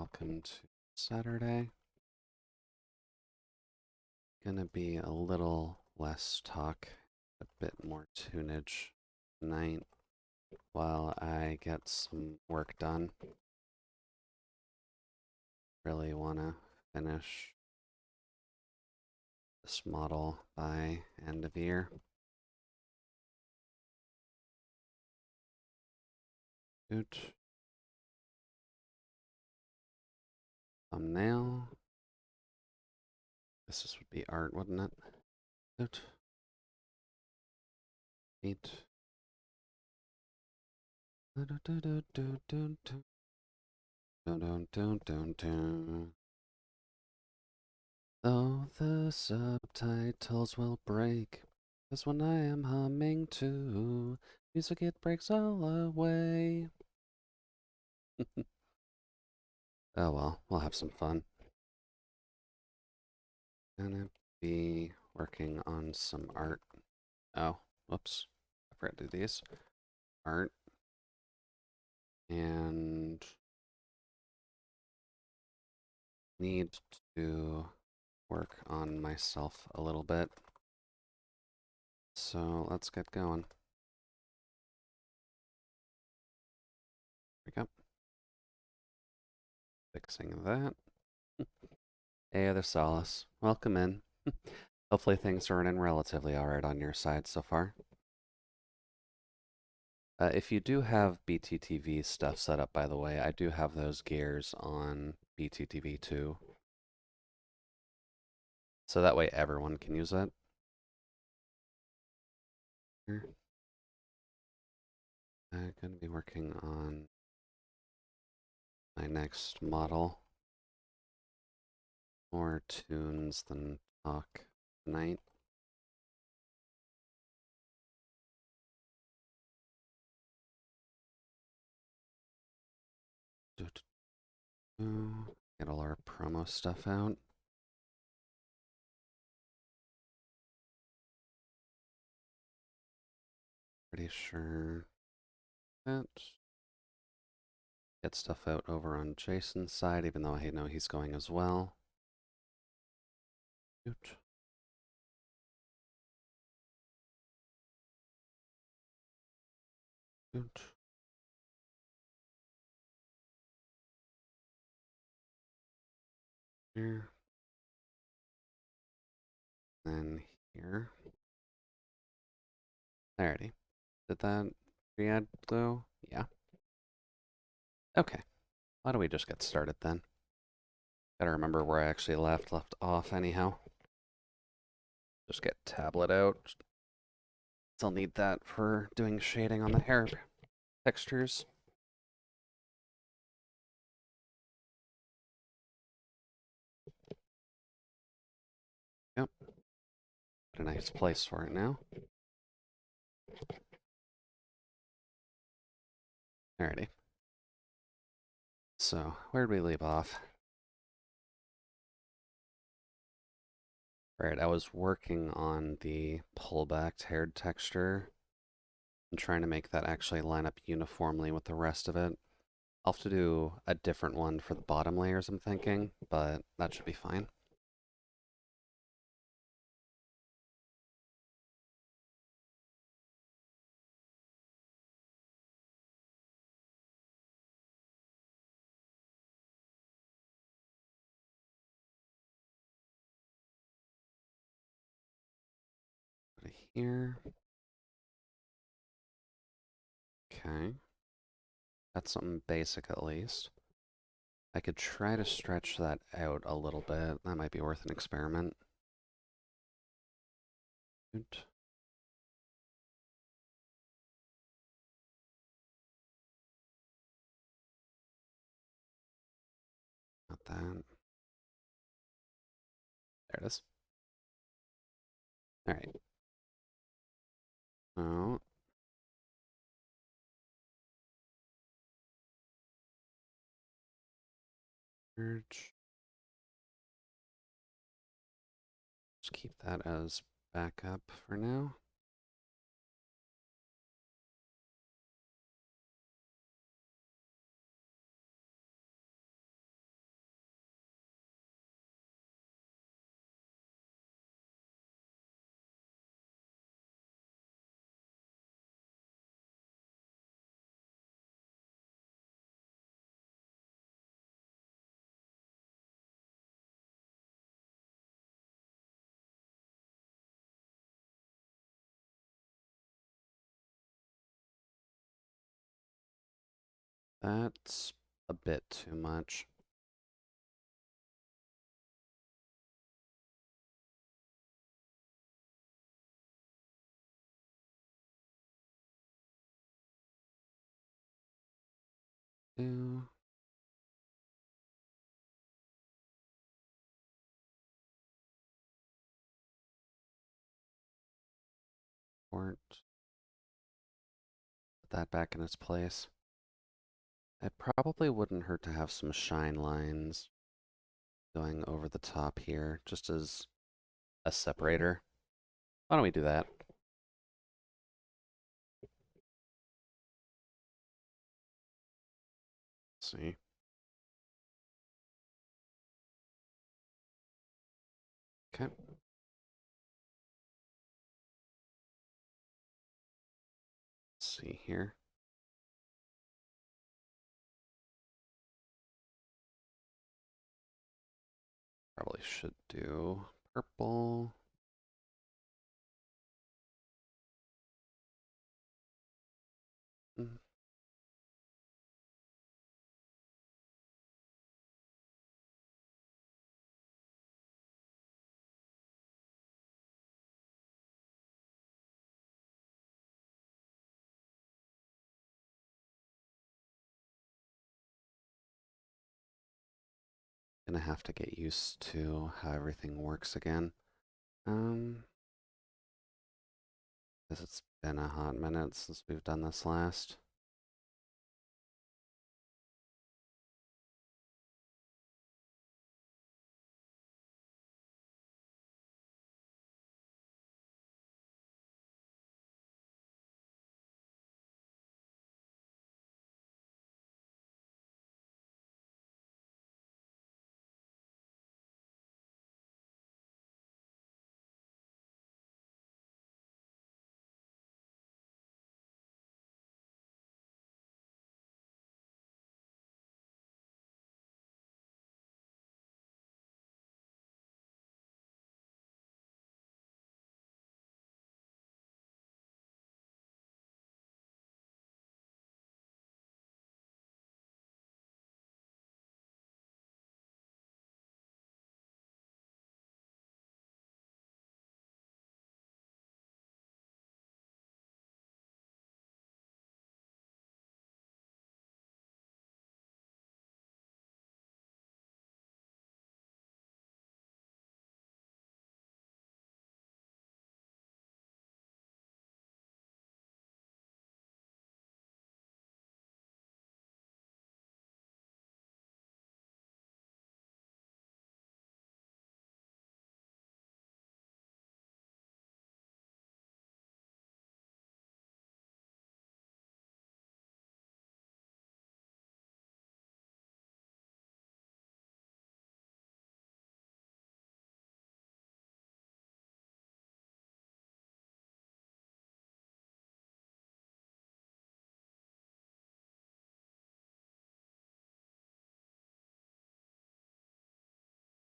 Welcome to Saturday. Gonna be a little less talk, a bit more tunage tonight while I get some work done. Really wanna finish this model by end of year. Shoot. Thumbnail. This would be art, wouldn't it? Shoot. Neat. Though the subtitles will break, 'cause when I am humming too, music it breaks all away. Oh well, we'll have some fun. Gonna be working on some art. Oh, whoops. I forgot to do these. Art. And need to work on myself a little bit. So let's get going. There we go. Fixing that. Hey, other Solace. Welcome in. Hopefully things are running relatively alright on your side so far. If you do have BTTV stuff set up, by the way, I do have those gears on BTTV too. So that way everyone can use it. I'm going to be working on my next model. More tunes than talk tonight. Get all our promo stuff out. Pretty sure that. Get stuff out over on Jason's side, even though I know he's going as well. Shoot. Shoot. Here. Then here. Alrighty. Did that re-add glue? Yeah. Okay. Why don't we just get started then? Gotta remember where I actually left off anyhow. Just get tablet out. Still need that for doing shading on the hair textures. Yep. Got a nice place for it now. Alrighty. So, where'd we leave off? Right, I was working on the pullback haired texture and trying to make that actually line up uniformly with the rest of it. I'll have to do a different one for the bottom layers, I'm thinking, but that should be fine. Put it here. Okay. That's something basic at least. I could try to stretch that out a little bit. That might be worth an experiment. Not that. There it is. All right. Oh. Merge. Just keep that as backup for now. That's a bit too much. Two. Port. Put that back in its place. It probably wouldn't hurt to have some shine lines going over the top here, just as a separator. Why don't we do that? Let's see. Okay. Let's see here. Probably should do purple. Mm, Gonna have to get used to how everything works again. Um, because it's been a hot minute since we've done this last.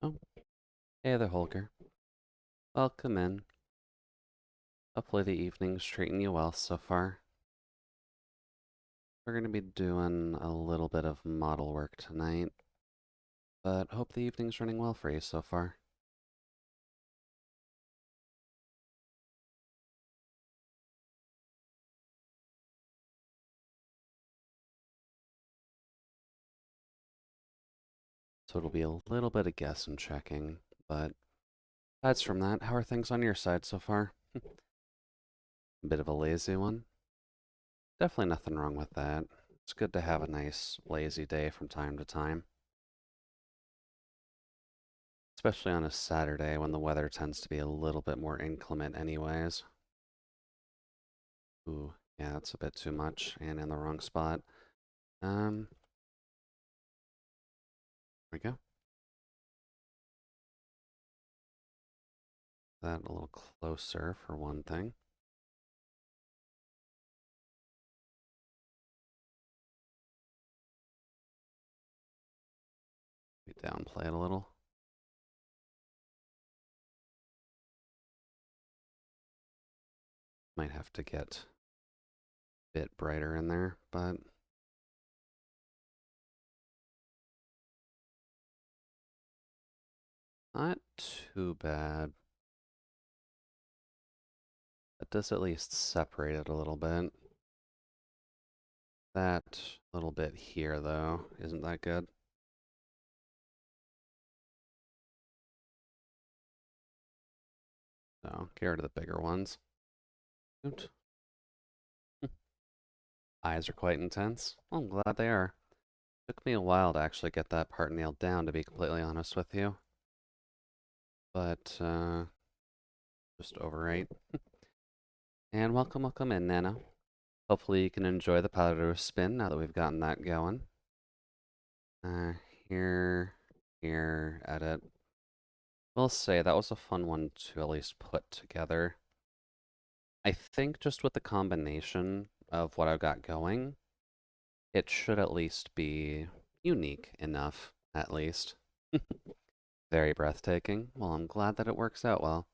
Oh, hey there, Holger. Welcome in. Hopefully the evening's treating you well so far. We're going to be doing a little bit of model work tonight, but hope the evening's running well for you so far. So it'll be a little bit of guess and checking, but aside from that, how are things on your side so far? A bit of a lazy one? Definitely nothing wrong with that. It's good to have a nice, lazy day from time to time, especially on a Saturday when the weather tends to be a little bit more inclement anyways. Ooh, yeah, that's a bit too much and in the wrong spot. There we go. That a little closer for one thing. We downplay it a little. Might have to get a bit brighter in there, but Not too bad. It does at least separate it a little bit. That little bit here, though, isn't that good? So, get rid of the bigger ones. Oot. Eyes are quite intense. Well, I'm glad they are. Took me a while to actually get that part nailed down, to be completely honest with you. But, just overwrite. And welcome, welcome in, Nano. Hopefully you can enjoy the powder spin now that we've gotten that going. Uh, here, here, edit. We'll say that was a fun one to at least put together. I think just with the combination of what I've got going, it should at least be unique enough, at least. Very breathtaking. Well, I'm glad that it works out well.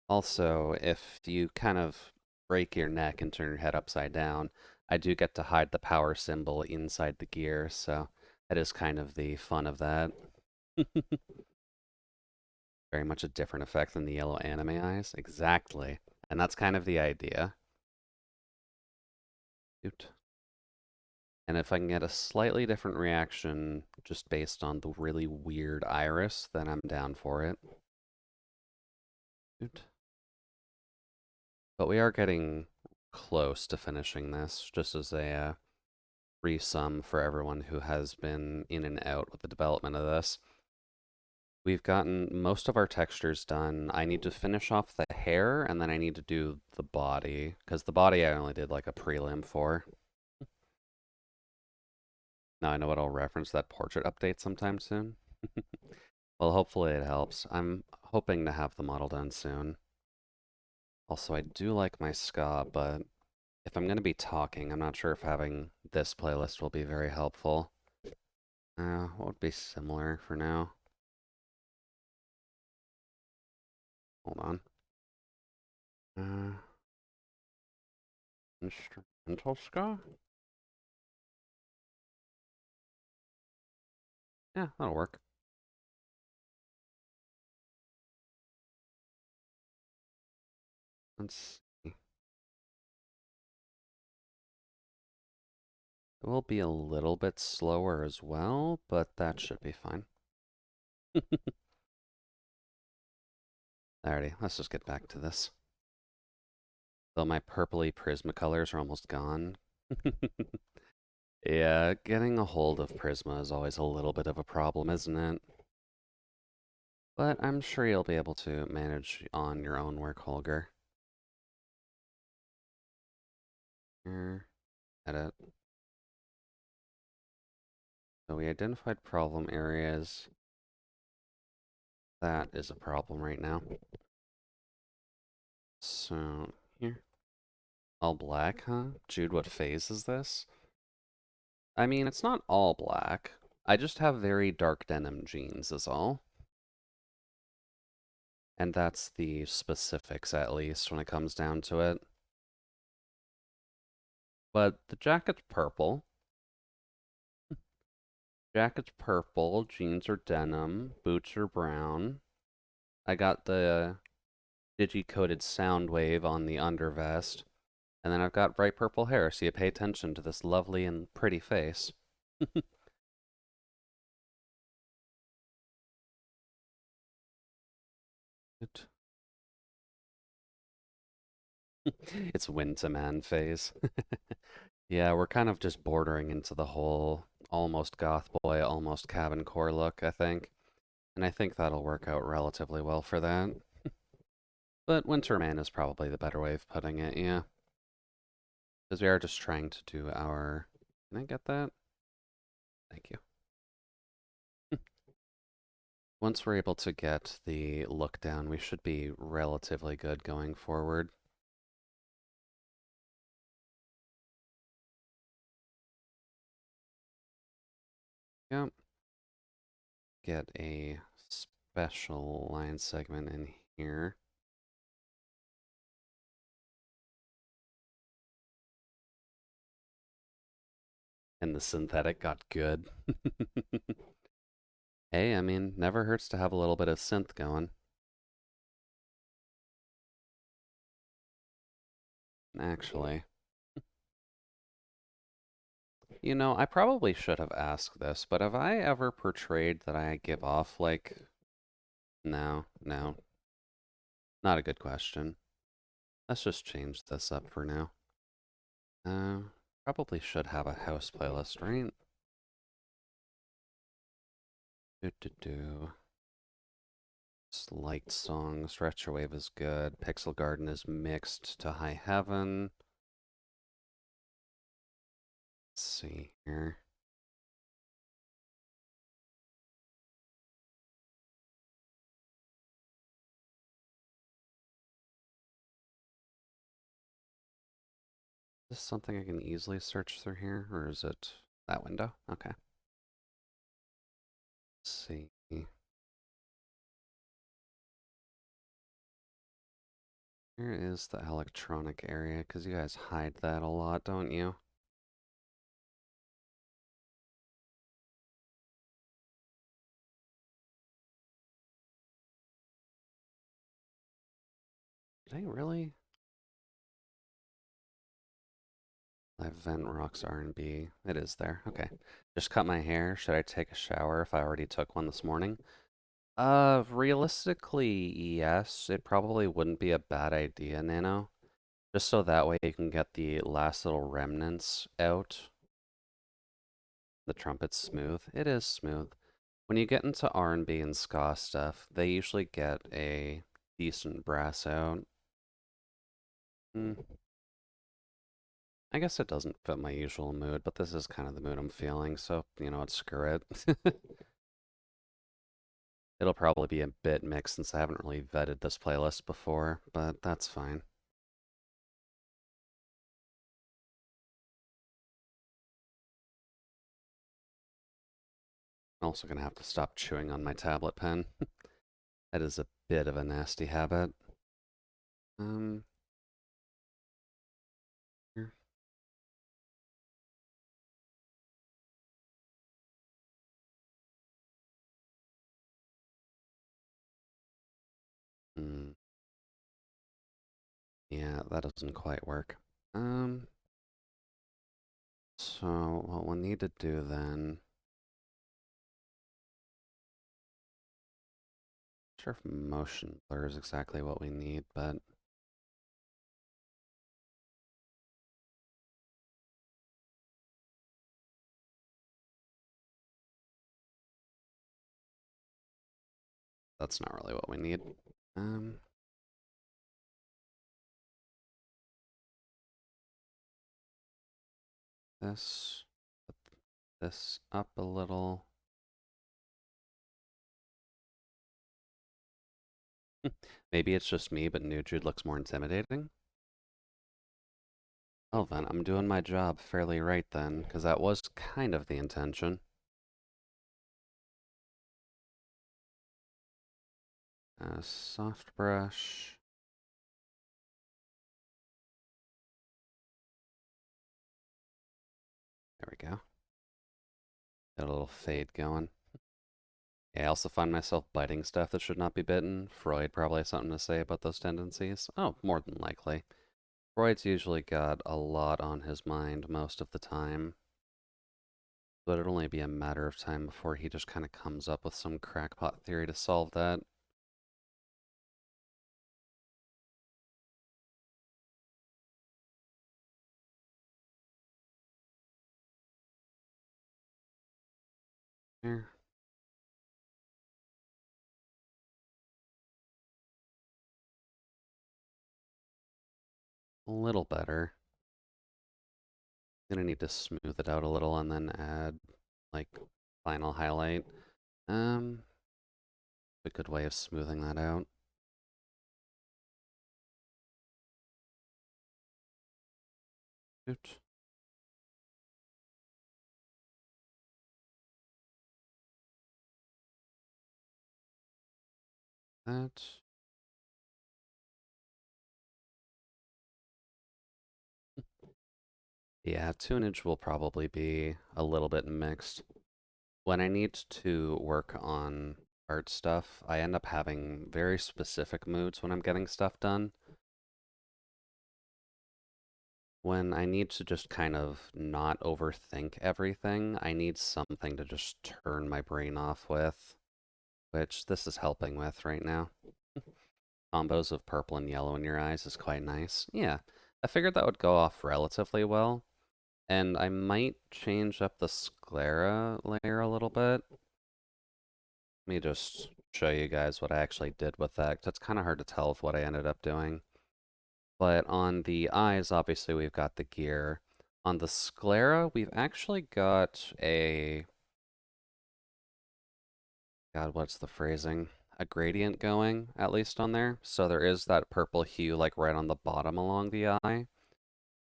Also, if you kind of break your neck and turn your head upside down, I do get to hide the power symbol inside the gear, so that is kind of the fun of that. Very much a different effect than the yellow anime eyes. Exactly. And that's kind of the idea. Oot. And if I can get a slightly different reaction just based on the really weird iris, then I'm down for it. Oot. But we are getting close to finishing this, just as a free sum for everyone who has been in and out with the development of this. We've gotten most of our textures done. I need to finish off the hair, and then I need to do the body, because the body I only did like a prelim for. Now I know it'll reference that portrait update sometime soon. Well, hopefully it helps. I'm hoping to have the model done soon. Also, I do like my ska, but if I'm going to be talking, I'm not sure if having this playlist will be very helpful. What would be similar for now? Hold on. Uh, Instrumental ska? Yeah, that'll work. Let's see. It will be a little bit slower as well, but that should be fine. Alrighty, let's just get back to this. Though my purpley Prismacolors are almost gone. Yeah, getting a hold of Prisma is always a little bit of a problem, isn't it? But I'm sure you'll be able to manage on your own work, Holger. Here, edit. So we identified problem areas. That is a problem right now. So, here. All black, huh? Jude, what phase is this? I mean, it's not all black. I just have very dark denim jeans, is all. And that's the specifics, at least, when it comes down to it. But the jacket's purple. Jacket's purple, jeans are denim, boots are brown. I got the digi-coated sound wave on the undervest. And then I've got bright purple hair, so you pay attention to this lovely and pretty face. It's Winterman phase. Yeah, we're kind of just bordering into the whole almost goth boy, almost cabin core look, I think. And I think that'll work out relatively well for that. But Winterman is probably the better way of putting it, yeah. Because we are just trying to do our... Can I get that? Thank you. Once we're able to get the look down, we should be relatively good going forward. Yep. Get a special line segment in here. And the synthetic got good. Hey, I mean, never hurts to have a little bit of synth going. Actually, I probably should have asked this, but have I ever portrayed that I give off like, no, no, not a good question. Let's just change this up for now. Uh, Probably should have a house playlist, right? Do do do. Light songs. Retrowave is good. Pixel Garden is mixed to High Heaven. Let's see here. Is this something I can easily search through here, or is it that window? Okay. Let's see. Here is the electronic area, because you guys hide that a lot, don't you? Did I really? Live Vent Rocks R&B. It is there. Okay. Just cut my hair. Should I take a shower if I already took one this morning? Realistically, yes. It probably wouldn't be a bad idea, Nano. Just so that way you can get the last little remnants out. The trumpet's smooth. It is smooth. When you get into R&B and ska stuff, they usually get a decent brass out. Hmm. I guess it doesn't fit my usual mood, but this is kind of the mood I'm feeling, so you know what, screw it. It'll probably be a bit mixed since I haven't really vetted this playlist before, but that's fine. I'm also gonna have to stop chewing on my tablet pen. That is a bit of a nasty habit. Um, here. Mm, yeah, that doesn't quite work. Um, so what we'll need to do then, not sure if motion blur is exactly what we need, but that's not really what we need. Um, this, put this up a little. Maybe it's just me, but Nude looks more intimidating. Oh, then I'm doing my job fairly right then, because that was kind of the intention. Soft brush. There we go. Got a little fade going. Yeah, I also find myself biting stuff that should not be bitten. Freud probably has something to say about those tendencies. Oh, more than likely. Freud's usually got a lot on his mind most of the time, but it'll only be a matter of time before he just kind of comes up with some crackpot theory to solve that. Here, a little better. Gonna need to smooth it out a little and then add, like, final highlight. Um, a good way of smoothing that out. Shoot. That. Yeah, tunage will probably be a little bit mixed. When I need to work on art stuff, I end up having very specific moods when I'm getting stuff done. When I need to just kind of not overthink everything, I need something to just turn my brain off with, which this is helping with right now. Combos of purple and yellow in your eyes is quite nice. Yeah, I figured that would go off relatively well, and I might change up the sclera layer a little bit. Let me just show you guys what I actually did with that, 'cause it's kind of hard to tell with what I ended up doing. But on the eyes, obviously, we've got the gear. On the sclera, we've actually got a... God, what's the phrasing? A gradient going, at least on there. So there is that purple hue, like, right on the bottom along the eye,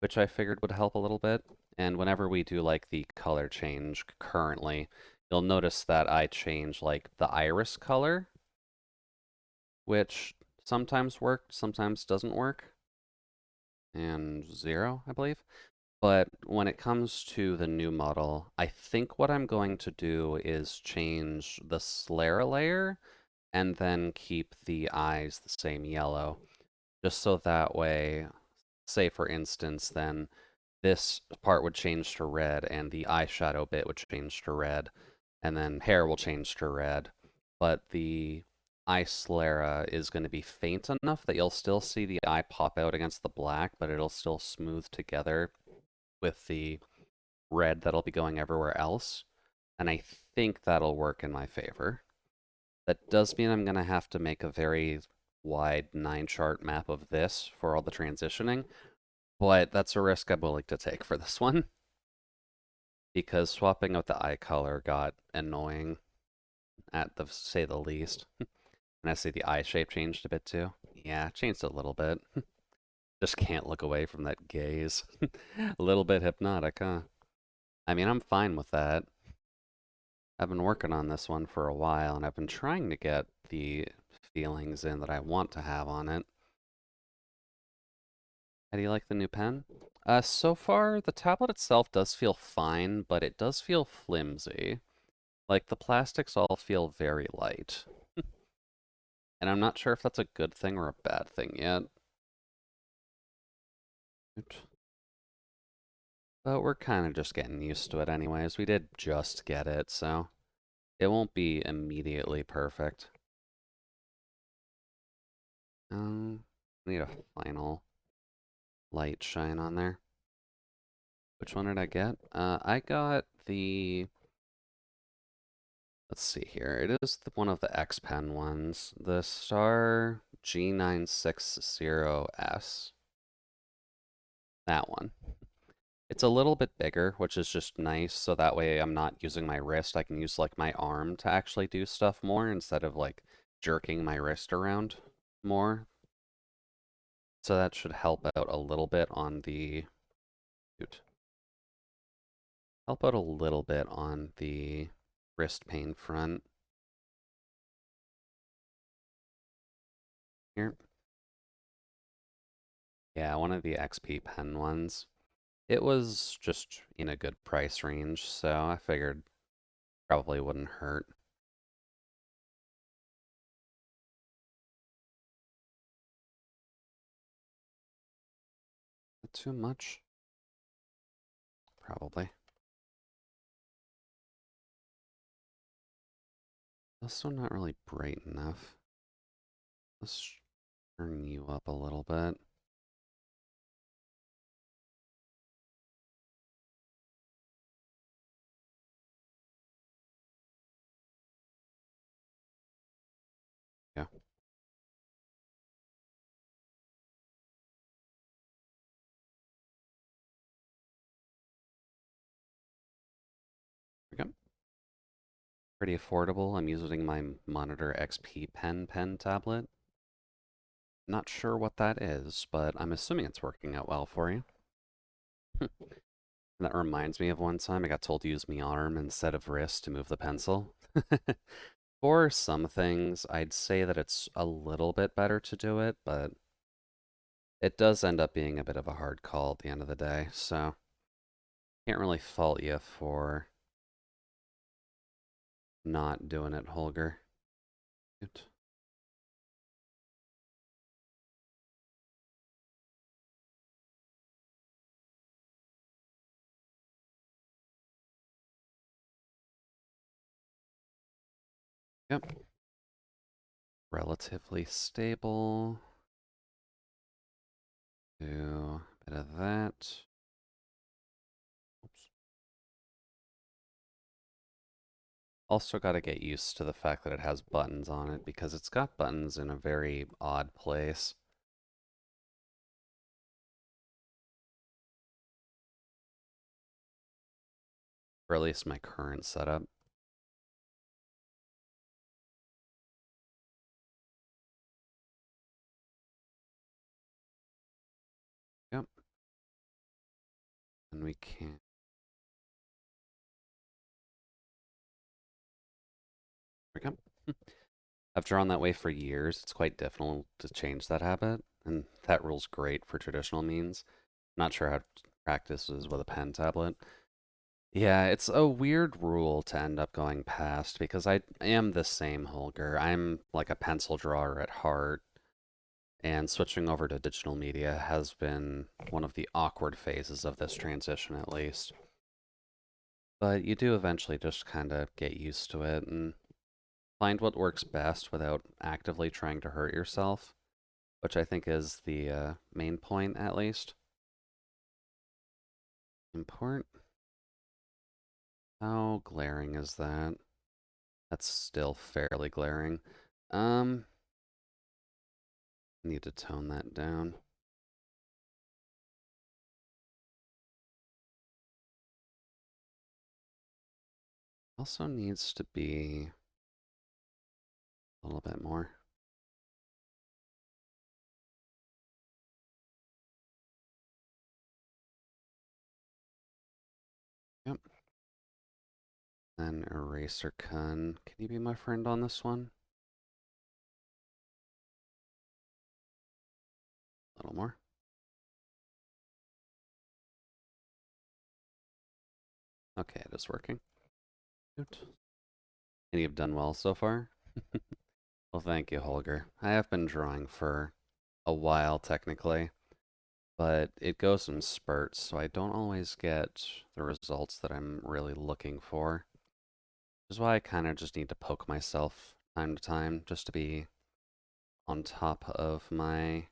which I figured would help a little bit. And whenever we do, like, the color change currently, you'll notice that I change, like, the iris color, which sometimes worked, sometimes doesn't work. And 0, I believe. But when it comes to the new model, I think what I'm going to do is change the sclera layer and then keep the eyes the same yellow, just so that way, say for instance, then this part would change to red and the eyeshadow bit would change to red, and then hair will change to red, but the eye sclera is going to be faint enough that you'll still see the eye pop out against the black, but it'll still smooth together with the red that'll be going everywhere else. And I think that'll work in my favor. That does mean I'm going to have to make a very wide 9-chart map of this for all the transitioning, but that's a risk I'm willing to take for this one. Because swapping out the eye color got annoying, at the say the least. And I see the eye shape changed a bit too. Yeah, changed a little bit. Just can't look away from that gaze. A little bit hypnotic, huh? I mean, I'm fine with that. I've been working on this one for a while, and I've been trying to get the feelings in that I want to have on it. How do you like the new pen? So far, the tablet itself does feel fine, but it does feel flimsy. Like, the plastics all feel very light. And I'm not sure if that's a good thing or a bad thing yet. But we're kind of just getting used to it anyways. We did just get it, so it won't be immediately perfect. Need a final light shine on there. Which one did I get? I got the... Let's see here. It is one of the X Pen ones. The Star G960S. That one. It's a little bit bigger, which is just nice, so that way I'm not using my wrist. I can use, like, my arm to actually do stuff more instead of, like, jerking my wrist around more. So that should help out a little bit on the... Shoot. Help out a little bit on the wrist pain front. Here. Yeah, one of the XP pen ones. It was just in a good price range, so I figured probably wouldn't hurt. Not too much. Probably. Also not really bright enough. Let's turn you up a little bit. Yeah. There we go. Pretty affordable. I'm using my Monitor XP pen tablet. Not sure what that is, but I'm assuming it's working out well for you. That reminds me of one time I got told to use my arm instead of wrist to move the pencil. For some things, I'd say that it's a little bit better to do it, but it does end up being a bit of a hard call at the end of the day, so can't really fault you for Not doing it, Holger. Shoot. Yep. Relatively stable. Do a bit of that. Oops. Also got to get used to the fact that it has buttons on it because it's got buttons in a very odd place. Or at least my current setup. Yep. And we can. There we go. I've drawn that way for years. It's quite difficult to change that habit, and that rule's great for traditional means. Not sure how practices with a pen tablet. Yeah, it's a weird rule to end up going past because I am the same Holger. I'm like a pencil drawer at heart, and switching over to digital media has been one of the awkward phases of this transition, at least. But you do eventually just kind of get used to it and find what works best without actively trying to hurt yourself, which I think is the main point, at least. Import. How glaring is that? That's still fairly glaring. Um, Need to tone that down. Also needs to be a little bit more. Yep. Then eraser can. Can you be my friend on this one? A little more. Okay, it is working. Good. And you've done well so far? Well, thank you, Holger. I have been drawing for a while, technically, but it goes in spurts, so I don't always get the results that I'm really looking for. Which is why I kind of just need to poke myself time to time just to be on top of my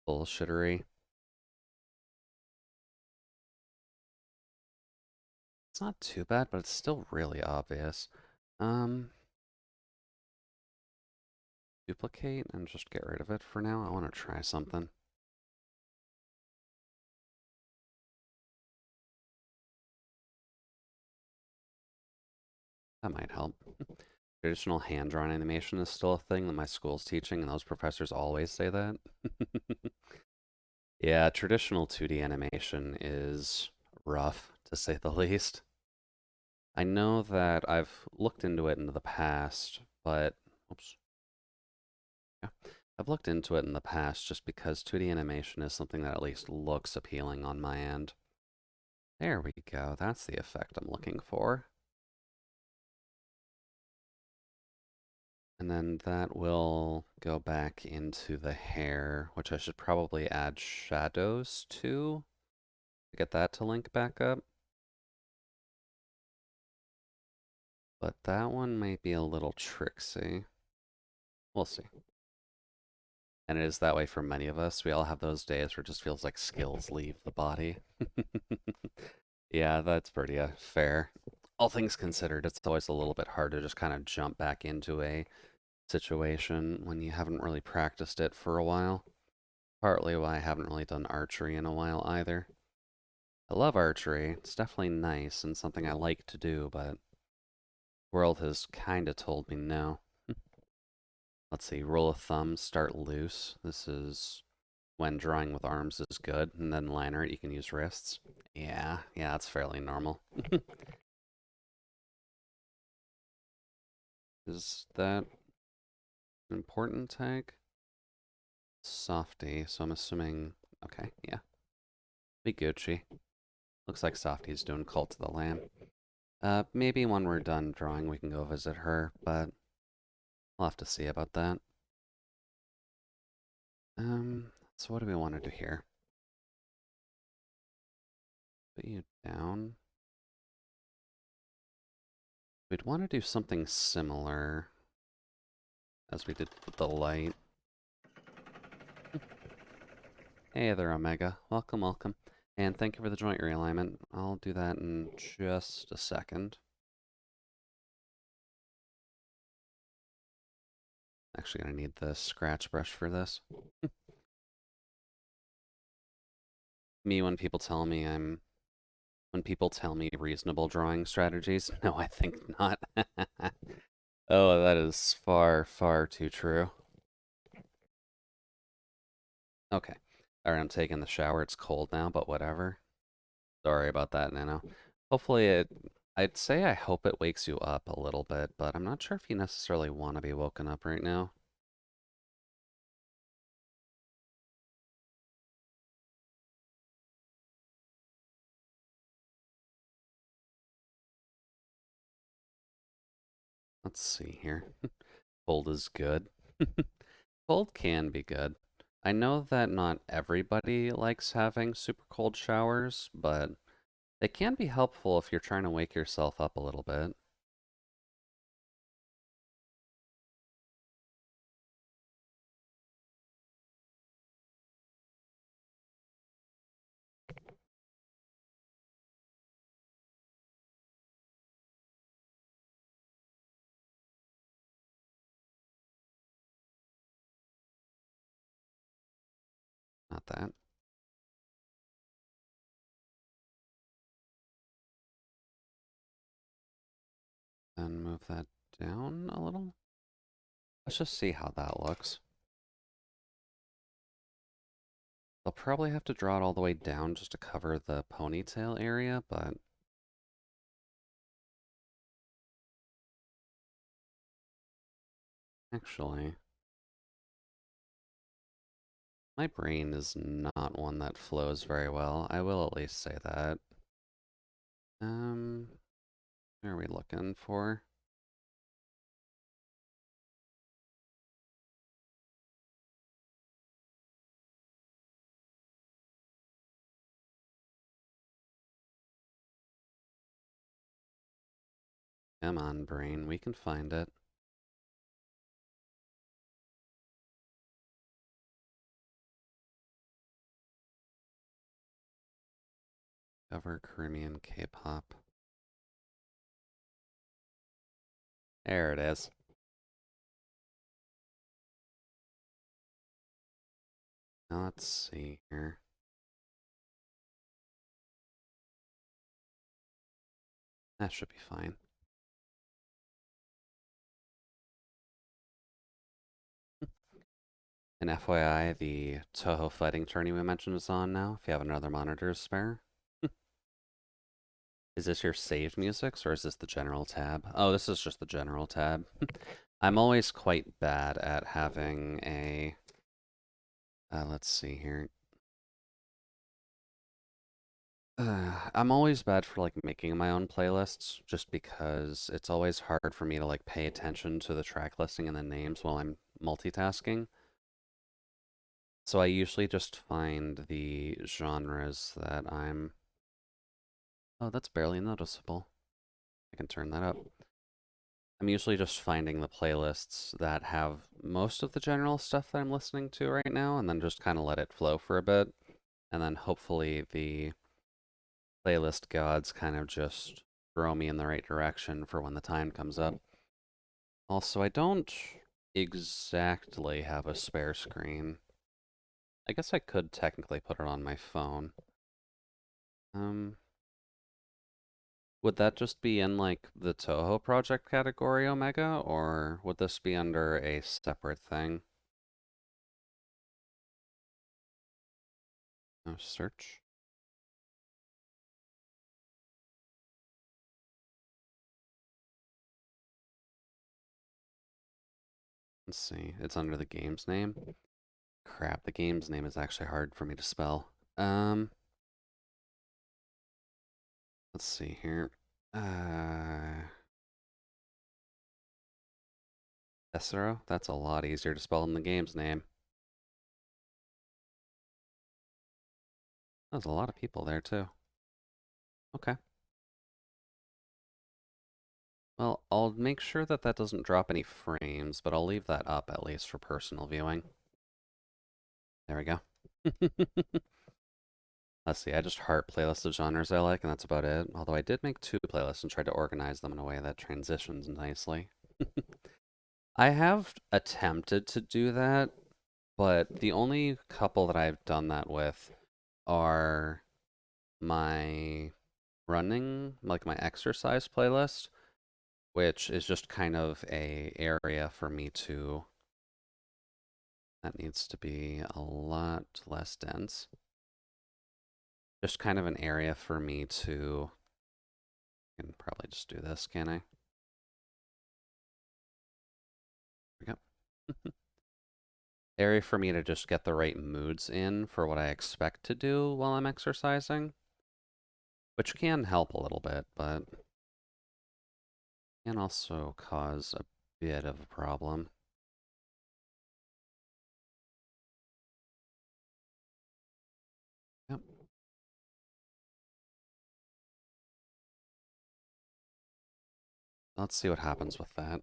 bullshittery. It's not too bad, but it's still really obvious. Um, Duplicate and just get rid of it for now. I want to try something. That might help. Traditional hand-drawn animation is still a thing that my school's teaching, and those professors always say that. Yeah, traditional 2D animation is rough, to say the least. I know that I've looked into it in the past, but oops. Yeah. I've looked into it in the past just because 2D animation is something that at least looks appealing on my end. There we go. That's the effect I'm looking for. And then that will go back into the hair, which I should probably add shadows to get that to link back up. But that one might be a little tricksy. We'll see. And it is that way for many of us. We all have those days where it just feels like skills leave the body. Yeah, that's pretty fair. All things considered, it's always a little bit hard to just kind of jump back into a situation when you haven't really practiced it for a while. Partly why I haven't really done archery in a while either. I love archery. It's definitely nice and something I like to do, but the world has kind of told me no. Let's see, rule of thumb, start loose. This is when drawing with arms is good, and then line art, you can use wrists. Yeah, that's fairly normal. Is that an important tag? Softy, so I'm assuming, okay, yeah. Be Gucci. Looks like Softy's doing Cult of the Lamb. Maybe when we're done drawing, we can go visit her, but we'll have to see about that. So what do we want to do here? Put you down. We'd want to do something similar as we did with the light. Hey there, Omega. Welcome, welcome. And thank you for the joint realignment. I'll do that in just a second. Actually gonna need the scratch brush for this. Me, when people tell me reasonable drawing strategies, no, I think not. Oh, that is far, far too true. Okay. Alright, I'm taking the shower. It's cold now, but whatever. Sorry about that, Nano. Hopefully I'd say I hope it wakes you up a little bit, but I'm not sure if you necessarily want to be woken up right now. Let's see here. Cold is good. Cold can be good. I know that not everybody likes having super cold showers, but it can be helpful if you're trying to wake yourself up a little bit. Not that. Then move that down a little. Let's just see how that looks. I'll probably have to draw it all the way down just to cover the ponytail area, but actually, my brain is not one that flows very well. I will at least say that. What are we looking for? Come on, brain, we can find it. Cover Caribbean K-pop. There it is. Now let's see here. That should be fine. And FYI, the Toho fighting tourney we mentioned is on now, if you have another monitor to spare. Is this your saved musics, or is this the general tab? Oh, this is just the general tab. I'm always quite bad at having a... let's see here. I'm always bad for like making my own playlists just because it's always hard for me to like pay attention to the track listing and the names while I'm multitasking. So I usually just find the genres that I'm... Oh, that's barely noticeable. I can turn that up. I'm usually just finding the playlists that have most of the general stuff that I'm listening to right now and then just kind of let it flow for a bit. And then hopefully the playlist gods kind of just throw me in the right direction for when the time comes up. Also, I don't exactly have a spare screen. I guess I could technically put it on my phone. Um, would that just be in like the Toho project category, Omega, or would this be under a separate thing? No search. Let's see. It's under the game's name. Crap, the game's name is actually hard for me to spell. Let's see here. Uh, Cicero? That's a lot easier to spell than the game's name. There's a lot of people there, too. Okay. Well, I'll make sure that that doesn't drop any frames, but I'll leave that up at least for personal viewing. There we go. Let's see, I just heart playlists of genres I like, and that's about it. Although I did make two playlists and tried to organize them in a way that transitions nicely. I have attempted to do that, but the only couple that I've done that with are my running, like my exercise playlist, which is just kind of a area for me to, that needs to be a lot less dense. Just kind of an area for me to, I can probably just do this, can I? There we go. Area for me to just get the right moods in for what I expect to do while I'm exercising, which can help a little bit, but can also cause a bit of a problem. Yep. Let's see what happens with that.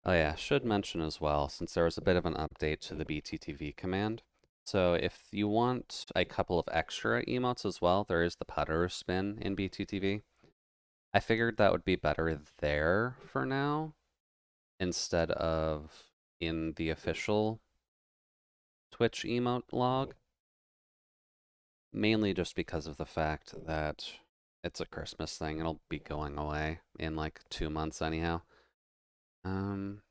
Oh yeah, should mention as well, since there was a bit of an update to the BTTV command. So if you want a couple of extra emotes as well, there is the putter spin in BTTV. I figured that would be better there for now, instead of in the official Twitch emote log. Mainly just because of the fact that it's a Christmas thing. It'll be going away in like 2 months anyhow. Um,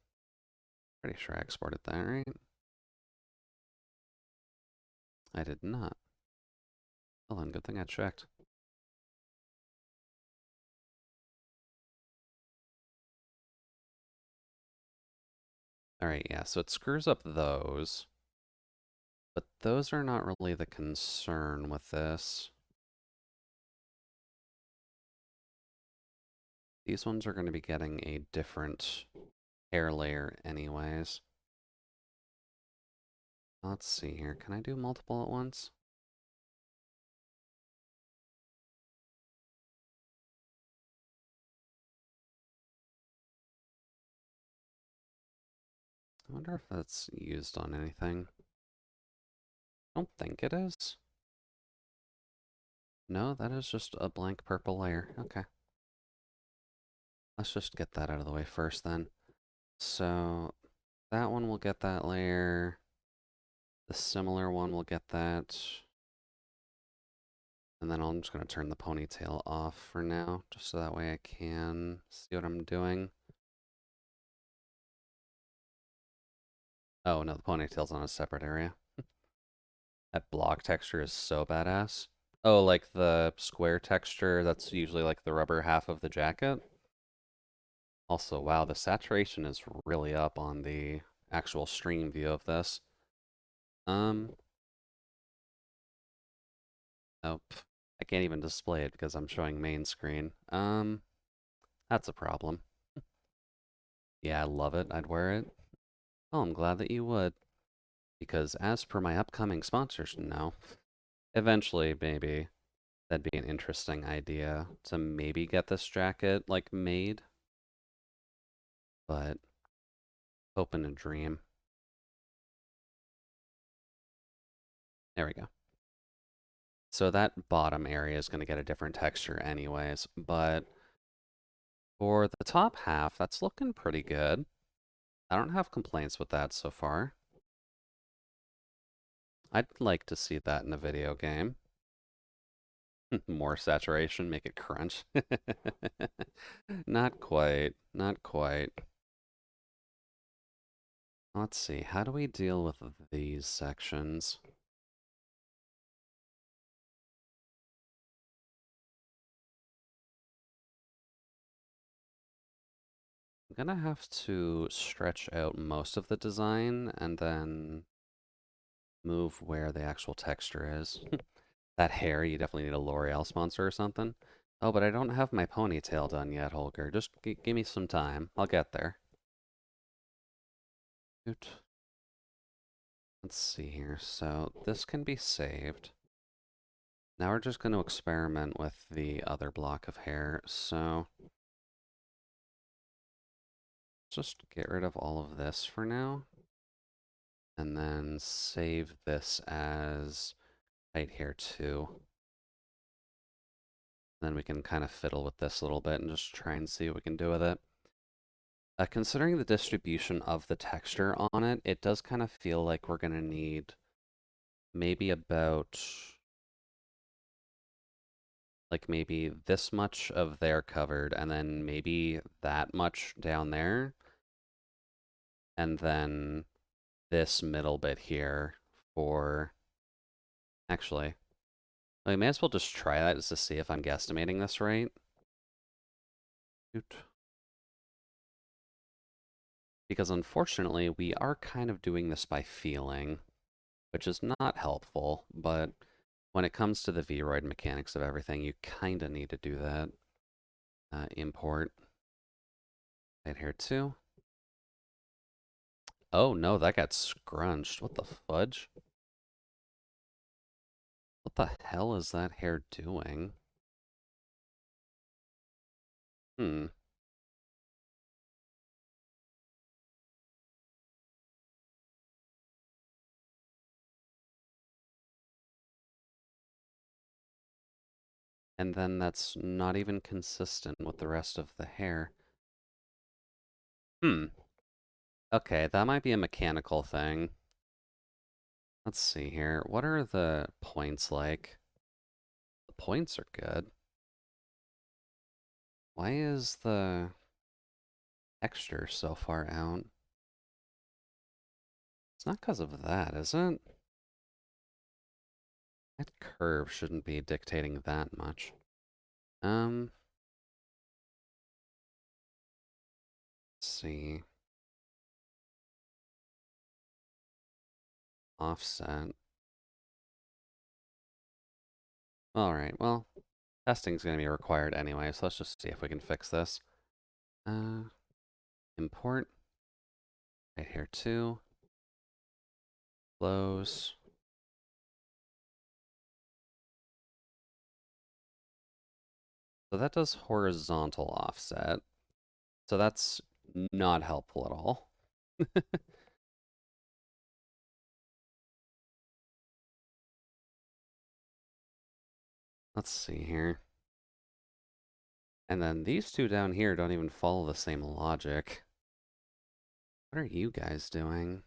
Pretty sure I exported that, right? I did not. Well then, good thing I checked. Alright, yeah, so it screws up those. But those are not really the concern with this. These ones are going to be getting a different hair layer anyways. Let's see here. Can I do multiple at once? I wonder if that's used on anything. I don't think it is. No, that is just a blank purple layer. Okay. Let's just get that out of the way first then. So that one will get that layer. The similar one will get that. And then I'm just going to turn the ponytail off for now, just so that way I can see what I'm doing. Oh, no, the ponytail's on a separate area. That block texture is so badass. Oh, like the square texture, that's usually like the rubber half of the jacket. Also, wow, the saturation is really up on the actual stream view of this. Um, oh, I can't even display it because I'm showing main screen. That's a problem. Yeah, I love it. I'd wear it. Oh, I'm glad that you would. Because as per my upcoming sponsors, no. Eventually, maybe that'd be an interesting idea to maybe get this jacket, like, made. But hoping to dream. There we go. So that bottom area is going to get a different texture anyways, but for the top half, that's looking pretty good. I don't have complaints with that so far. I'd like to see that in a video game. More saturation, make it crunch. Not quite, not quite. Let's see, how do we deal with these sections? I'm gonna have to stretch out most of the design and then move where the actual texture is. That hair, you definitely need a L'Oreal sponsor or something. Oh, but I don't have my ponytail done yet, Holger. Just give me some time. I'll get there. Oot. Let's see here. So this can be saved. Now we're just going to experiment with the other block of hair. So just get rid of all of this for now. And then save this as height hair 2. Then we can kind of fiddle with this a little bit and just try and see what we can do with it. Considering the distribution of the texture on it, it does kind of feel like we're going to need maybe about, like maybe this much of there covered, and then maybe that much down there, and then this middle bit here for, actually, we may as well just try that just to see if I'm guesstimating this right. Oot. Because unfortunately, we are kind of doing this by feeling, which is not helpful, but when it comes to the Vroid mechanics of everything, you kind of need to do that. Import. Right here too. Oh no, that got scrunched. What the fudge? What the hell is that hair doing? Hmm. And then that's not even consistent with the rest of the hair. Hmm. Okay, that might be a mechanical thing. Let's see here. What are the points like? The points are good. Why is the texture so far out? It's not because of that, is it? That curve shouldn't be dictating that much. Let's see. Offset. Alright, well, testing's going to be required anyway, so let's just see if we can fix this. Import. Right here too. Close. So that does horizontal offset. So that's not helpful at all. Let's see here. And then these two down here don't even follow the same logic. What are you guys doing?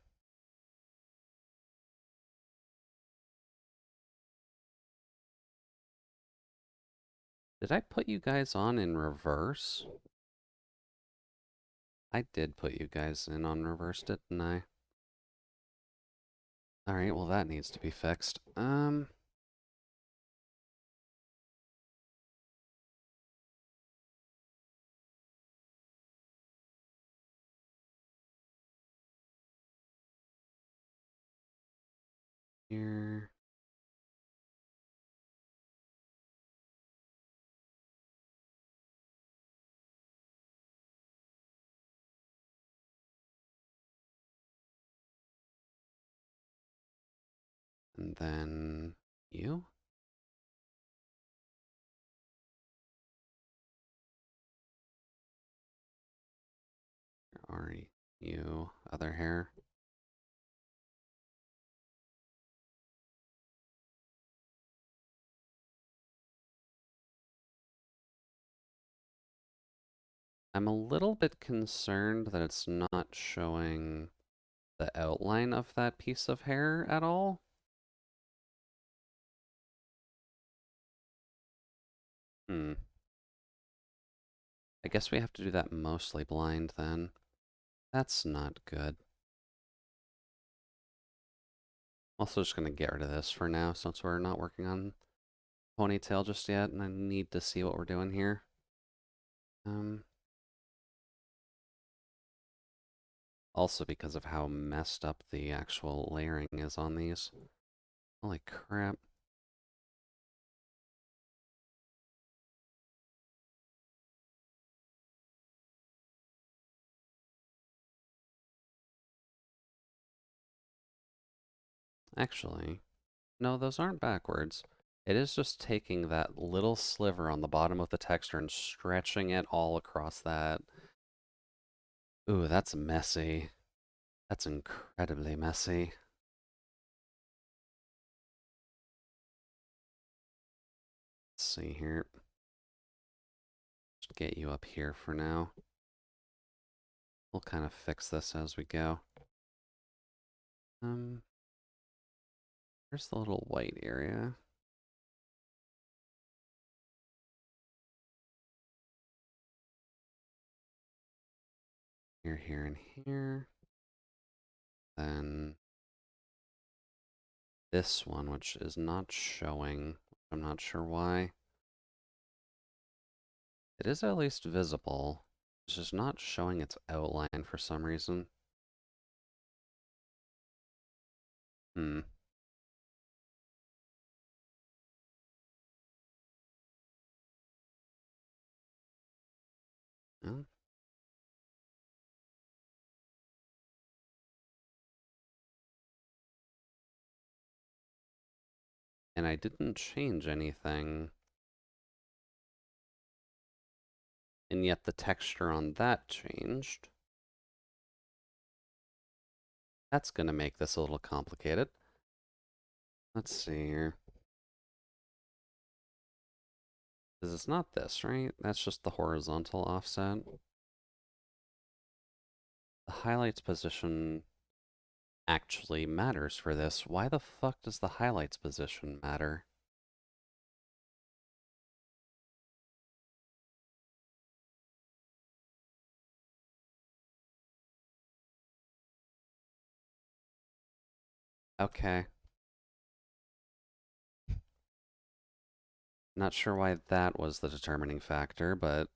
Did I put you guys on in reverse? I did put you guys in on reverse, didn't I? Alright, well that needs to be fixed. Here. And then you? Where are you? Other hair? I'm a little bit concerned that it's not showing the outline of that piece of hair at all. Hmm. I guess we have to do that mostly blind then. That's not good. Also just gonna get rid of this for now since we're not working on ponytail just yet and I need to see what we're doing here. Also because of how messed up the actual layering is on these. Holy crap. Actually, no, those aren't backwards. It is just taking that little sliver on the bottom of the texture and stretching it all across that. Ooh, that's messy. That's incredibly messy. Let's see here. Just get you up here for now. We'll kind of fix this as we go. Here's the little white area. Here, and here. Then this one, which is not showing. I'm not sure why. It is at least visible. It's just not showing its outline for some reason. Hmm. Well, and I didn't change anything. And yet the texture on that changed. That's going to make this a little complicated. Let's see here. Because it's not this, right? That's just the horizontal offset. The highlights position actually matters for this. Why the fuck does the highlights position matter? Okay. Not sure why that was the determining factor, but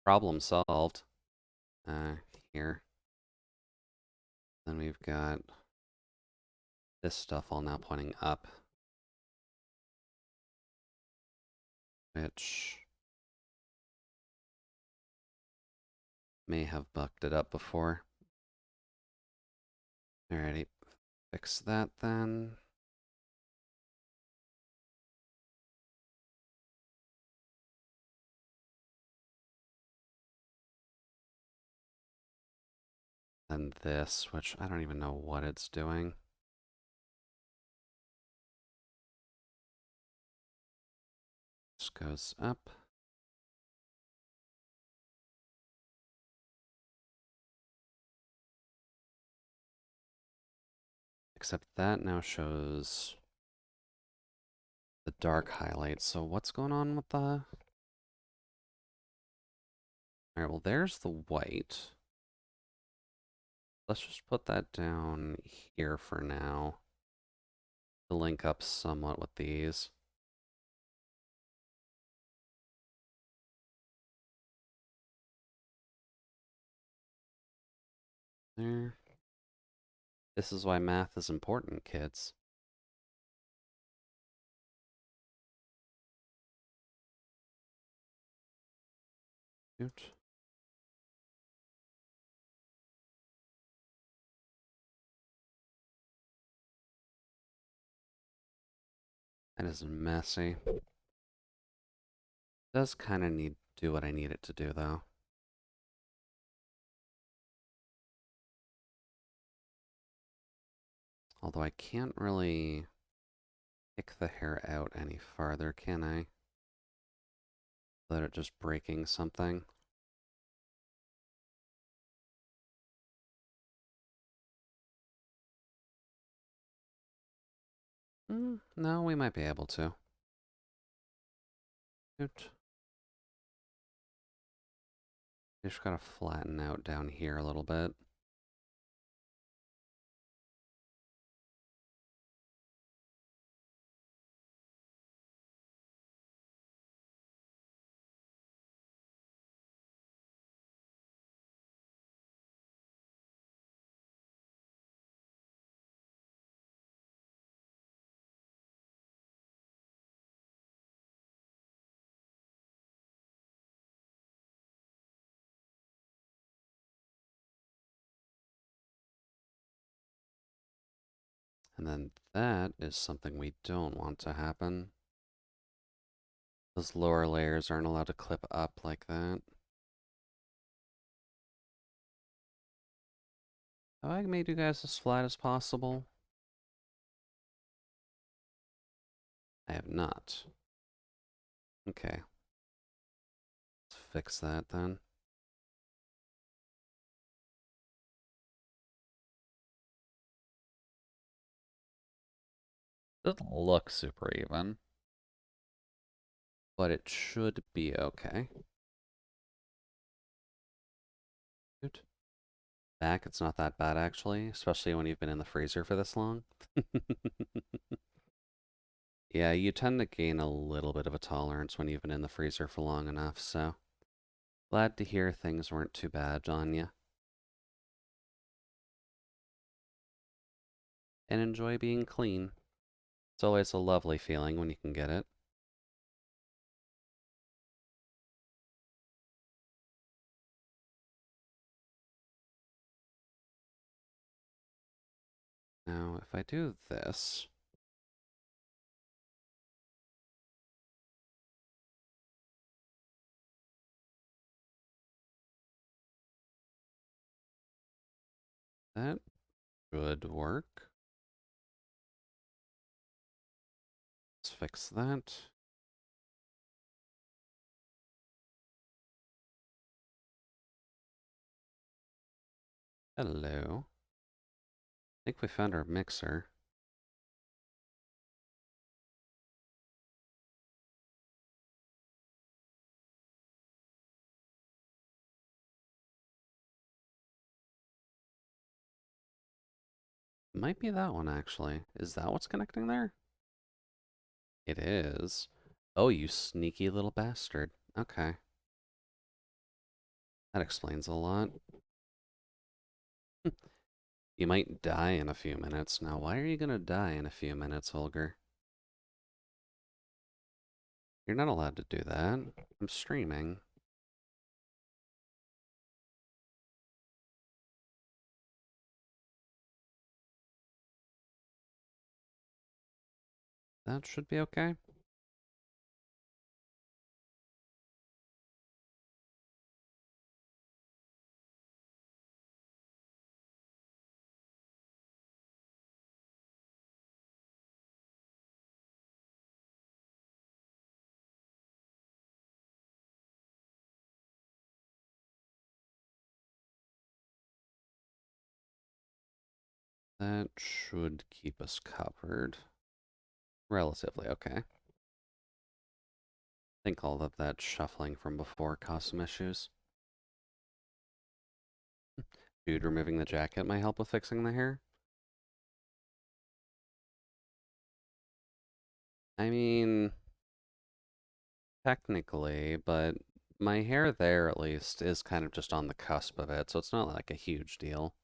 problem solved. Here. Then we've got this stuff all now pointing up, which may have bucked it up before. Alrighty, fix that then. And this, which I don't even know what it's doing. This goes up. Except that now shows the dark highlights. So what's going on with the... Alright, well there's the white. Let's just put that down here for now to link up somewhat with these. There. This is why math is important, kids. Shoot. That is messy. Does kind of need to do what I need it to do, though. Although I can't really pick the hair out any farther, can I? Without it just breaking something. No, we might be able to. Shoot. Just gotta flatten out down here a little bit. And then that is something we don't want to happen. Those lower layers aren't allowed to clip up like that. Have I made you guys as flat as possible? I have not. Okay, let's fix that then. Doesn't look super even, but it should be okay. Good. Back, it's not that bad actually, especially when you've been in the freezer for this long. Yeah, you tend to gain a little bit of a tolerance when you've been in the freezer for long enough, so glad to hear things weren't too bad on you. And enjoy being clean. It's always a lovely feeling when you can get it. Now, if I do this, that should work. Let's fix that. Hello. I think we found our mixer. Might be that one, actually. Is that what's connecting there? It is. Oh, you sneaky little bastard. Okay. That explains a lot. You might die in a few minutes. Now, why are you gonna die in a few minutes, Holger? You're not allowed to do that. I'm streaming. That should be okay. That should keep us covered. Relatively okay. I think all of that shuffling from before caused some issues. Dude, removing the jacket might help with fixing the hair. I mean, technically, but my hair there, at least, is kind of just on the cusp of it, so it's not like a huge deal.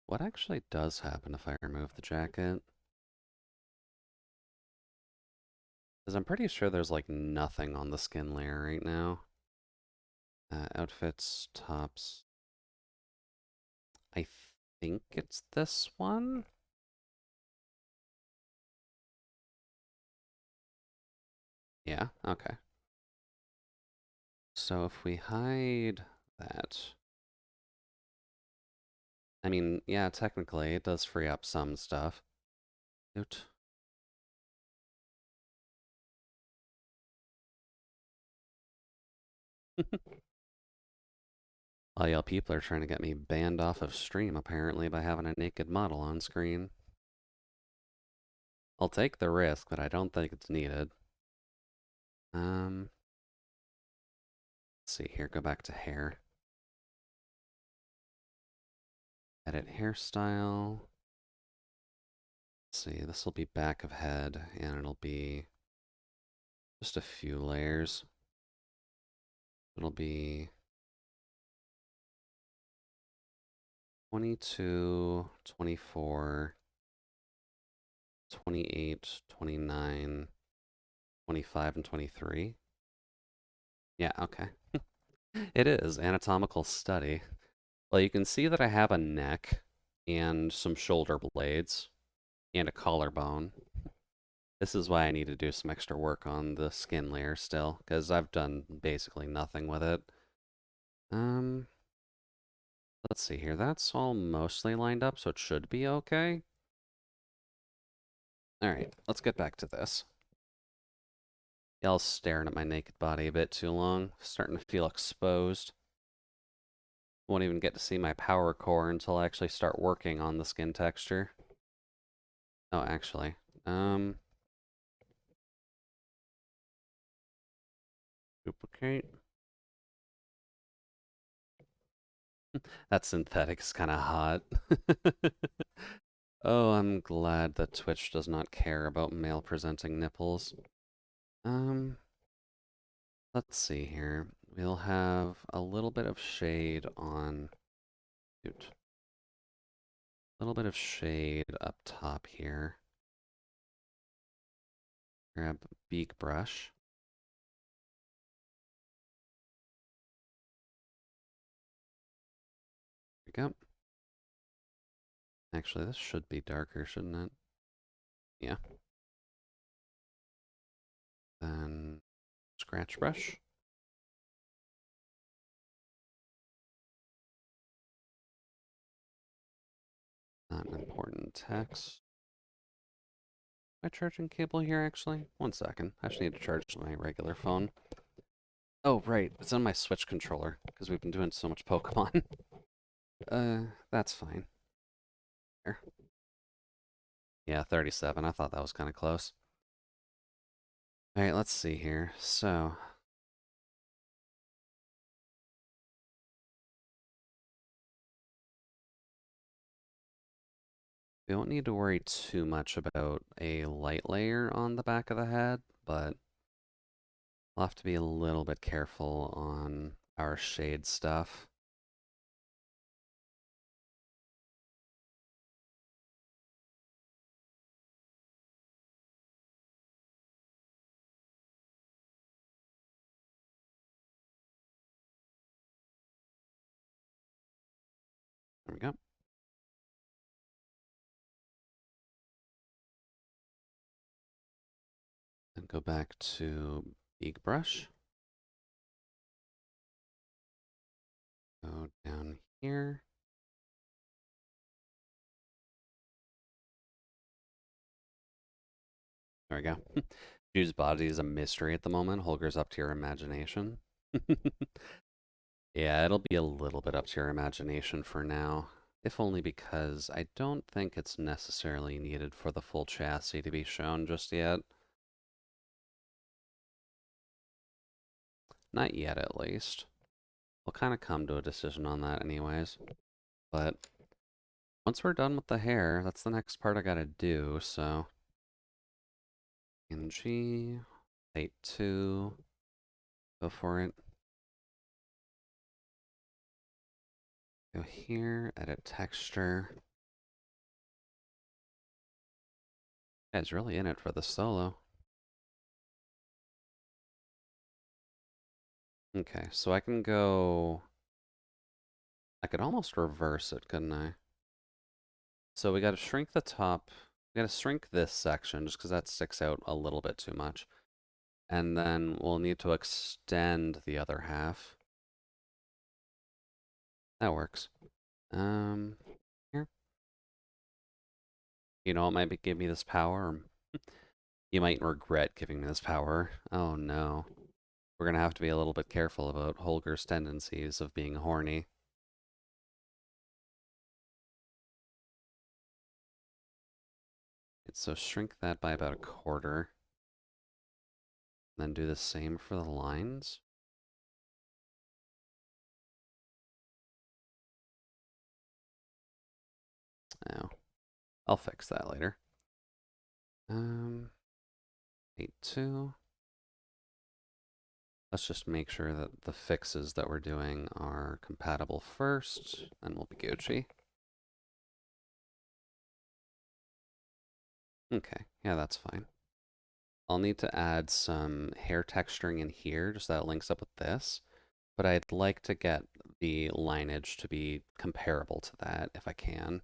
What actually does happen if I remove the jacket? Because I'm pretty sure there's like nothing on the skin layer right now. Outfits, tops. I think it's this one? Yeah, okay. So if we hide that, I mean, yeah, technically it does free up some stuff. Oot. Well, y'all people are trying to get me banned off of stream, apparently, by having a naked model on screen. I'll take the risk, but I don't think it's needed. Let's see here, go back to hair. Edit hairstyle. Let's see, this will be back of head, and it'll be just a few layers. It'll be 22, 24, 28, 29, 25, and 23. Yeah, okay. It is anatomical study. Well, you can see that I have a neck and some shoulder blades and a collarbone. This is why I need to do some extra work on the skin layer still, because I've done basically nothing with it. Um, let's see here. That's all mostly lined up, so it should be okay. All right, let's get back to this. Y'all staring at my naked body a bit too long. Starting to feel exposed. Won't even get to see my power core until I actually start working on the skin texture. Oh, actually. Um, duplicate. That synthetic is kind of hot. Oh, I'm glad that Twitch does not care about male presenting nipples. Um, let's see here. We'll have a little bit of shade on, shoot, a little bit of shade up top here. Grab beak brush. There we go. Actually, this should be darker, shouldn't it? Yeah. Then scratch brush. Not an important text. My charging cable here, actually? One second. I just need to charge my regular phone. Oh, right. It's on my Switch controller, because we've been doing so much Pokemon. That's fine. There. Yeah, 37. I thought that was kind of close. Alright, let's see here. So, we don't need to worry too much about a light layer on the back of the head, but we'll have to be a little bit careful on our shade stuff. There we go. And go back to beak brush. Go down here. There we go. Jude's body is a mystery at the moment. Holger's up to your imagination. Yeah, it'll be a little bit up to your imagination for now, if only because I don't think it's necessarily needed for the full chassis to be shown just yet. Not yet, at least. We'll kind of come to a decision on that anyways. But once we're done with the hair, that's the next part I gotta do, so... NG, 8.2, go for it. Go here, edit texture. Guy's really in it for the solo. Okay, so I can go... I could almost reverse it, couldn't I? So we gotta shrink the top. We gotta shrink this section just because that sticks out a little bit too much. And then we'll need to extend the other half. That works. Here. You know what might give me this power? You might regret giving me this power. Oh no. We're gonna have to be a little bit careful about Holger's tendencies of being horny. So shrink that by about a quarter. Then do the same for the lines. Oh, I'll fix that later. 8.2. Let's just make sure that the fixes that we're doing are compatible first, and we'll be Gucci. Okay, yeah, that's fine. I'll need to add some hair texturing in here, just so that it links up with this. but I'd like to get the lineage to be comparable to that if I can,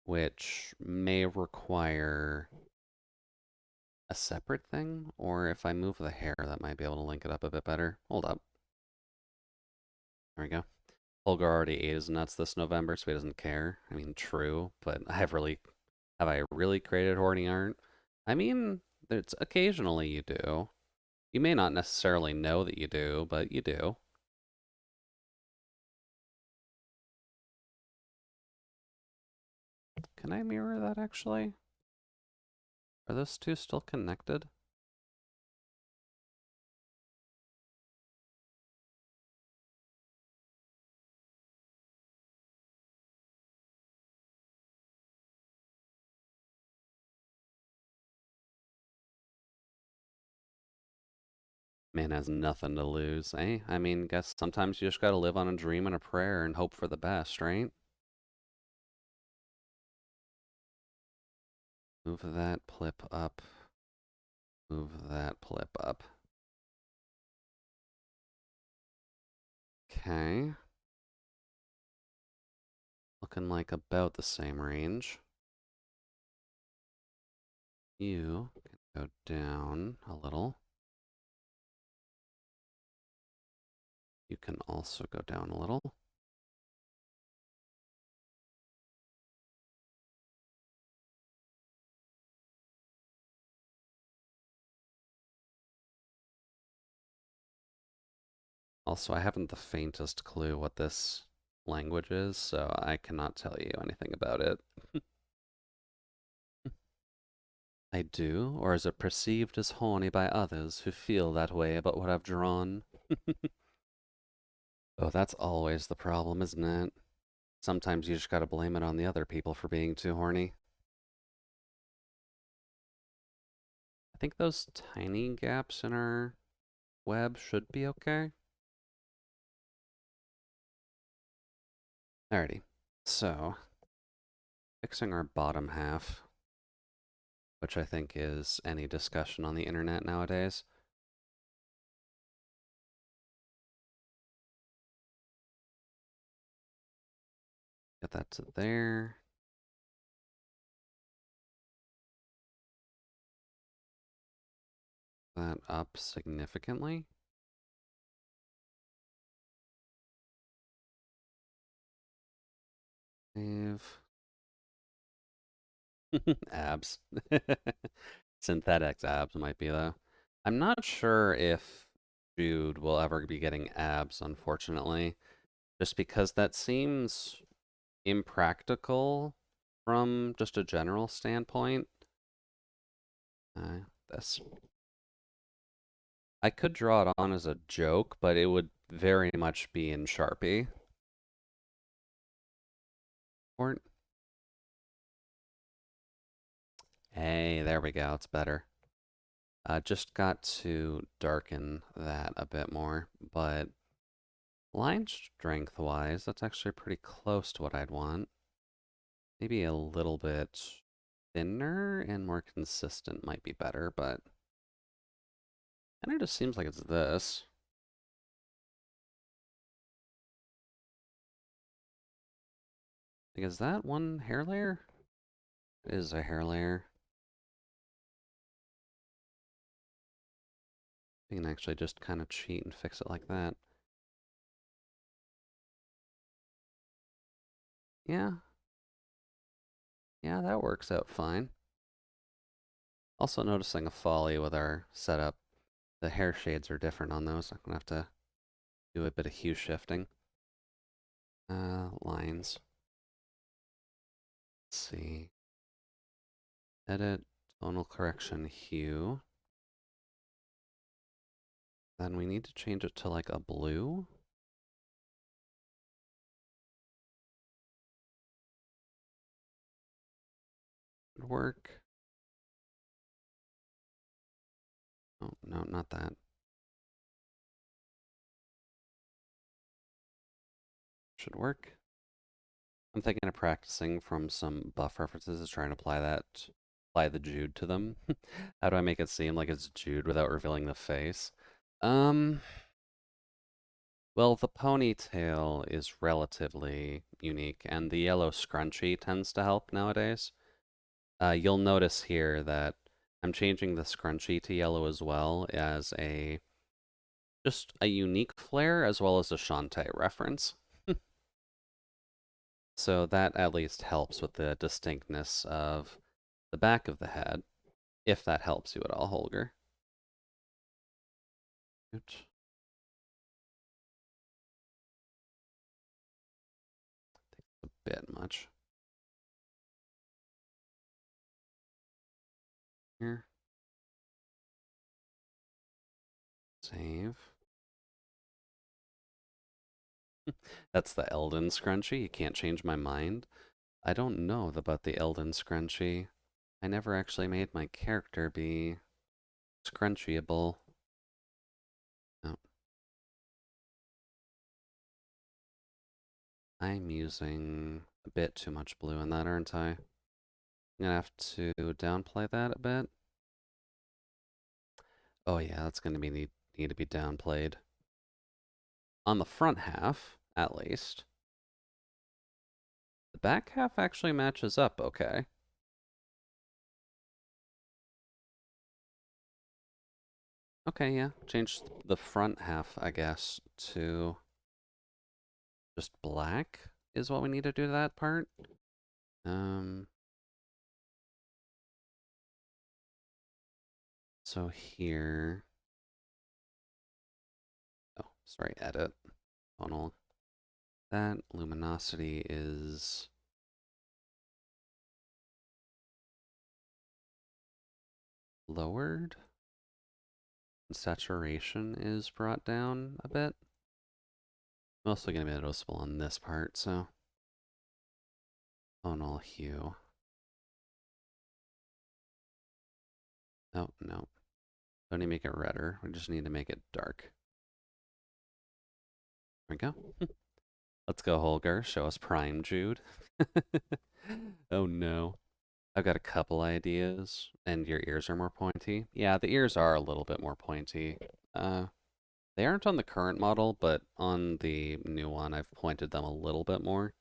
which may require a separate thing, or if I move the hair, that might be able to link it up a bit better. Hold up. There we go. Holger already ate his nuts this November, so he doesn't care. I mean, true, but have I really created horny art? I mean, it's occasionally you do. You may not necessarily know that you do, but you do. Can I mirror that actually? Are those two still connected? Man has nothing to lose, eh? I mean, guess sometimes you just gotta live on a dream and a prayer and hope for the best, right? Move that plip up. Move that plip up. Okay. Looking like about the same range. You can go down a little. You can also go down a little. Also, I haven't the faintest clue what this language is, so I cannot tell you anything about it. I do, or is it perceived as horny by others who feel that way about what I've drawn? Oh, that's always the problem, isn't it? Sometimes you just gotta blame it on the other people for being too horny. I think those tiny gaps in our web should be okay. Alrighty, so fixing our bottom half, which I think is any discussion on the internet nowadays. Get that to there. That up significantly. Save. Abs. Synthetic abs might be, though. I'm not sure if Jude will ever be getting abs, unfortunately, just because that seems impractical from just a general standpoint. This. I could draw it on as a joke, but it would very much be in Sharpie. Or, hey, there we go. It's better. Just got to darken that a bit more, but line strength wise, that's actually pretty close to what I'd want. Maybe a little bit thinner and more consistent might be better, but and it just seems like it's this. Like, is that one hair layer? It is a hair layer. I can actually just kind of cheat and fix it like that. Yeah, yeah, that works out fine. Also noticing a folly with our setup. The hair shades are different on those. I'm gonna have to do a bit of hue shifting. Lines. Let's see. Edit, tonal correction, hue. Then we need to change it to like a blue. Would work. Oh, no, not that. Should work. I'm thinking of practicing from some buff references, trying to apply the Jude to them. How do I make it seem like it's Jude without revealing the face? Um, Well, the ponytail is relatively unique, and the yellow scrunchie tends to help nowadays. You'll notice here that I'm changing the scrunchie to yellow as well as a just a unique flair as well as a Shantae reference. So that at least helps with the distinctness of the back of the head, if that helps you at all, Holger. Oops. A bit much. Here. Save. That's the Eldon scrunchie. You can't change my mind. I don't know about the Eldon scrunchie. I never actually made my character be scrunchieable. No. I'm using a bit too much blue in that, aren't I? I'm gonna have to downplay that a bit. Oh yeah, that's gonna need to be downplayed. On the front half, at least. The back half actually matches up okay. Okay, yeah. Change the front half, I guess, to just black is what we need to do to that part. Um, so here, oh, sorry, edit, tonal. That luminosity is lowered. Saturation is brought down a bit. Mostly going to be noticeable on this part, so tonal hue. Oh, no. Don't need to make it redder. We just need to make it dark. There we go. Let's go, Holger. Show us Prime Jude. Oh no. I've got a couple ideas, and your ears are more pointy. Yeah, the ears are a little bit more pointy. Uh, they aren't on the current model, but on the new one, I've pointed them a little bit more.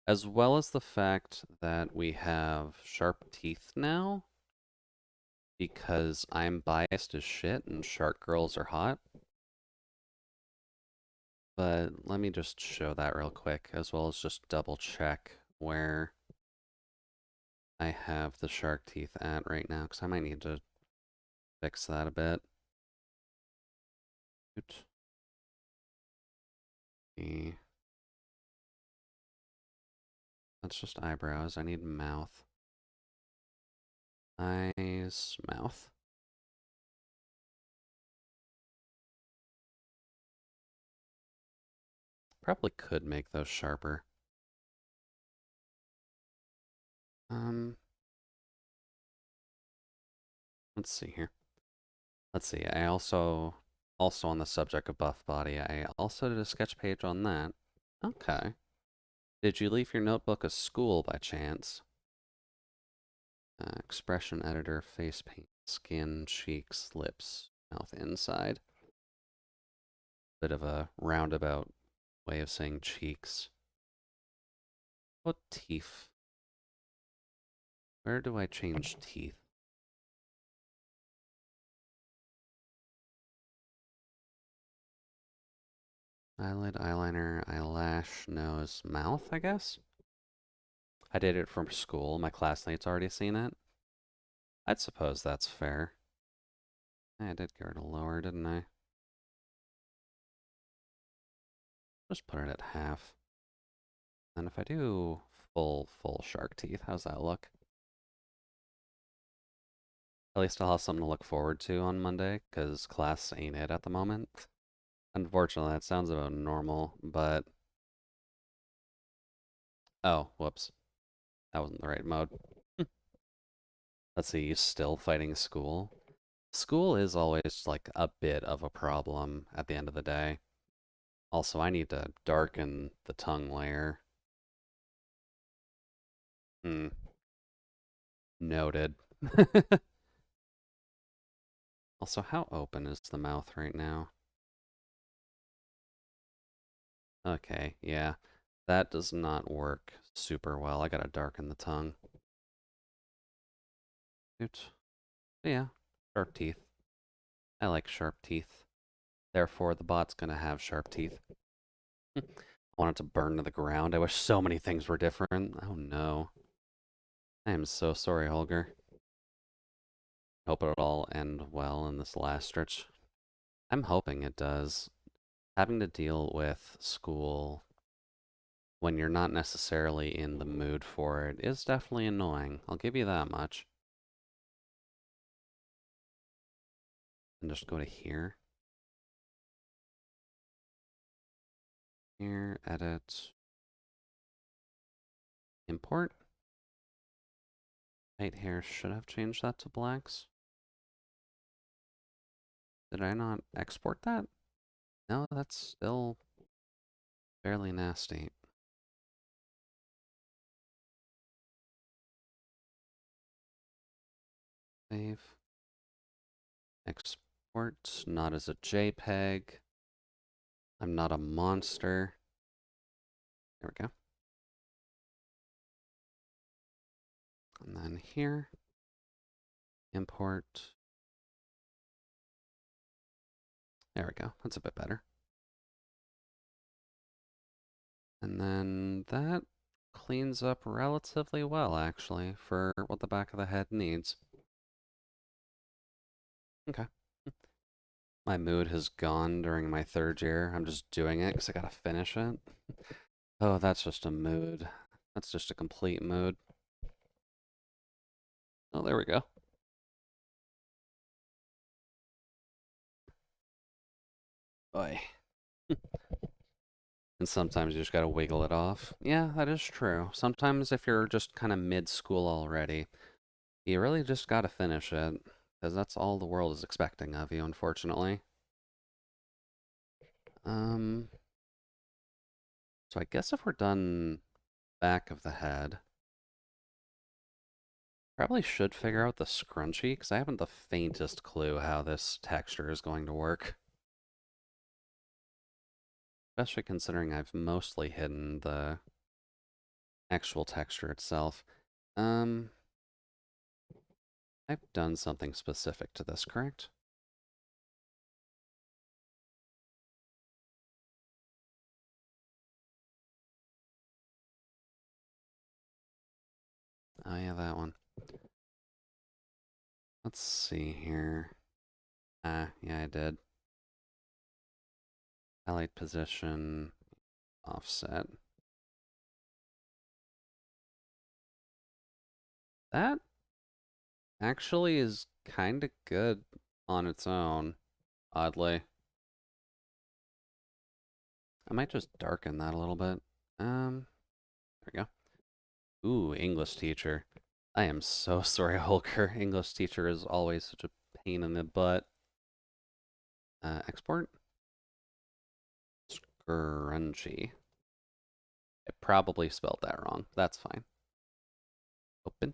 As well as the fact that we have sharp teeth now, because I'm biased as shit and shark girls are hot. But let me just show that real quick, as well as just double check where I have the shark teeth at right now, because I might need to fix that a bit. Oops. That's just eyebrows. I need mouth. Eyes, mouth. Probably could make those sharper. Um, let's see here. Let's see. I also on the subject of buff body, I also did a sketch page on that. Okay. Did you leave your notebook at school by chance? Expression editor, face paint, skin, cheeks, lips, mouth inside. Bit of a roundabout way of saying cheeks. What teeth? Where do I change teeth? Eyelid, eyeliner, eyelash, nose, mouth, I guess? I did it from school. My classmates already seen it. I'd suppose that's fair. I did go to lower, didn't I? Just put it at half. And if I do full shark teeth, how's that look? At least I'll have something to look forward to on Monday, because class ain't it at the moment. Unfortunately, that sounds about normal, but... Oh, whoops. That wasn't the right mode. Let's see, you still fighting school? School is always, like, a bit of a problem at the end of the day. Also, I need to darken the tongue layer. Hmm, noted. Also, how open is the mouth right now? Okay, yeah. That does not work super well. I gotta darken the tongue. Oops. Yeah, sharp teeth. I like sharp teeth. Therefore, the bot's gonna have sharp teeth. I want it to burn to the ground. I wish so many things were different. Oh no. I am so sorry, Holger. Hope it'll all end well in this last stretch. I'm hoping it does. Having to deal with school when you're not necessarily in the mood for it is definitely annoying. I'll give you that much. And just go to here. Here, edit, import. Right here, should have changed that to blacks. Did I not export that? No, that's still fairly nasty. Save. Export, not as a JPEG. I'm not a monster. There we go. And then here, import. There we go. That's a bit better. And then that cleans up relatively well, actually, for what the back of the head needs. Okay. My mood has gone during my third year. I'm just doing it because I gotta finish it. Oh, that's just a mood. That's just a complete mood. Oh, there we go. Boy. And sometimes you just gotta wiggle it off. Yeah, that is true. Sometimes if you're just kind of mid-school already, you really just gotta finish it. Because that's all the world is expecting of you, unfortunately. Um, so I guess if we're done back of the head, probably should figure out the scrunchie, because I haven't the faintest clue how this texture is going to work. Especially considering I've mostly hidden the actual texture itself. Um, I've done something specific to this, correct? Oh yeah, that one. Let's see here. Ah, yeah, I did. Highlight position, offset. That actually is kind of good on its own, oddly. I might just darken that a little bit. There we go. Ooh, English teacher. I am so sorry, Holker. English teacher is always such a pain in the butt. Export. Scrunchy. I probably spelled that wrong. That's fine. Open.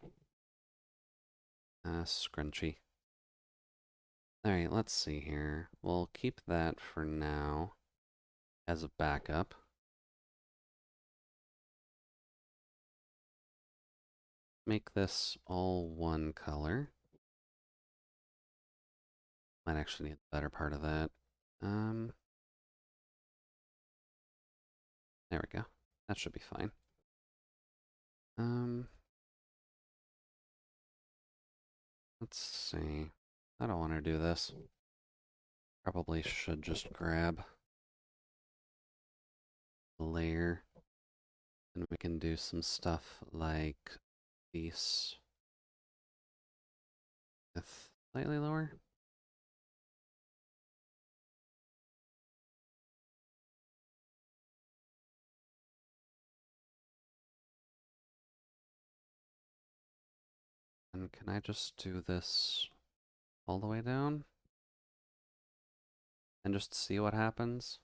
Scrunchy. Alright, let's see here. We'll keep that for now as a backup. Make this all one color. Might actually need the better part of that. Um, there we go. That should be fine. Um, let's see. I don't want to do this. Probably should just grab a layer and we can do some stuff like these with slightly lower. And can I just do this all the way down and just see what happens?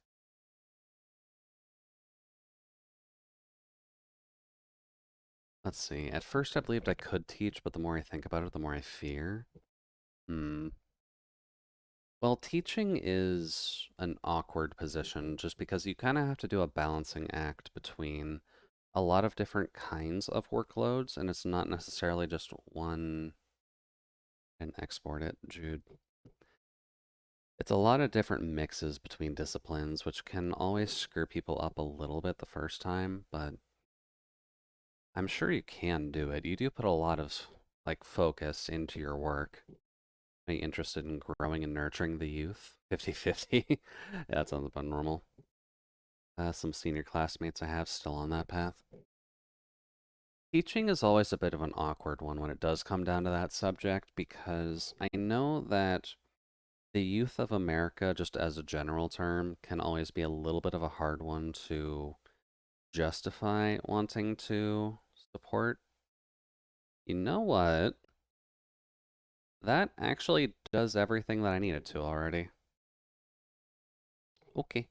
Let's see. At first I believed I could teach, but the more I think about it, the more I fear. Hmm. Well, teaching is an awkward position just because you kind of have to do a balancing act between a lot of different kinds of workloads, and it's not necessarily just one and export it, Jude. It's a lot of different mixes between disciplines, which can always screw people up a little bit the first time, but I'm sure you can do it. You do put a lot of like focus into your work. Are you interested in growing and nurturing the youth? 50-50. Yeah, that sounds about normal. Some senior classmates I have still on that path. Teaching is always a bit of an awkward one when it does come down to that subject because I know that the youth of America, just as a general term, can always be a little bit of a hard one to justify wanting to support. You know what? That actually does everything that I needed to already. Okay.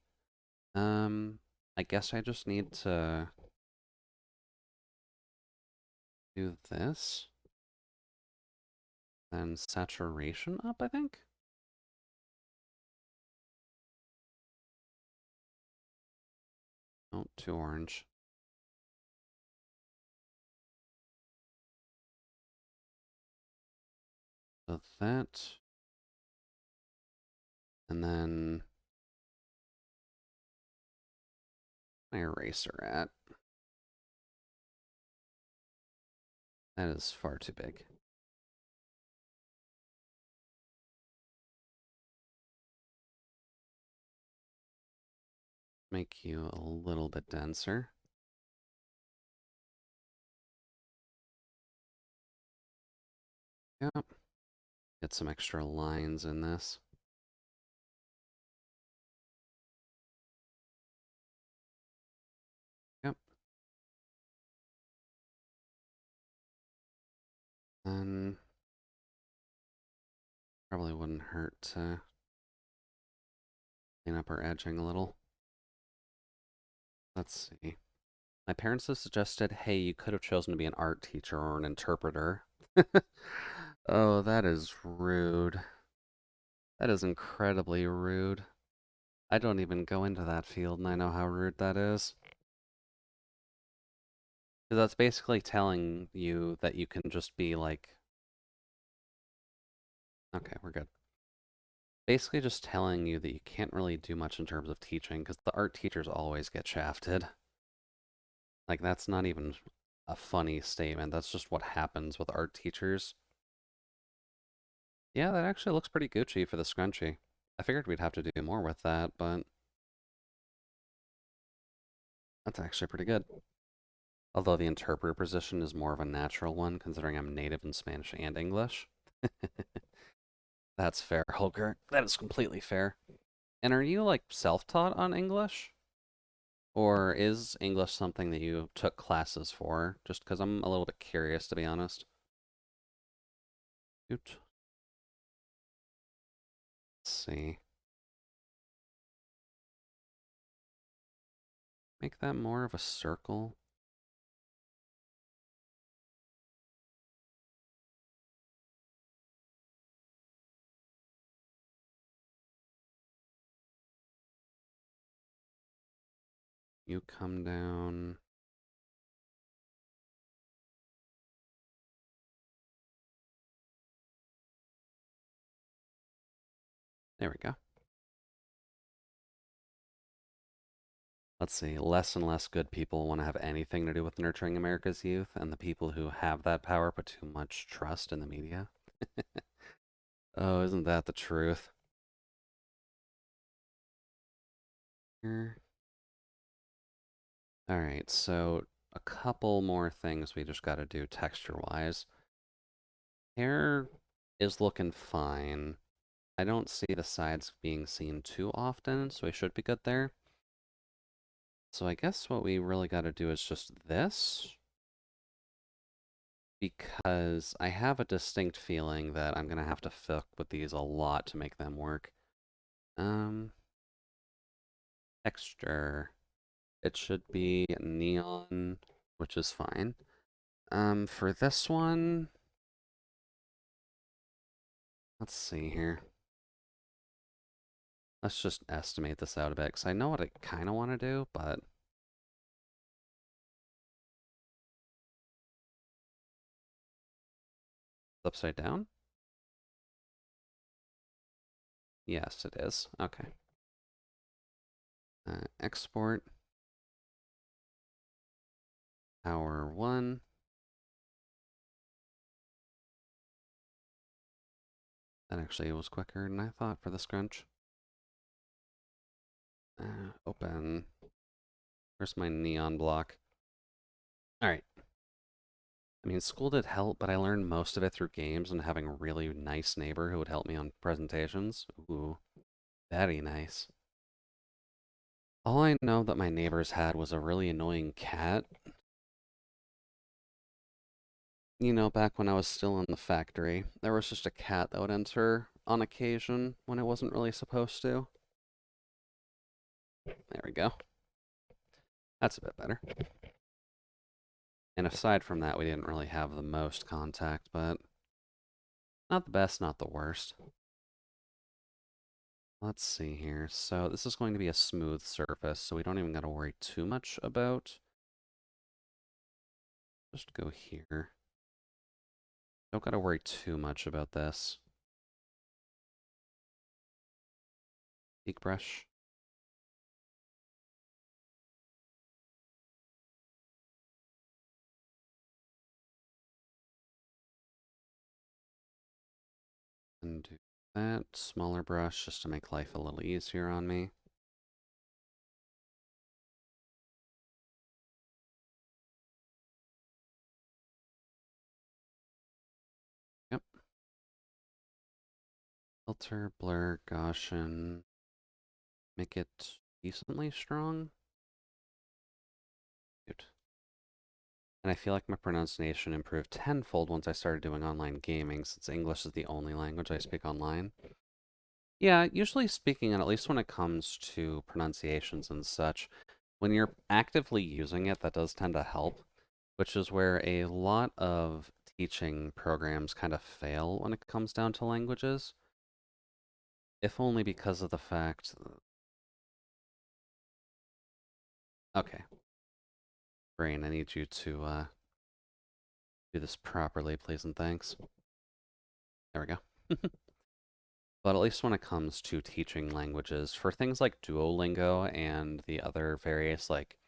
Um, I guess I just need to do this. Then saturation up, I think? Oh, too orange. So that, and then my eraser at. That is far too big. Make you a little bit denser. Yep. Get some extra lines in this. Yep. And probably wouldn't hurt to clean up our edging a little. Let's see. My parents have suggested, hey, you could have chosen to be an art teacher or an interpreter. Oh, that is rude. That is incredibly rude. I don't even go into that field and I know how rude that is. Because that's basically telling you that you can just be like, okay, we're good. Basically just telling you that you can't really do much in terms of teaching because the art teachers always get shafted. Like, that's not even a funny statement. That's just what happens with art teachers. Yeah, that actually looks pretty Gucci for the scrunchie. I figured we'd have to do more with that, but that's actually pretty good. Although the interpreter position is more of a natural one, considering I'm native in Spanish and English. That's fair, Holger. That is completely fair. And are you like self-taught on English? Or is English something that you took classes for? Just because I'm a little bit curious, to be honest. Let's see. Make that more of a circle. You come down. There we go. Let's see. Less and less good people want to have anything to do with nurturing America's youth, and the people who have that power put too much trust in the media. Oh, isn't that the truth? Here. All right, so a couple more things we just got to do texture-wise. Hair is looking fine. I don't see the sides being seen too often, so we should be good there. So I guess what we really got to do is just this, because I have a distinct feeling that I'm going to have to fuck with these a lot to make them work. Um, Texture. It should be neon, which is fine. For this one, let's see here. Let's just estimate this out a bit, because I know what I kind of want to do, but upside down? Yes, it is. Okay. Export power 1. That actually was quicker than I thought for the scrunch. Open. Where's my neon block? All right. I mean, school did help, but I learned most of it through games and having a really nice neighbor who would help me on presentations. Ooh, very nice. All I know that my neighbors had was a really annoying cat. You know, back when I was still in the factory, there was just a cat that would enter on occasion when it wasn't really supposed to. There we go. That's a bit better. And aside from that, we didn't really have the most contact, but not the best, not the worst. Let's see here. So this is going to be a smooth surface, so we don't even got to worry too much about. Just go here. Don't got to worry too much about this. Peak brush. And do that. Smaller brush just to make life a little easier on me. Yep. Filter, blur, Gaussian. Make it decently strong. Good. And I feel like my pronunciation improved tenfold once I started doing online gaming, since English is the only language I speak online. Yeah, usually speaking, and at least when it comes to pronunciations and such, when you're actively using it, that does tend to help, which is where a lot of teaching programs kind of fail when it comes down to languages, if only because of the fact. Okay, Brain, I need you to do this properly, please and thanks. There we go. But at least when it comes to teaching languages, for things like Duolingo and the other various like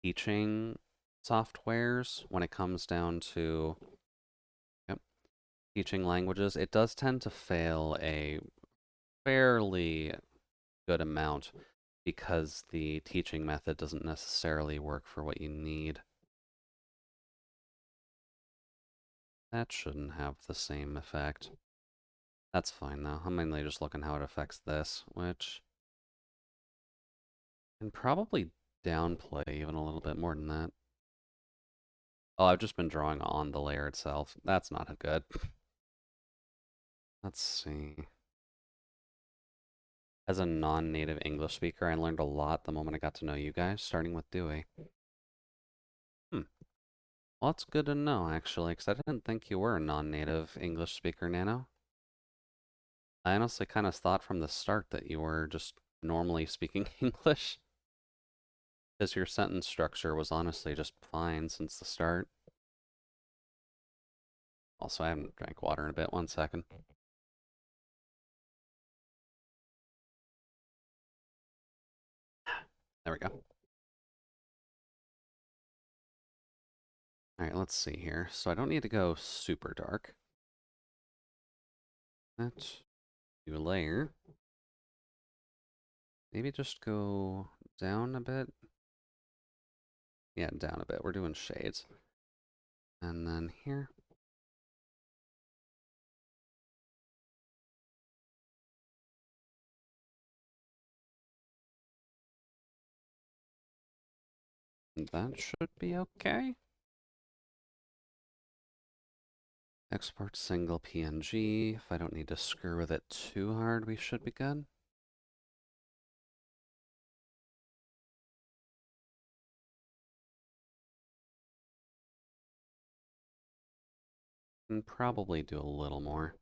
teaching softwares, when it comes down to yep, teaching languages, it does tend to fail a fairly good amount because the teaching method doesn't necessarily work for what you need. That shouldn't have the same effect. That's fine though. I'm mainly just looking how it affects this, which can probably downplay even a little bit more than that. Oh, I've just been drawing on the layer itself. That's not good. Let's see. As a non-native English speaker, I learned a lot the moment I got to know you guys, starting with Dewey. Hmm. Well, that's good to know, actually, because I didn't think you were a non-native English speaker, Nano. I honestly kind of thought from the start that you were just normally speaking English, because your sentence structure was honestly just fine since the start. Also, I haven't drank water in a bit. 1 second. There we go. All right, let's see here. So I don't need to go super dark. Let's do a layer. Maybe just go down a bit. Yeah, down a bit. We're doing shades. And then here. That should be okay. Export single PNG. If I don't need to screw with it too hard, we should be good. And probably do a little more.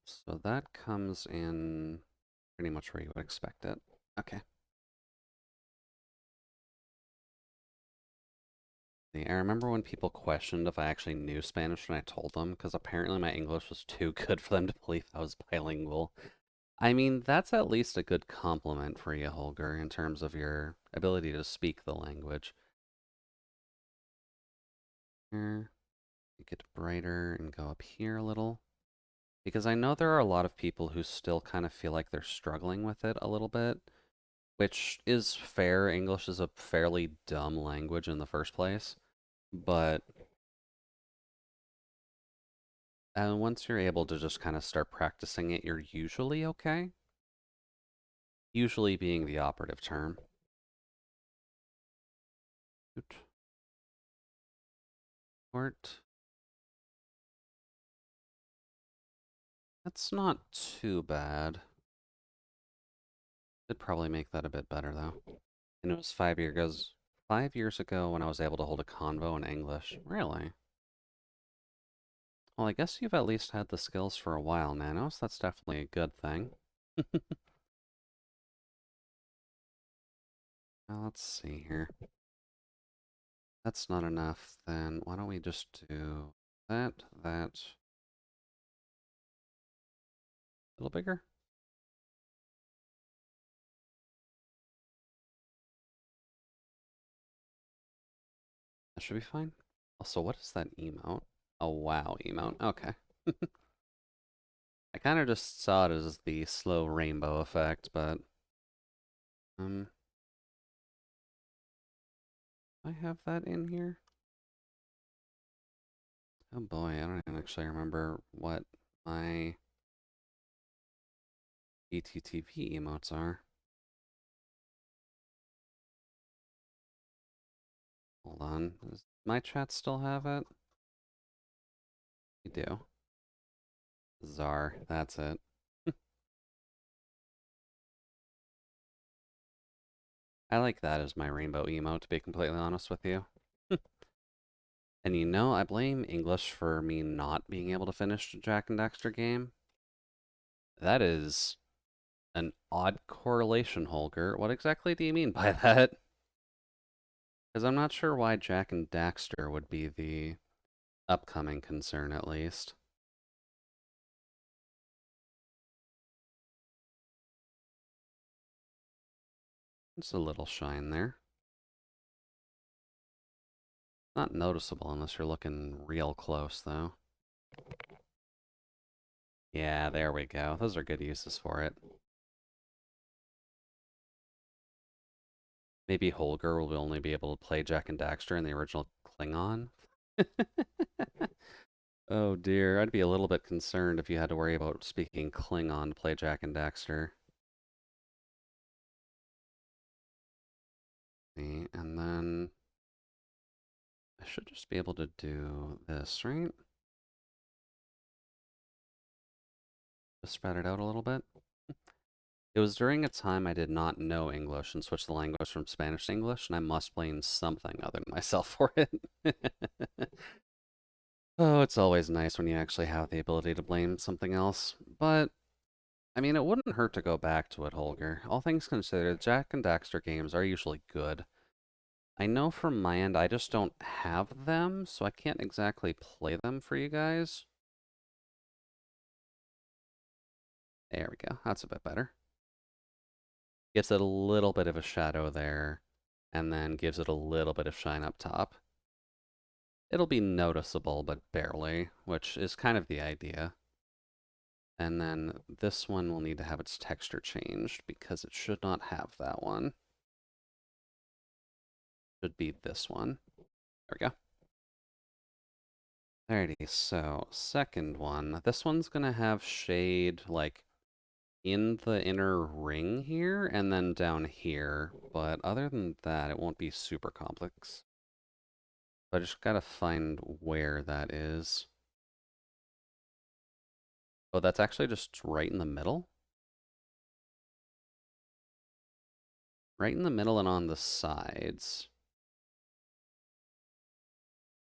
So that comes in pretty much where you would expect it. Okay. I remember when people questioned if I actually knew Spanish when I told them, because apparently my English was too good for them to believe I was bilingual. I mean, that's at least a good compliment for you, Holger, in terms of your ability to speak the language. Here, make it brighter and go up here a little. Because I know there are a lot of people who still kind of feel like they're struggling with it a little bit, which is fair. English is a fairly dumb language in the first place. But once you're able to just kind of start practicing it, you're usually okay. Usually being the operative term. Port. That's not too bad. Could probably make that a bit better though. And it was 5 years 5 years ago when I was able to hold a convo in English. Really? Well, I guess you've at least had the skills for a while, Nanos. That's definitely a good thing. Now, let's see here. That's not enough, then why don't we just do that, a little bigger? That should be fine. Also, what is that emote? A wow emote. Okay. I kind of just saw it as the slow rainbow effect, but um, I have that in here. Oh boy, I don't even actually remember what my ETTP emotes are. Hold on. Does my chat still have it? We do. Czar, that's it. I like that as my rainbow emote, to be completely honest with you. And you know, I blame English for me not being able to finish the Jack and Daxter game. That is an odd correlation, Holger. What exactly do you mean by that? Because I'm not sure why Jack and Daxter would be the upcoming concern, at least. Just a little shine there. Not noticeable unless you're looking real close, though. Yeah, there we go. Those are good uses for it. Maybe Holger will only be able to play Jack and Daxter in the original Klingon. Oh dear, I'd be a little bit concerned if you had to worry about speaking Klingon to play Jack and Daxter. See, and then I should just be able to do this, right? Just spread it out a little bit. It was during a time I did not know English and switched the language from Spanish to English, and I must blame something other than myself for it. Oh, it's always nice when you actually have the ability to blame something else. But, I mean, it wouldn't hurt to go back to it, Holger. All things considered, Jack and Daxter games are usually good. I know from my end, I just don't have them, so I can't exactly play them for you guys. There we go. That's a bit better. Gives it a little bit of a shadow there, and then gives it a little bit of shine up top. It'll be noticeable, but barely, which is kind of the idea. And then this one will need to have its texture changed because it should not have that one. Should be this one. There we go. Alrighty, so second one. This one's gonna have shade like in the inner ring here and then down here, but other than that, it won't be super complex. I just gotta find where that is. Oh, that's actually just right in the middle? Right in the middle and on the sides.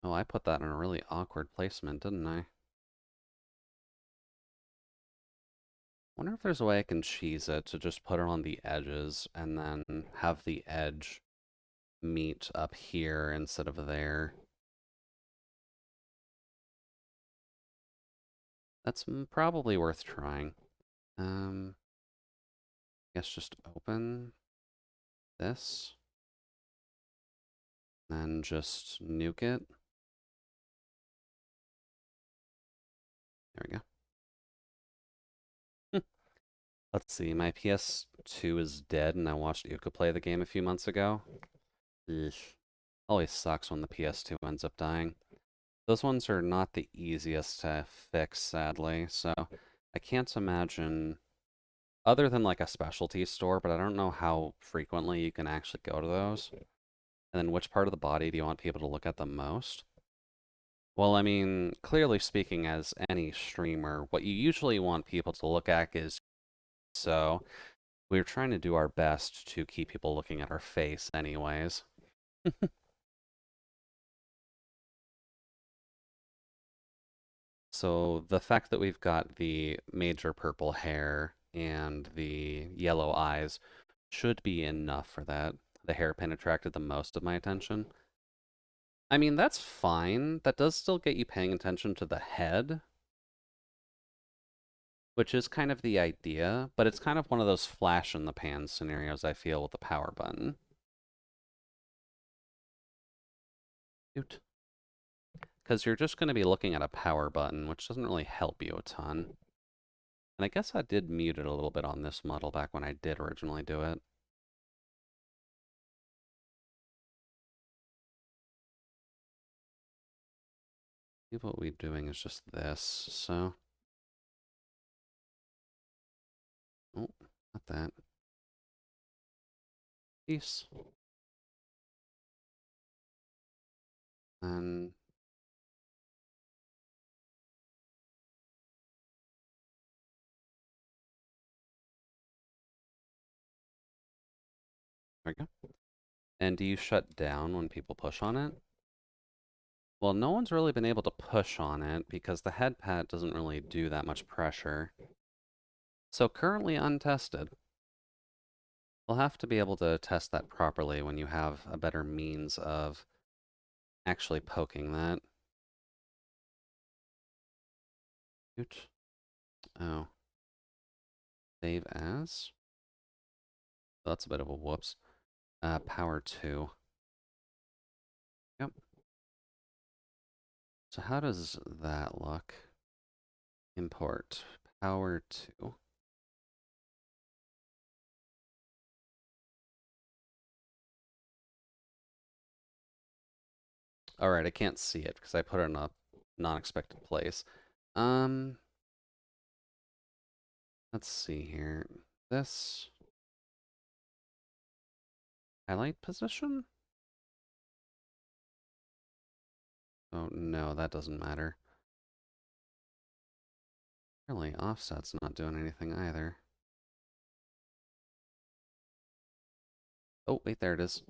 Oh, I put that in a really awkward placement, didn't I? Wonder if there's a way I can cheese it to just put it on the edges and then have the edge meet up here instead of there. That's probably worth trying. Guess just open this, then just nuke it. There we go. Let's see, my PS2 is dead, and I watched Yuka play the game a few months ago. Ugh. Always sucks when the PS2 ends up dying. Those ones are not the easiest to fix, sadly, so I can't imagine, other than like a specialty store, but I don't know how frequently you can actually go to those. And then which part of the body do you want people to look at the most? Well, I mean, clearly speaking, as any streamer, what you usually want people to look at is, so we're trying to do our best to keep people looking at our face anyways. So the fact that we've got the major purple hair and the yellow eyes should be enough for that. The hairpin attracted the most of my attention. I mean, that's fine. That does still get you paying attention to the head, which is kind of the idea, but it's kind of one of those flash in the pan scenarios I feel with the power button. Because you're just going to be looking at a power button, which doesn't really help you a ton. And I guess I did mute it a little bit on this model back when I did originally do it. I think what we're doing is just this, so... Oh, not that. Peace. And... There we go. And do you shut down when people push on it? Well, no one's really been able to push on it because the head pad doesn't really do that much pressure. So currently untested. We'll have to be able to test that properly when you have a better means of actually poking that. Oops. Oh. Save as? Oh, that's a bit of a whoops. Power 2. Yep. So how does that look? Import. Power 2. Alright, I can't see it because I put it in a non-expected place. Um, let's see here. This highlight position? Oh, no, that doesn't matter. Really, offset's not doing anything either. Oh, wait, there it is.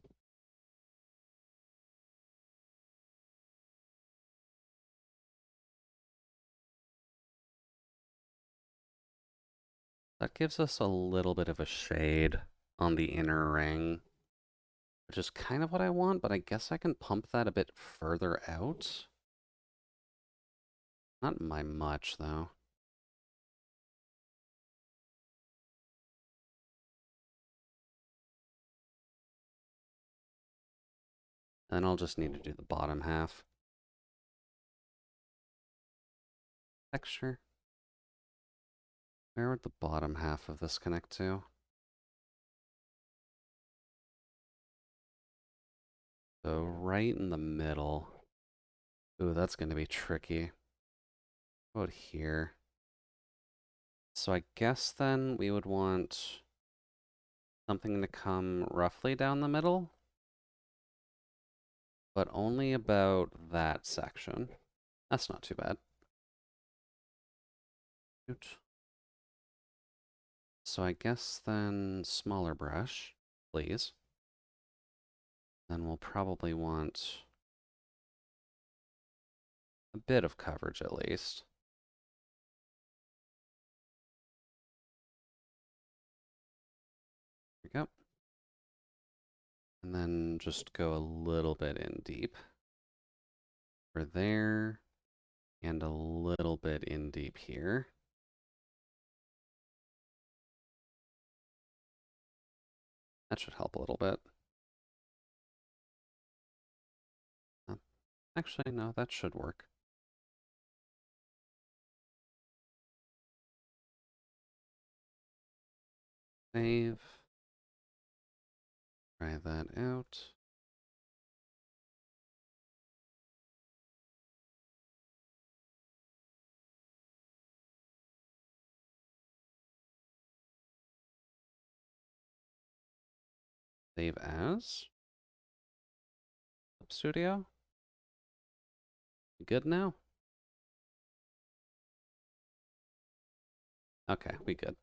That gives us a little bit of a shade on the inner ring, which is kind of what I want, but I guess I can pump that a bit further out. Not by much, though. Then I'll just need to do the bottom half. Texture. Where would the bottom half of this connect to? So right in the middle. Ooh, that's going to be tricky. What about here? So I guess then we would want something to come roughly down the middle, but only about that section. That's not too bad. So I guess then smaller brush, please. Then we'll probably want a bit of coverage at least. And then just go a little bit in deep. For there, and a little bit in deep here. That should help a little bit. Actually, no, that should work. Save. Try that out. Save as. Studio. Good now? Okay, we good.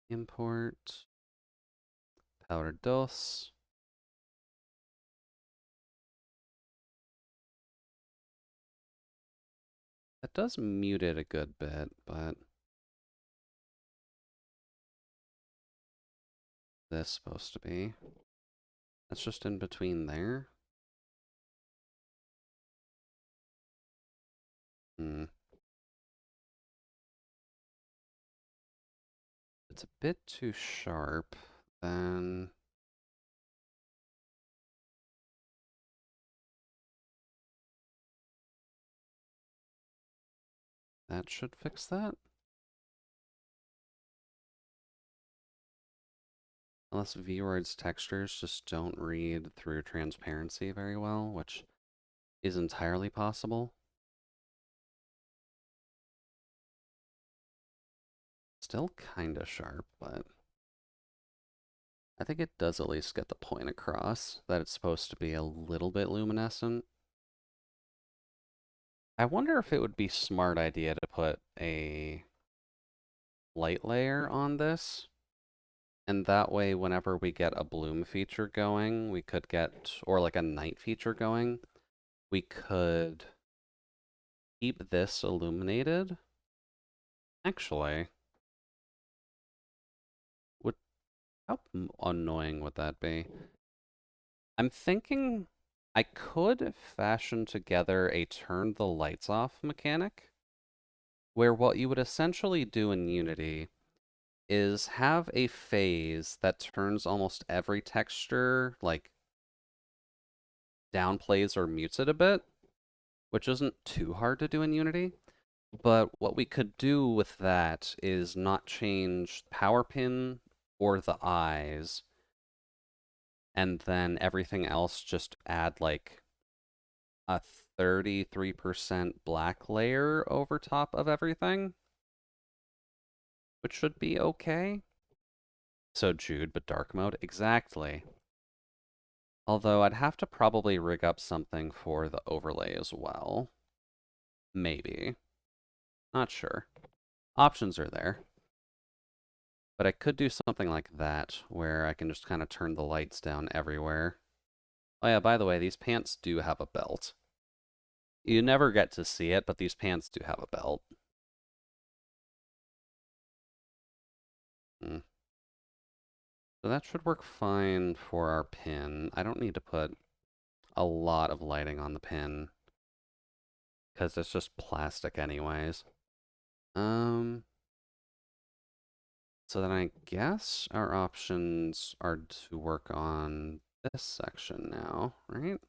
Import. Powder dos. That does mute it a good bit, but this supposed to be. That's just in between there. It's a bit too sharp, then that should fix that. Unless Vroid's textures just don't read through transparency very well, which is entirely possible. Still kinda sharp, but I think it does at least get the point across that it's supposed to be a little bit luminescent. I wonder if it would be a smart idea to put a light layer on this. And that way, whenever we get a bloom feature going, we could get, or like a night feature going, we could keep this illuminated. Actually, how annoying would that be? I'm thinking I could fashion together a turn the lights off mechanic, where what you would essentially do in Unity is have a phase that turns almost every texture, like, downplays or mutes it a bit, which isn't too hard to do in Unity. But what we could do with that is not change power pin or the eyes, and then everything else just add like a 33% black layer over top of everything, which should be okay. So Jude, but dark mode, exactly. Although I'd have to probably rig up something for the overlay as well. Maybe. Not sure. Options are there. But I could do something like that, where I can just kind of turn the lights down everywhere. Oh yeah, by the way, these pants do have a belt. You never get to see it, but these pants do have a belt. Hmm. So that should work fine for our pin. I don't need to put a lot of lighting on the pin, because it's just plastic anyways. So then I guess our options are to work on this section now, right?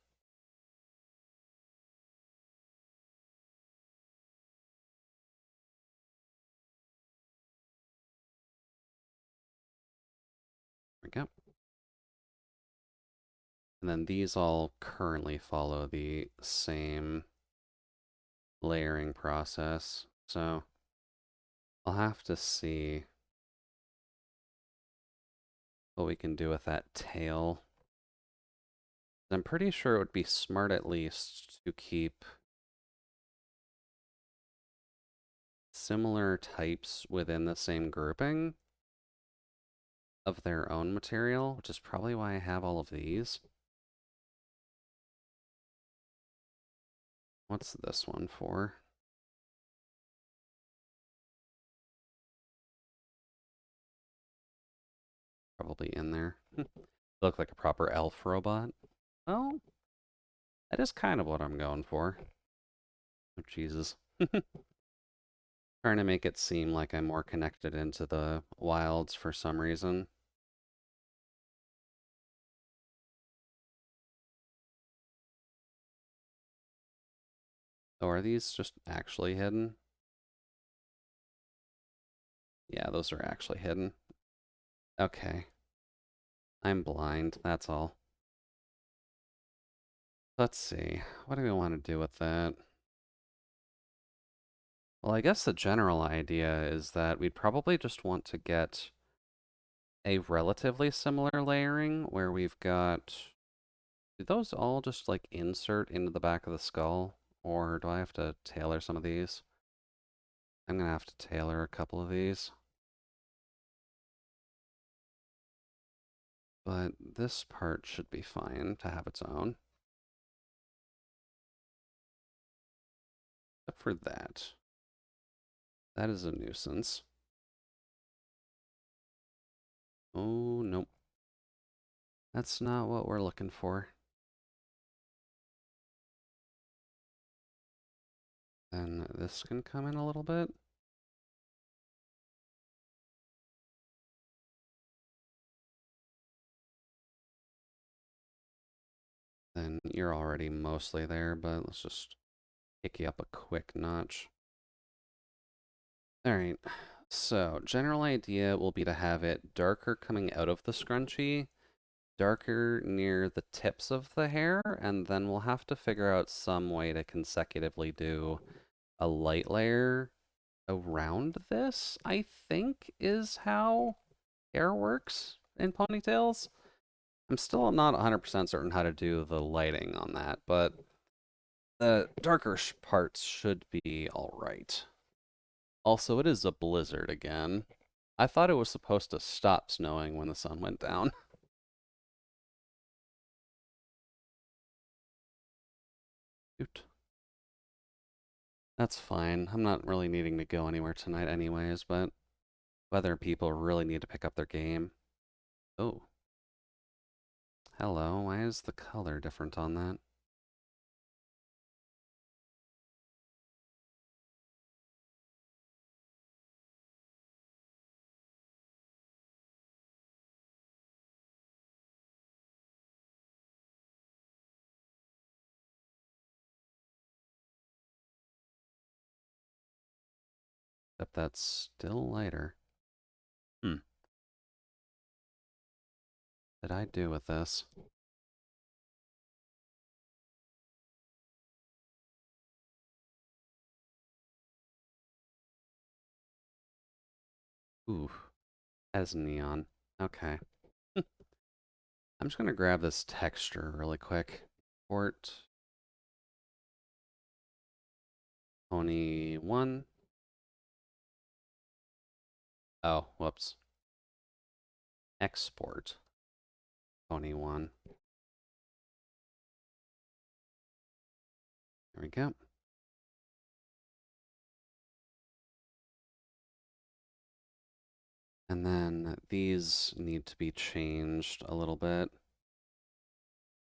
There we go. And then these all currently follow the same layering process. So I'll have to see what we can do with that tail. I'm pretty sure it would be smart at least to keep similar types within the same grouping of their own material, which is probably why I have all of these. What's this one for? Probably in there. Look like a proper elf robot. Well, that is kind of what I'm going for. Oh, Jesus. Trying to make it seem like I'm more connected into the wilds for some reason. Oh, are these just actually hidden? Yeah, those are actually hidden. Okay. I'm blind, that's all. Let's see. What do we want to do with that? Well, I guess the general idea is that we'd probably just want to get a relatively similar layering where we've got... Do those all just like insert into the back of the skull? Or do I have to tailor some of these? I'm gonna have to tailor a couple of these. But this part should be fine to have its own. Except for that. That is a nuisance. Oh, nope. That's not what we're looking for. Then this can come in a little bit. Then you're already mostly there, but let's just kick you up a quick notch. All right. So, general idea will be to have it darker coming out of the scrunchie, darker near the tips of the hair, and then we'll have to figure out some way to consecutively do a light layer around this, I think is how hair works in ponytails. I'm still not 100% certain how to do the lighting on that, but the darker parts should be all right. Also, it is a blizzard again. I thought it was supposed to stop snowing when the sun went down. Shoot. That's fine. I'm not really needing to go anywhere tonight anyways, but weather people really need to pick up their game. Oh. Hello. Why is the color different on that? Except that's still lighter. Hmm. What did I do with this? Ooh. As neon. Okay. I'm just gonna grab this texture really quick. Port Pony 1. Oh, whoops. Export Pony 1. There we go. And then these need to be changed a little bit.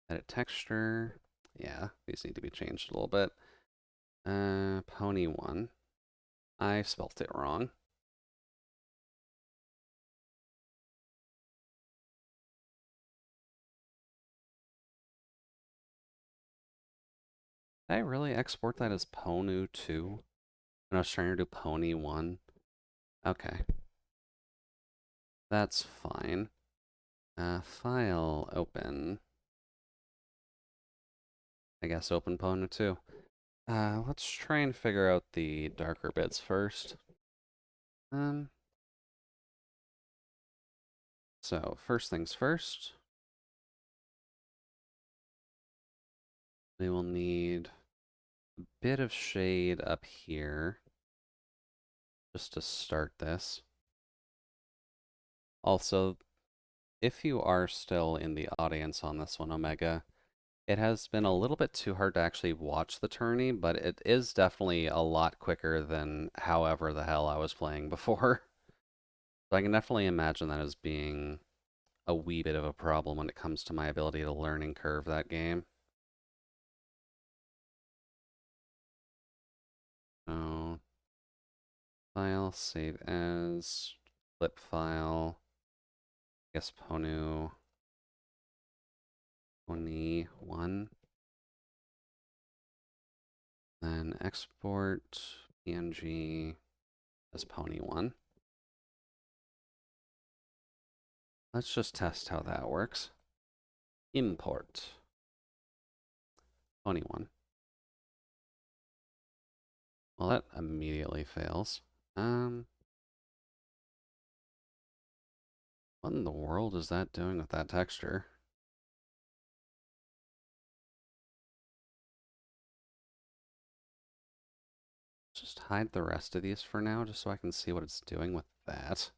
Edit texture. Yeah, these need to be changed a little bit. Pony 1. I spelt it wrong. Did I really export that as Ponu 2? When I was trying to do Pony 1? Okay. That's fine. File, open. I guess open Ponu 2. Let's try and figure out the darker bits first. So first things first. We will need a bit of shade up here just to start this. Also, if you are still in the audience on this one, Omega, it has been a little bit too hard to actually watch the tourney, but it is definitely a lot quicker than however the hell I was playing before. So I can definitely imagine that as being a wee bit of a problem when it comes to my ability to learning curve that game. So, file, save as, clip file, I guess Ponu, Pony1, then export PNG as Pony1. Let's just test how that works. Import Pony1. Well, that immediately fails. What in the world is that doing with that texture? Just hide the rest of these for now, just so I can see what it's doing with that.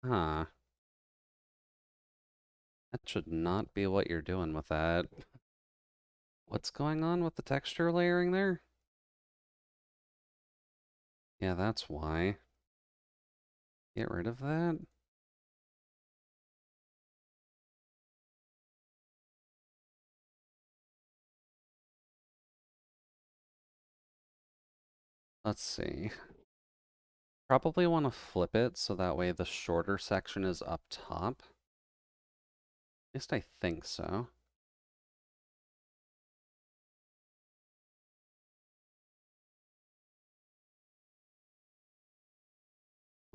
Huh. That should not be what you're doing with that. What's going on with the texture layering there? Yeah, that's why. Get rid of that. Let's see. Probably want to flip it so that way the shorter section is up top. At least I think so.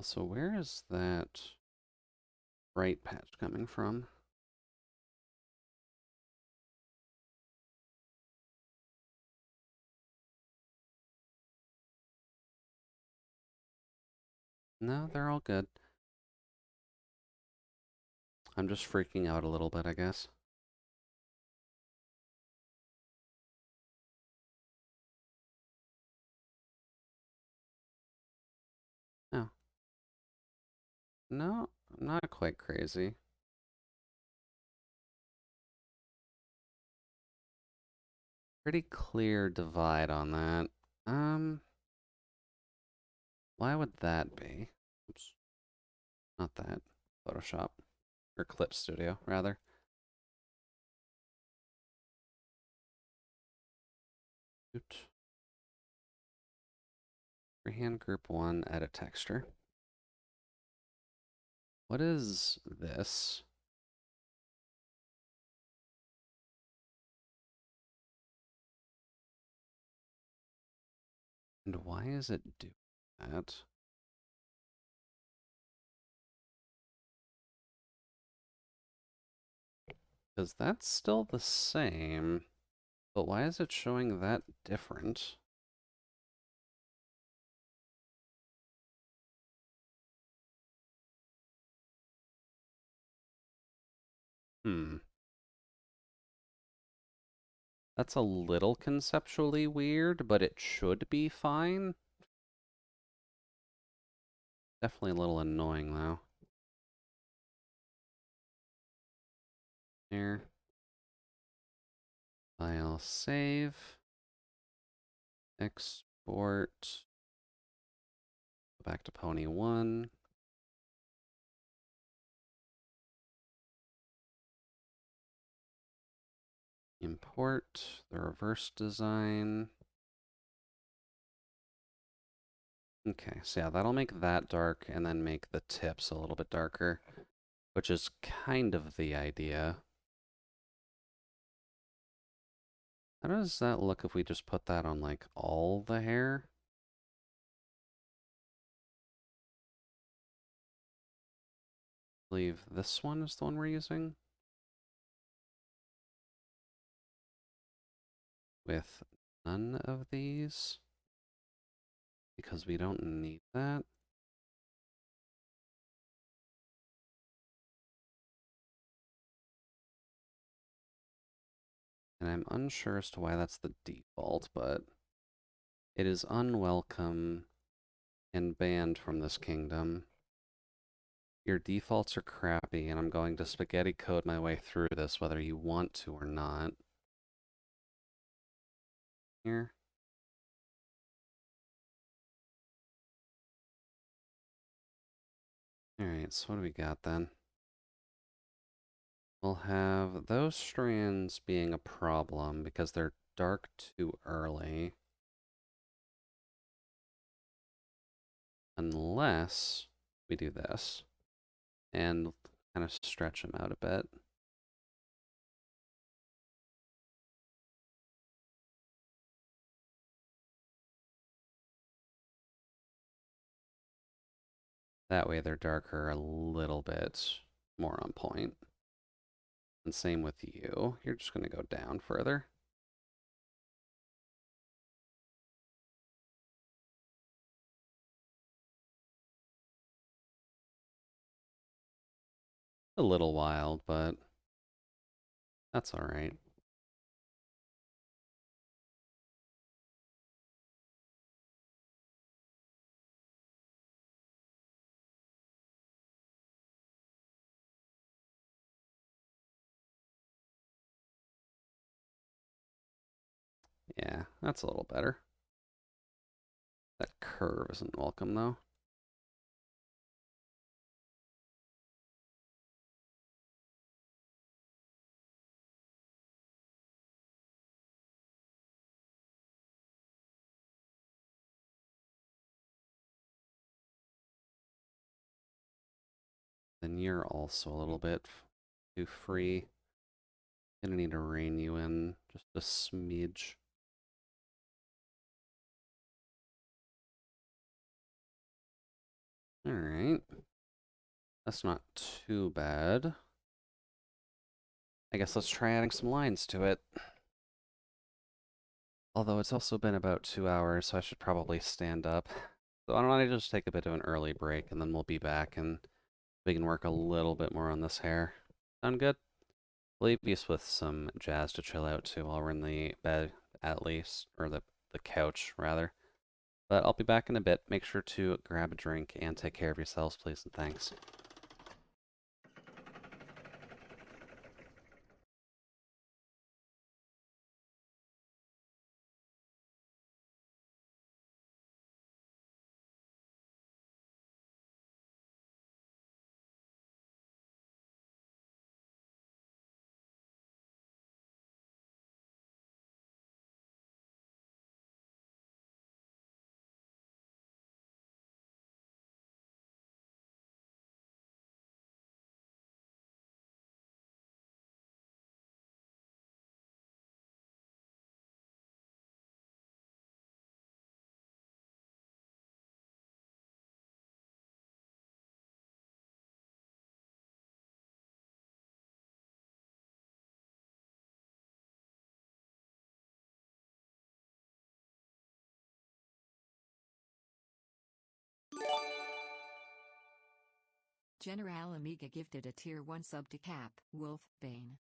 So where is that bright patch coming from? No, they're all good. I'm just freaking out a little bit, I guess. Oh. No, I'm not quite crazy. Pretty clear divide on that. Why would that be? Oops. Not that. Photoshop. Or Clip Studio, rather. Oot. Freehand group 1, edit texture. What is this? And why is it doing that? Because that's still the same, but why is it showing that different? Hmm. That's a little conceptually weird, but it should be fine. Definitely a little annoying, though. Here. File, save. Export. Go back to Pony1. Import the reverse design. Okay, so yeah, that'll make that dark and then make the tips a little bit darker, which is kind of the idea. How does that look if we just put that on, like, all the hair? I believe this one is the one we're using. With none of these. Because we don't need that. And I'm unsure as to why that's the default, but it is unwelcome and banned from this kingdom. Your defaults are crappy, and I'm going to spaghetti code my way through this whether you want to or not. Here. Alright, so what do we got then? We'll have those strands being a problem because they're dark too early. Unless we do this and kind of stretch them out a bit. That way they're darker a little bit more on point. And same with you. You're just going to go down further. A little wild, but that's all right. Yeah, that's a little better. That curve isn't welcome, though. Then you're also a little bit too free. Gonna need to rein you in just a smidge. All right. That's not too bad. I guess let's try adding some lines to it. Although it's also been about 2 hours, so I should probably stand up. So I don't want to just take a bit of an early break and then we'll be back and we can work a little bit more on this hair. Sound good? Leave you with some jazz to chill out to while we're in the bed, at least, or the couch, rather. But I'll be back in a bit. Make sure to grab a drink and take care of yourselves, please, and thanks. General Amiga gifted a tier 1 sub to Cap Wolf Bane.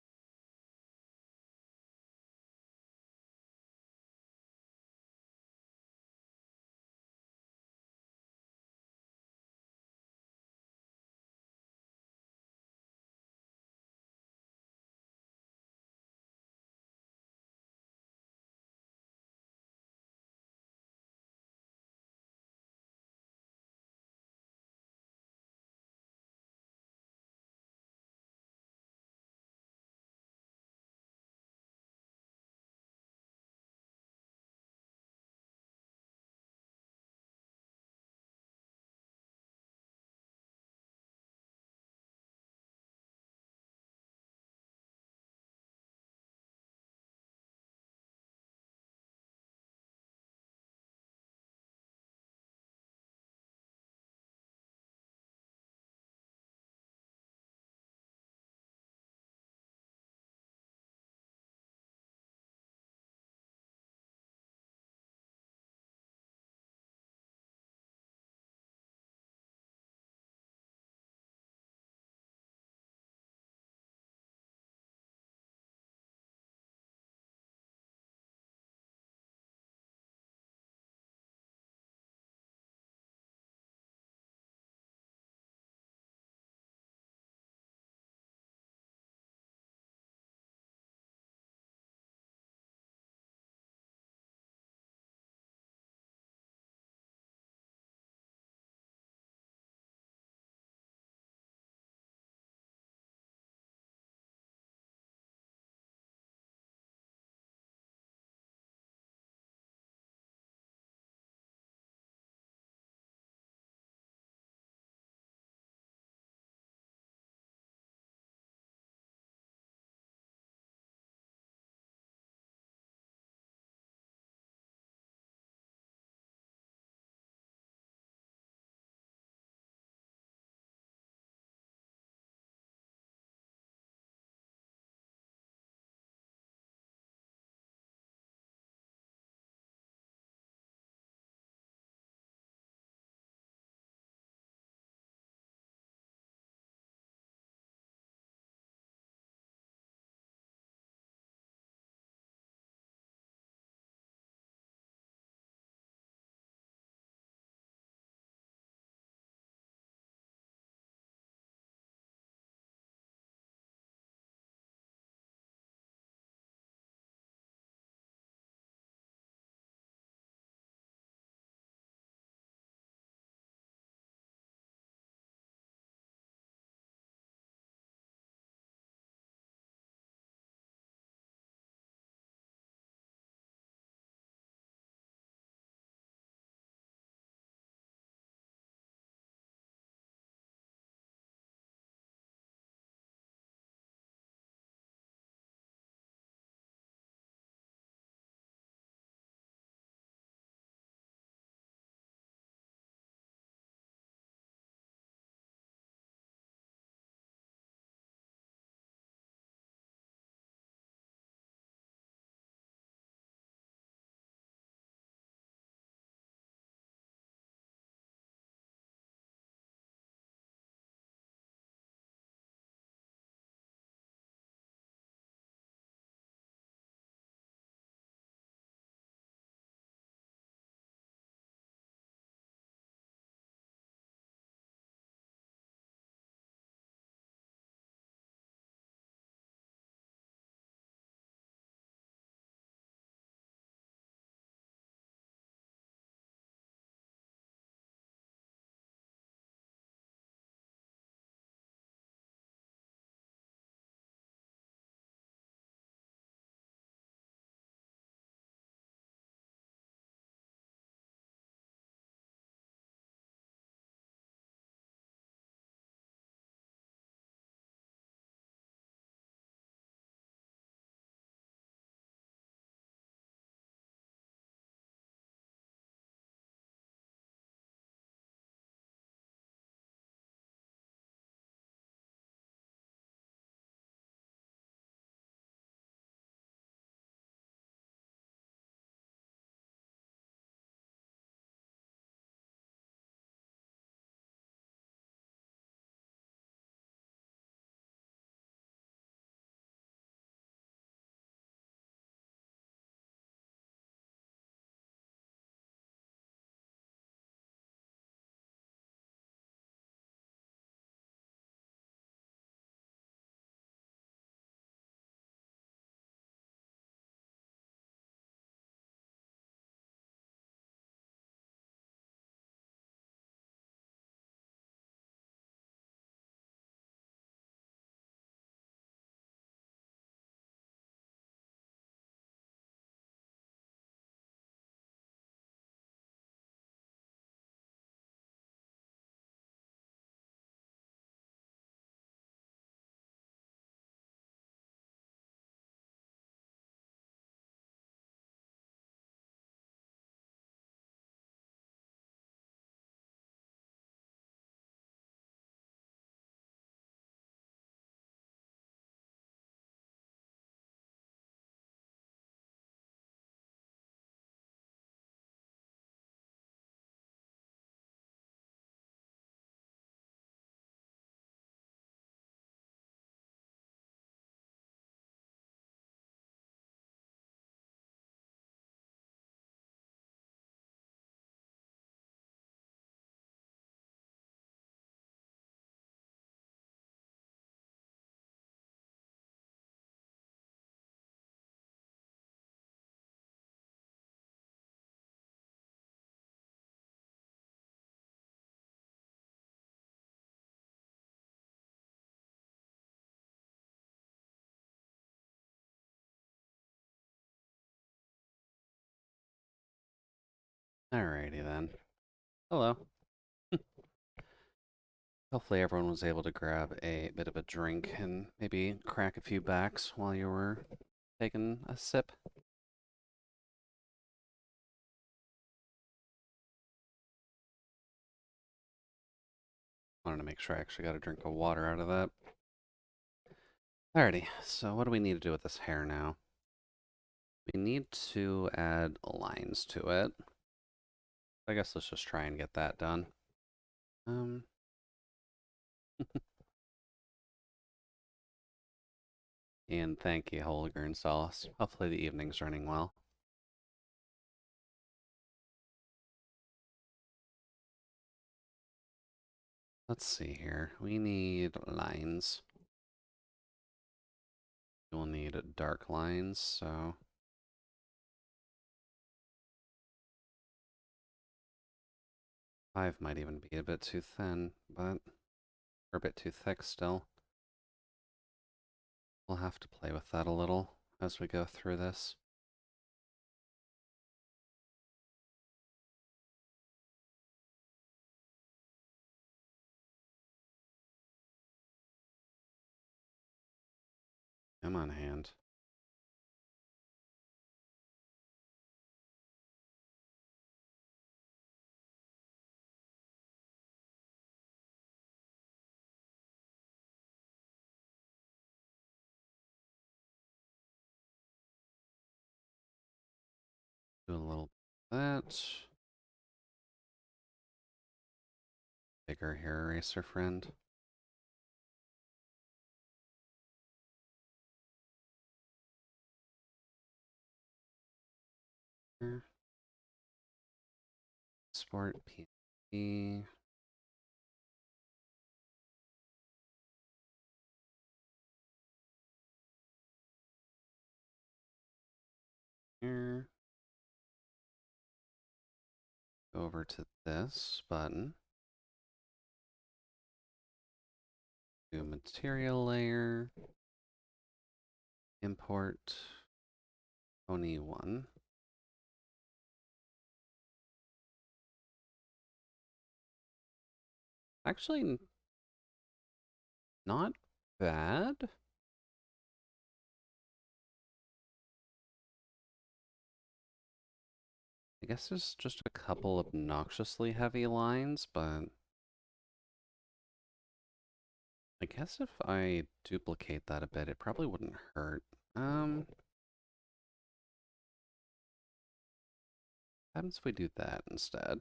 Alrighty then. Hello. Hopefully everyone was able to grab a bit of a drink and maybe crack a few backs while you were taking a sip. Wanted to make sure I actually got a drink of water out of that. Alrighty, so what do we need to do with this hair now? We need to add lines to it. I guess let's just try and get that done. Um, and thank you, Holger and Solace. Hopefully the evening's running well. Let's see here. We need lines. We'll need dark lines, so 5 might even be a bit too thin, but or a bit too thick still. We'll have to play with that a little as we go through this. Come on, hand. Do a little that. Bigger hair eraser friend. Here. Sport PNG. Here. Go over to this button. Do material layer. Import Pony 1. Actually, not bad. I guess there's just a couple obnoxiously heavy lines, but I guess if I duplicate that a bit, it probably wouldn't hurt. What happens if we do that instead?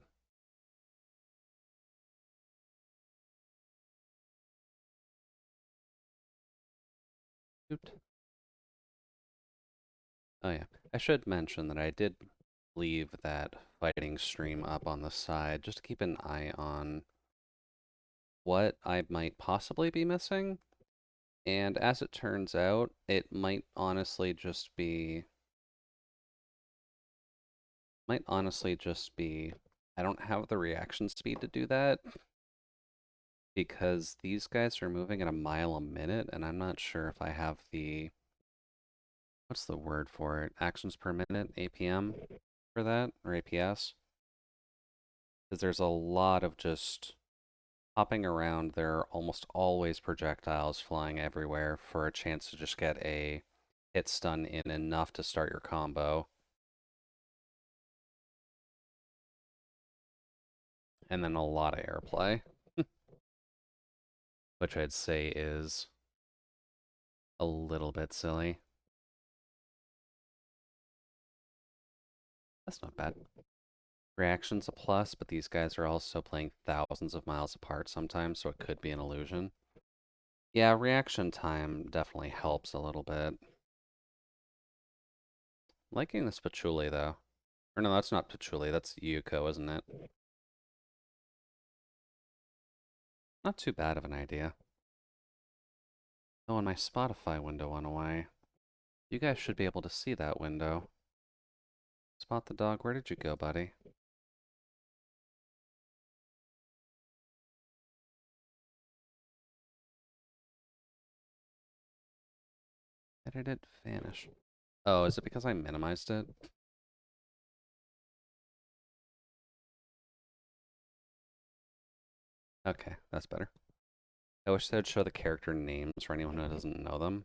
Oop. Oh yeah, I should mention that I did leave that fighting stream up on the side just to keep an eye on what I might possibly be missing. And as it turns out, it might honestly just be I don't have the reaction speed to do that because these guys are moving at a mile a minute and I'm not sure if I have the what's the word for it? Actions per minute, APM for that or APS? Because there's a lot of just hopping around. There are almost always projectiles flying everywhere for a chance to just get a hit stun in enough to start your combo. And then a lot of airplay, which I'd say is a little bit silly. That's not bad. Reaction's a plus, but these guys are also playing thousands of miles apart sometimes, so it could be an illusion. Yeah, reaction time definitely helps a little bit. Liking this patchouli, though. Or no, that's not patchouli, that's Yuko, isn't it? Not too bad of an idea. Oh, and my Spotify window went away. You guys should be able to see that window. Spot the dog, where did you go, buddy? How did it vanish? Oh, is it because I minimized it? Okay, that's better. I wish they'd show the character names for anyone who doesn't know them.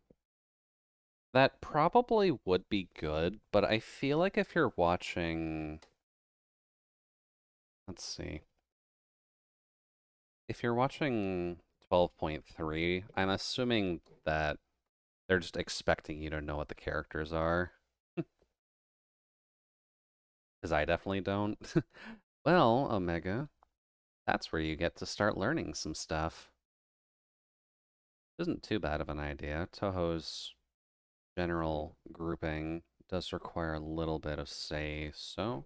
That probably would be good, but I feel like if you're watching, let's see, if you're watching 12.3, I'm assuming that they're just expecting you to know what the characters are, because I definitely don't. Well, Omega, that's where you get to start learning some stuff. Isn't too bad of an idea. Toho's general grouping does require a little bit of say, so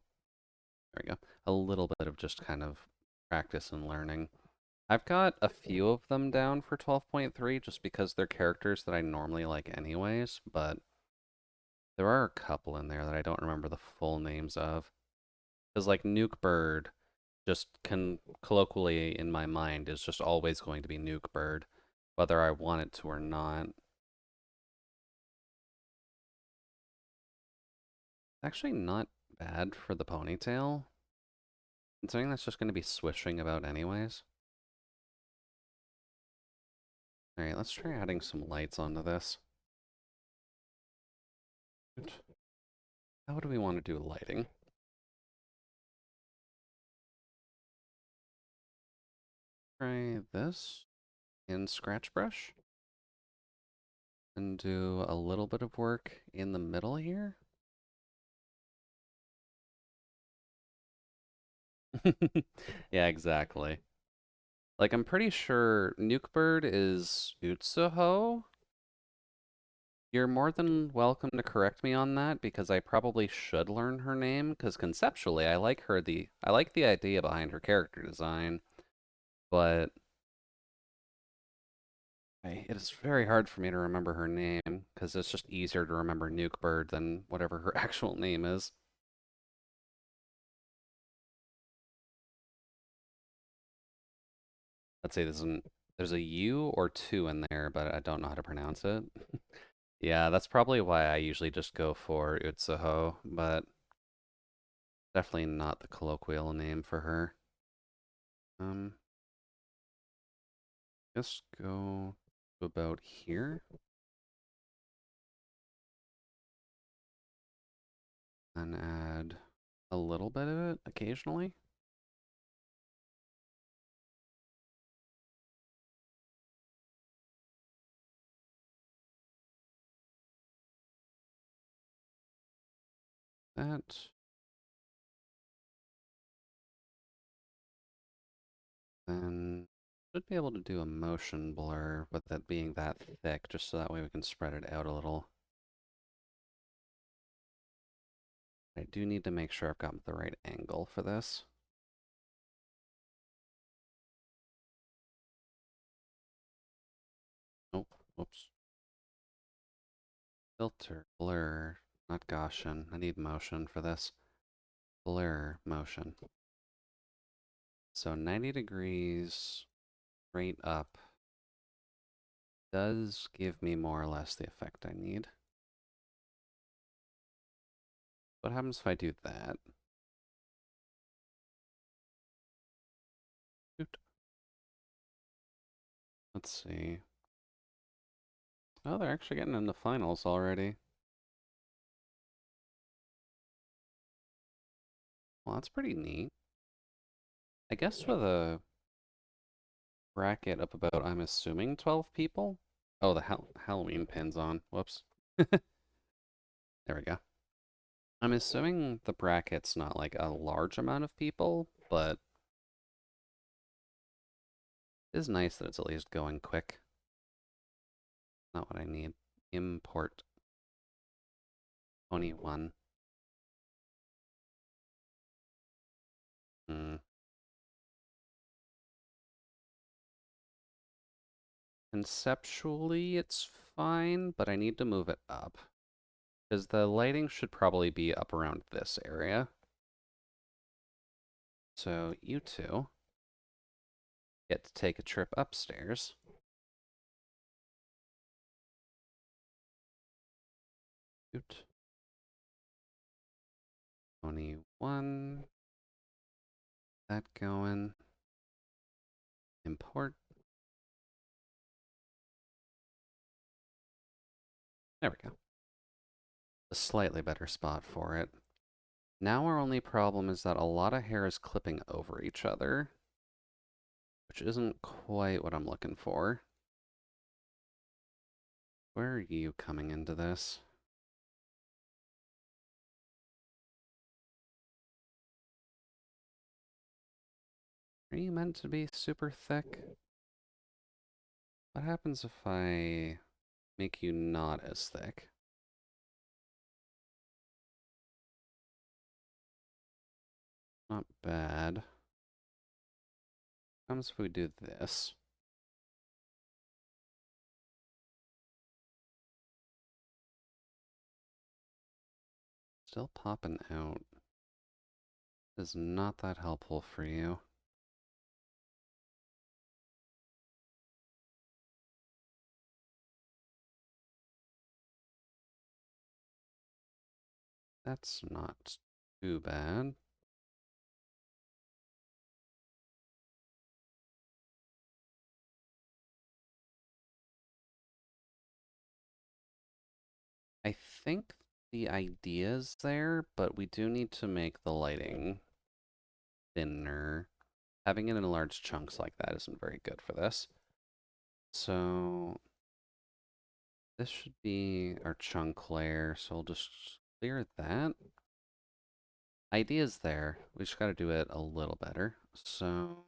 there we go. A little bit of just kind of practice and learning. I've got a few of them down for 12.3 just because they're characters that I normally like anyways, but there are a couple in there that I don't remember the full names of. Because like Nuke Bird just can colloquially in my mind is just always going to be Nuke Bird, whether I want it to or not. Actually not bad for the ponytail, considering that's just going to be swishing about anyways. Alright, let's try adding some lights onto this. How do we want to do lighting? Try this in Scratch Brush and do a little bit of work in the middle here. Yeah, exactly. Like, I'm pretty sure Nukebird is Utsuho. You're more than welcome to correct me on that because I probably should learn her name because conceptually I like the idea behind her character design, but it is very hard for me to remember her name because it's just easier to remember Nukebird than whatever her actual name is. Let's say there's a U or two in there, but I don't know how to pronounce it. Yeah, that's probably why I usually just go for Utsuho, but definitely not the colloquial name for her. Um, just go to about here and add a little bit of it occasionally. That, then should be able to do a motion blur with it being that thick, just so that way we can spread it out a little. I do need to make sure I've got the right angle for this. Oh, whoops. Filter, blur, not Gaussian. I need motion for this. Blur, motion. So 90 degrees straight up does give me more or less the effect I need. What happens if I do that? Let's see. Oh, they're actually getting into finals already. Well, that's pretty neat. I guess with a bracket up about, I'm assuming 12 people? Oh, the Halloween pin's on. Whoops. There we go. I'm assuming the bracket's not like a large amount of people, but it is nice that it's at least going quick. Not what I need. Import 21. Hmm. Conceptually, it's fine, but I need to move it up. Because the lighting should probably be up around this area. So you two get to take a trip upstairs. Oot. 21. That going. Import. There we go. A slightly better spot for it. Now our only problem is that a lot of hair is clipping over each other, which isn't quite what I'm looking for. Where are you coming into this? Are you meant to be super thick? What happens if I make you not as thick? Not bad. What happens if we do this? Still popping out. Is not that helpful for you. That's not too bad. I think the idea's there, but we do need to make the lighting thinner. Having it in large chunks like that isn't very good for this. So this should be our chunk layer, so we'll just clear that. Idea's there. We just gotta do it a little better. So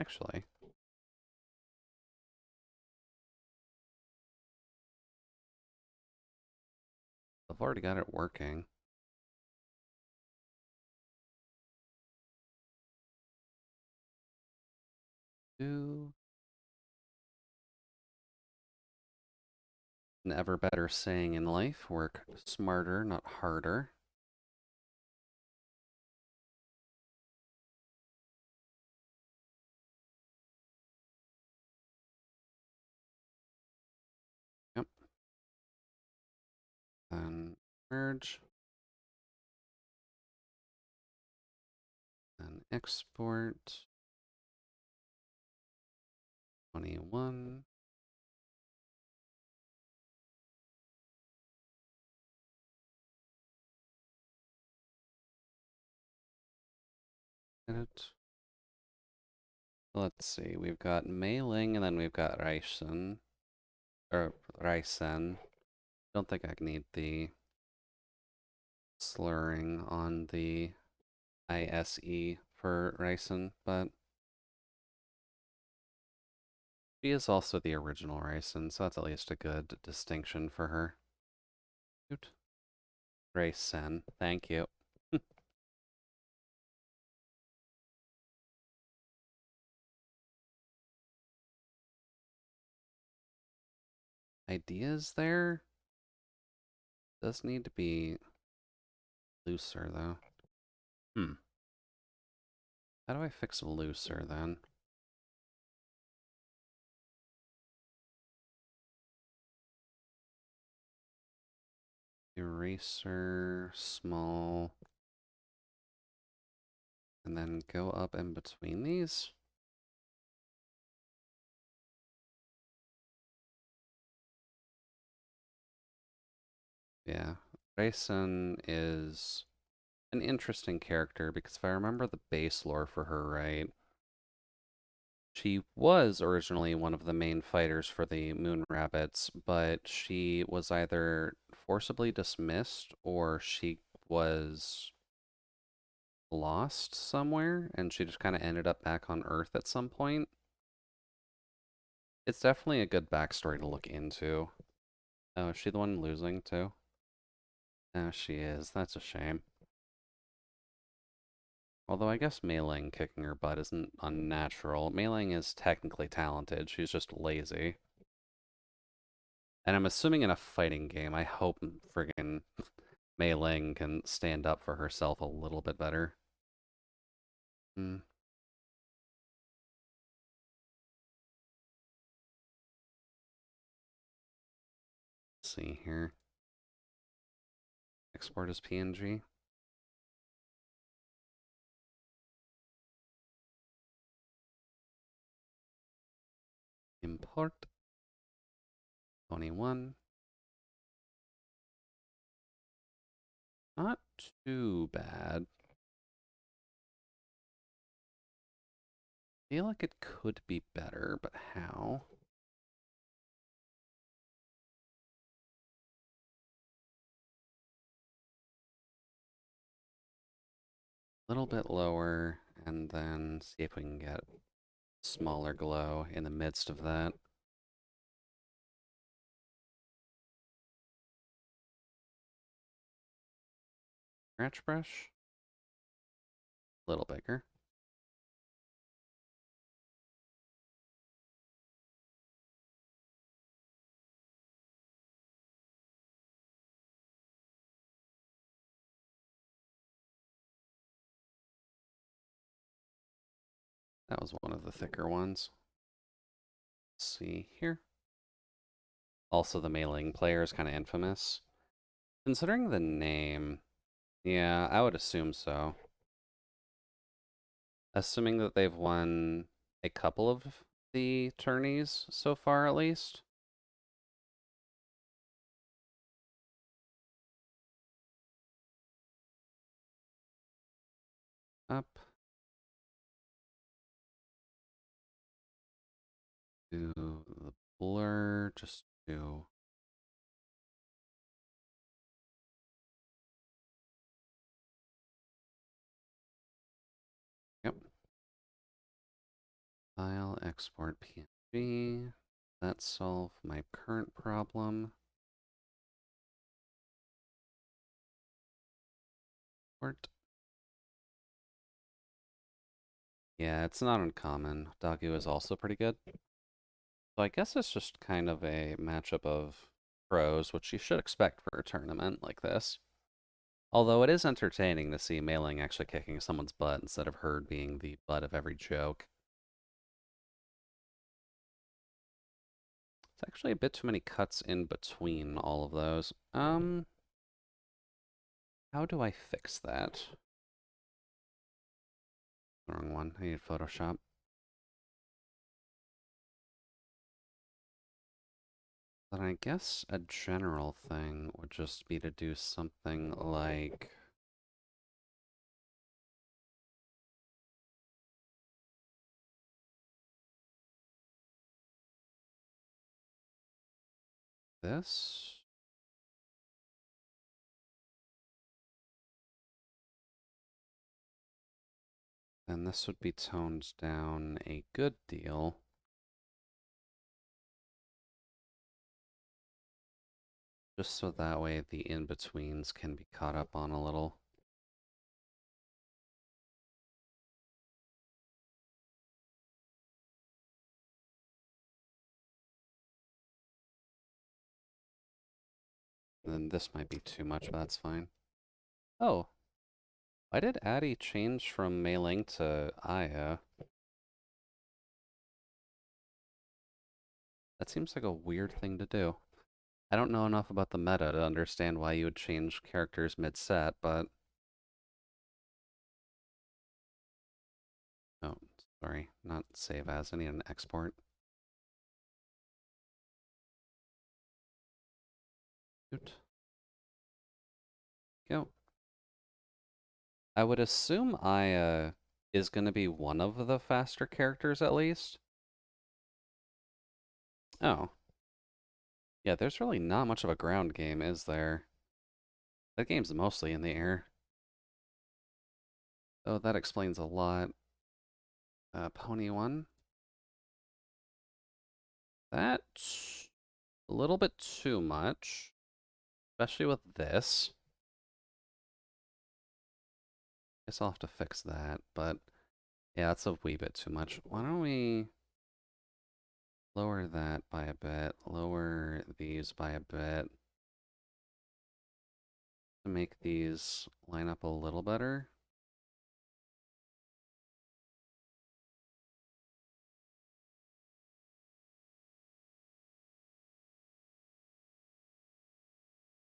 actually, I've already got it working. Do an ever better saying in life, work smarter, not harder. Yep. Then merge. Then export. 21. Edit. Let's see. We've got Mei Ling and then we've got Raisen. Or Raisen. Don't think I need the slurring on the ISE for Raisen, but she is also the original Raisen, so that's at least a good distinction for her. Shoot. Raisen. Thank you. Ideas there? Does need to be looser, though. How do I fix looser, then? Eraser, small, and then go up in between these? Yeah. Raisin is an interesting character because if I remember the base lore for her right, she was originally one of the main fighters for the Moon Rabbits, but she was either forcibly dismissed or she was lost somewhere and she just kind of ended up back on Earth at some point. It's definitely a good backstory to look into. Oh, is she the one losing too? Oh, she is. That's a shame. Although I guess Mei Ling kicking her butt isn't unnatural. Mei Ling is technically talented. She's just lazy. And I'm assuming in a fighting game, I hope friggin' Mei Ling can stand up for herself a little bit better. Hmm. Let's see here. Export as PNG. Import 21. Not too bad. Feel like it could be better, but how? A little bit lower, and then see if we can get smaller glow in the midst of that. Scratch brush, a little bigger. That was one of the thicker ones. Let's see here. Also, the mailing player is kind of infamous. Considering the name, yeah, I would assume so. Assuming that they've won a couple of the tourneys so far, at least. Up. Do the blur, just do. Yep. File, export PNG. That solve my current problem. Port. Yeah, it's not uncommon. Dagu is also pretty good. So I guess it's just kind of a matchup of pros, which you should expect for a tournament like this. Although it is entertaining to see Mailing actually kicking someone's butt instead of Herd being the butt of every joke. It's actually a bit too many cuts in between all of those. How do I fix that? Wrong one. I need Photoshop. But I guess a general thing would just be to do something like this. And this would be toned down a good deal. Just so that way the in-betweens can be caught up on a little. And then this might be too much, but that's fine. Oh, why did Addy change from Mei Ling to Aya? That seems like a weird thing to do. I don't know enough about the meta to understand why you would change characters mid-set, but... Oh, sorry, not save as, I need an export. Shoot. Go. I would assume Aya is going to be one of the faster characters at least. Oh. Yeah, there's really not much of a ground game, is there? That game's mostly in the air. Oh, that explains a lot. Pony 1. That's a little bit too much, especially with this. Guess I'll have to fix that, but yeah, that's a wee bit too much. Why don't we lower that by a bit, lower these by a bit to make these line up a little better.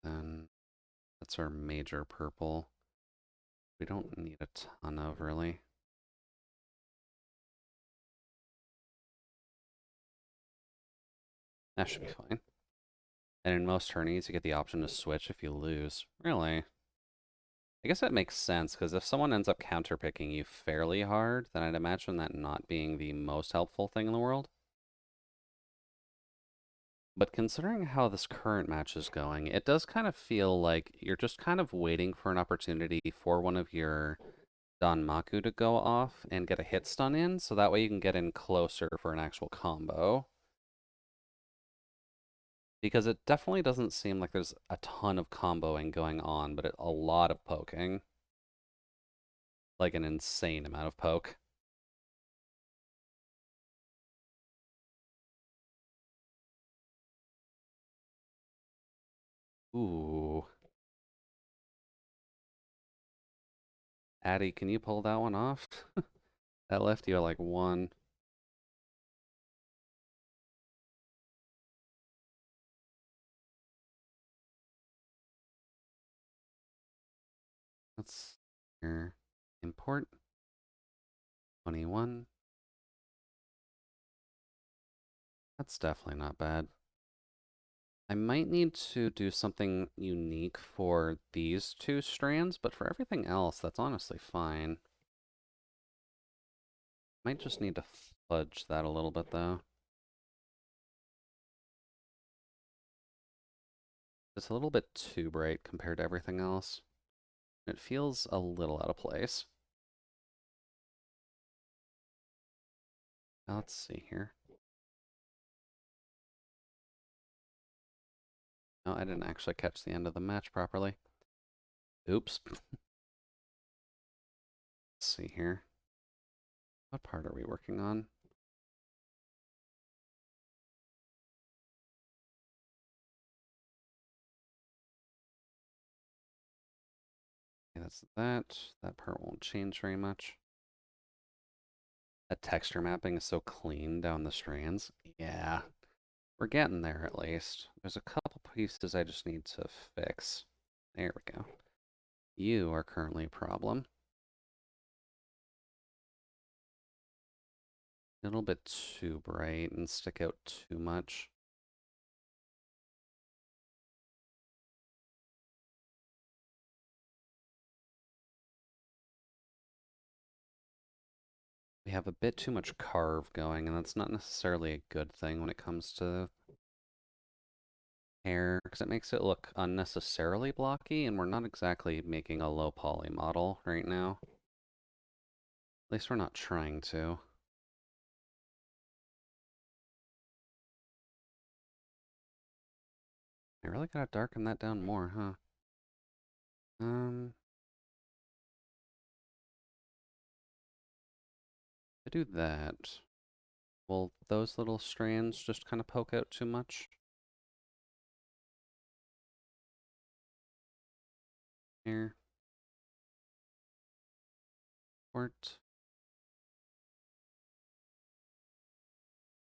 Then that's our major purple. We don't need a ton of, really. That should be fine. And in most tourneys, you get the option to switch if you lose. Really? I guess that makes sense, because if someone ends up counterpicking you fairly hard, then I'd imagine that not being the most helpful thing in the world. But considering how this current match is going, it does kind of feel like you're just kind of waiting for an opportunity for one of your Danmaku to go off and get a hit stun in, so that way you can get in closer for an actual combo. Because it definitely doesn't seem like there's a ton of comboing going on, but a lot of poking. Like an insane amount of poke. Ooh. Addy, can you pull that one off? That left you at like one. That's here. Import 21. That's definitely not bad. I might need to do something unique for these two strands, but for everything else, that's honestly fine. Might just need to fudge that a little bit though. It's a little bit too bright compared to everything else. It feels a little out of place. Now, let's see here. No, I didn't actually catch the end of the match properly. Oops. Let's see here. What part are we working on? Okay, that's that. That part won't change very much. That texture mapping is so clean down the strands. Yeah, we're getting there at least. There's a couple pieces I just need to fix. There we go. You are currently a problem. A little bit too bright and stick out too much. We have a bit too much carve going, and that's not necessarily a good thing when it comes to hair, because it makes it look unnecessarily blocky, and we're not exactly making a low poly model right now. At least we're not trying to. I really gotta darken that down more, huh? To do that, will those little strands just kind of poke out too much? Here. Port.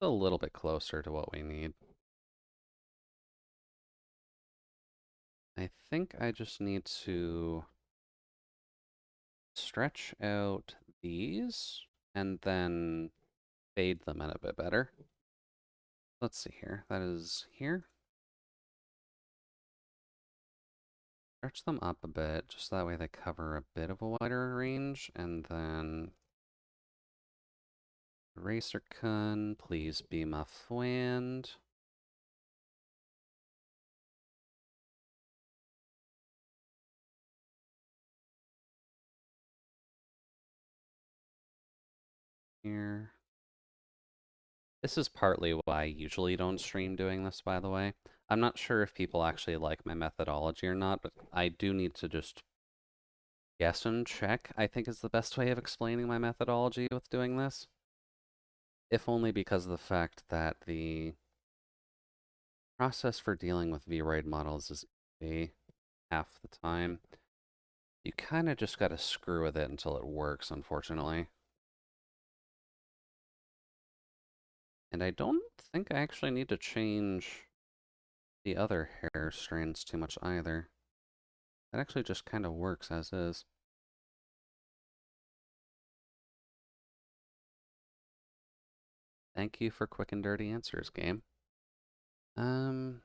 A little bit closer to what we need. I think I just need to stretch out these and then fade them in a bit better. Let's see here. That is here. Stretch them up a bit, just that way they cover a bit of a wider range, and then Eraser Kun, please be my friend. Here. This is partly why I usually don't stream doing this, by the way. I'm not sure if people actually like my methodology or not, but I do need to just guess and check, I think is the best way of explaining my methodology with doing this. If only because of the fact that the process for dealing with Vroid models is easy half the time. You kind of just gotta screw with it until it works, unfortunately. And I don't think I actually need to change the other hair strands too much either. That actually just kind of works as is. Thank you for quick and dirty answers, game. Um,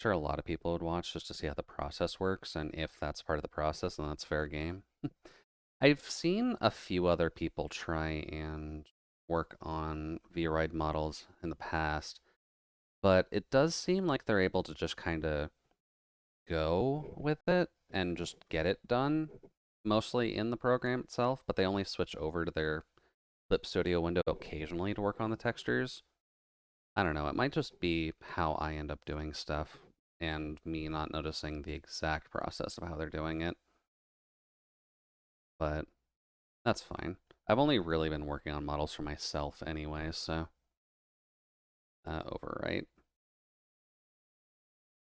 sure a lot of people would watch just to see how the process works, and if that's part of the process, then that's fair game. I've seen a few other people try and work on Vroid models in the past, but it does seem like they're able to just kind of go with it and just get it done, mostly in the program itself, but they only switch over to their Clip Studio window occasionally to work on the textures. I don't know, it might just be how I end up doing stuff and me not noticing the exact process of how they're doing it, but that's fine. I've only really been working on models for myself anyway, so overwrite.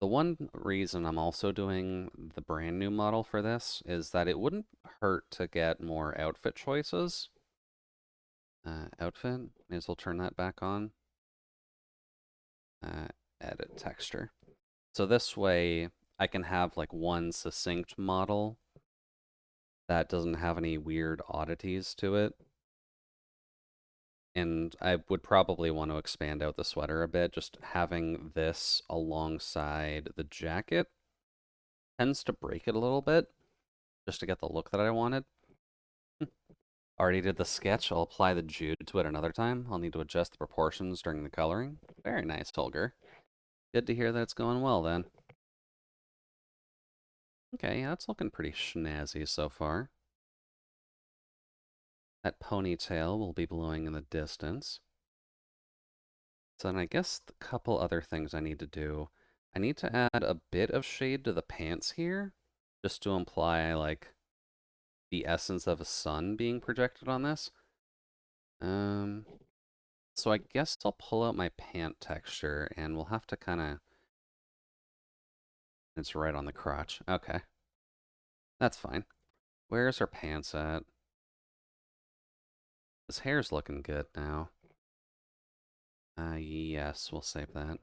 The one reason I'm also doing the brand new model for this is that it wouldn't hurt to get more outfit choices. Outfit, may as well turn that back on. Uh, edit texture. So this way I can have like one succinct model that doesn't have any weird oddities to it. And I would probably want to expand out the sweater a bit. Just having this alongside the jacket tends to break it a little bit, just to get the look that I wanted. Already did the sketch. I'll apply the Jude to it another time. I'll need to adjust the proportions during the coloring. Very nice, Holger. Good to hear that it's going well then. Okay, yeah, that's looking pretty snazzy so far. That ponytail will be blowing in the distance. So then I guess the couple other things I need to do. I need to add a bit of shade to the pants here, just to imply like the essence of a sun being projected on this. Um, so I guess I'll pull out my pant texture and we'll have to kind of, it's right on the crotch. Okay, that's fine. Where's her pants at? His hair's looking good now. Yes, we'll save that.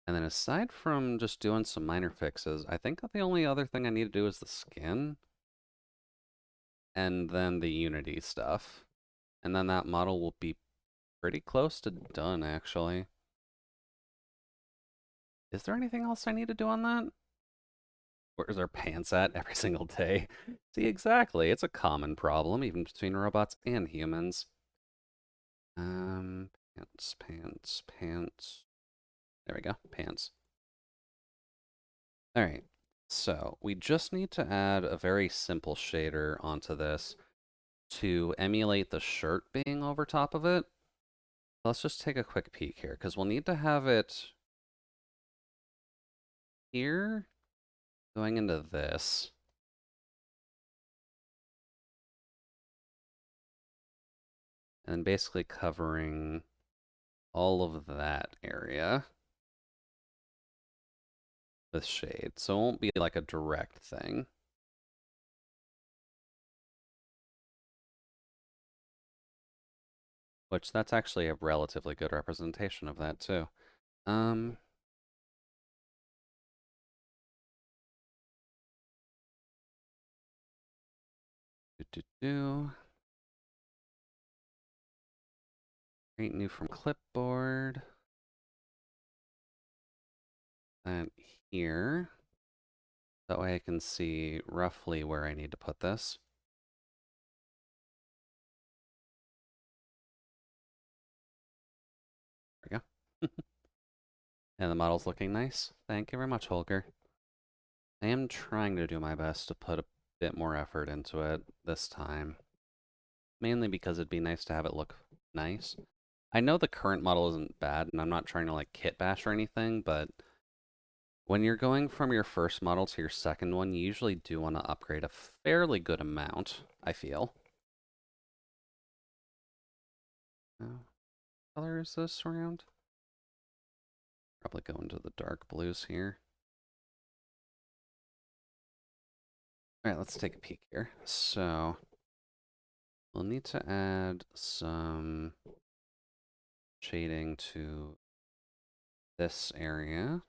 And then aside from just doing some minor fixes, I think that the only other thing I need to do is the skin and then the Unity stuff. And then that model will be pretty close to done, actually. Is there anything else I need to do on that? Where's our pants at every single day? See, exactly. It's a common problem, even between robots and humans. Pants, pants, pants. There we go, pants. All right. So we just need to add a very simple shader onto this to emulate the shirt being over top of it. Let's just take a quick peek here, because we'll need to have it here going into this. And basically covering all of that area with shade. So it won't be like a direct thing. Which that's actually a relatively good representation of that too. Um, do, do, do. Create new from clipboard. And here. That way I can see roughly where I need to put this. There we go. And the model's looking nice. Thank you very much, Holger. I am trying to do my best to put a bit more effort into it this time. Mainly because it'd be nice to have it look nice. I know the current model isn't bad, and I'm not trying to like kit bash or anything, but when you're going from your first model to your second one, you usually do want to upgrade a fairly good amount, I feel. What color is this around? Probably go into the dark blues here. All right, let's take a peek here. So we'll need to add some shading to this area.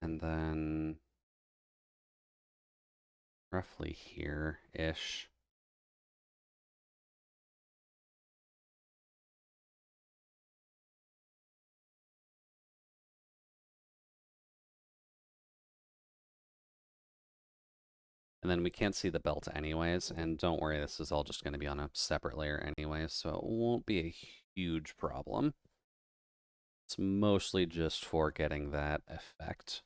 And then roughly here-ish. And then we can't see the belt anyways, and don't worry, this is all just going to be on a separate layer anyways, so it won't be a huge problem. It's mostly just for getting that effect.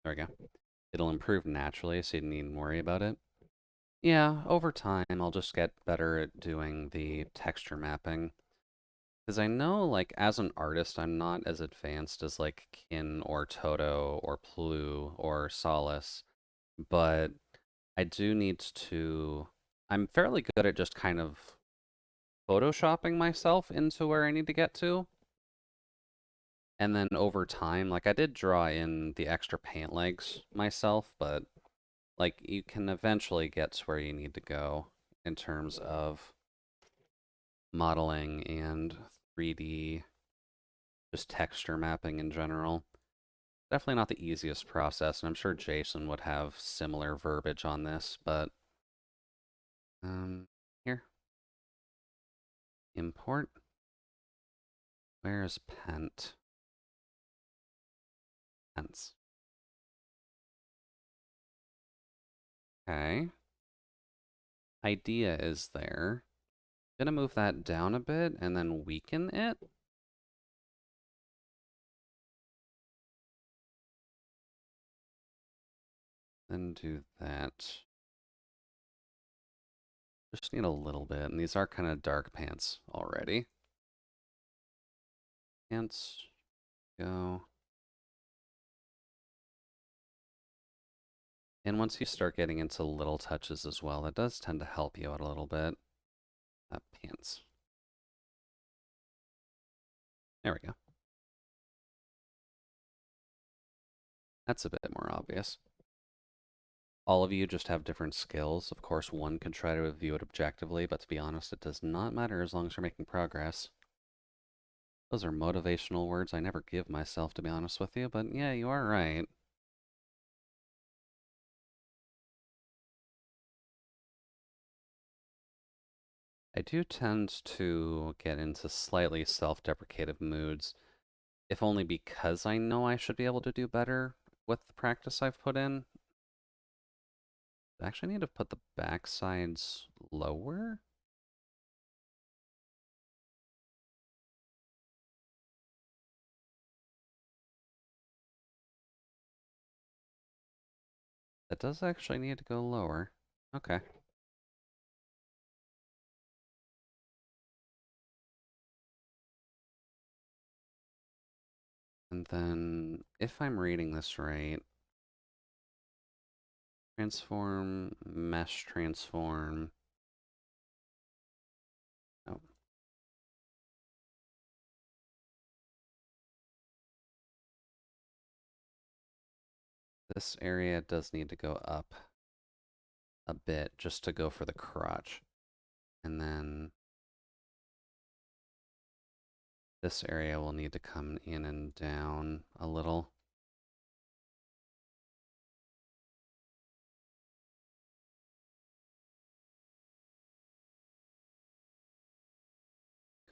There we go. It'll improve naturally, so you needn't worry about it. Yeah, over time, I'll just get better at doing the texture mapping. Because I know, like, as an artist, I'm not as advanced as, like, Kin or Toto or Plu or Solace, but I do need to... I'm fairly good at just kind of photoshopping myself into where I need to get to. And then over time, like, I did draw in the extra paint legs myself, but, like, you can eventually get to where you need to go in terms of modeling and 3D, just texture mapping in general. Definitely not the easiest process, and I'm sure Jason would have similar verbiage on this, but here, import. Where's Pent? Pence. Okay. Idea is there. Gonna move that down a bit and then weaken it. Then do that. Just need a little bit, and these are kind of dark pants already. Pants, go. And once you start getting into little touches as well, it does tend to help you out a little bit. Pants. There we go. That's a bit more obvious. All of you just have different skills. Of course, one can try to view it objectively, but to be honest, it does not matter as long as you're making progress. Those are motivational words I never give myself, to be honest with you, but yeah, you are right. I do tend to get into slightly self-deprecative moods, if only because I know I should be able to do better with the practice I've put in. I actually need to put the backsides lower. That does actually need to go lower. Okay. And then, if I'm reading this right, transform, mesh transform. Oh, this area does need to go up a bit just to go for the crotch. And then this area will need to come in and down a little.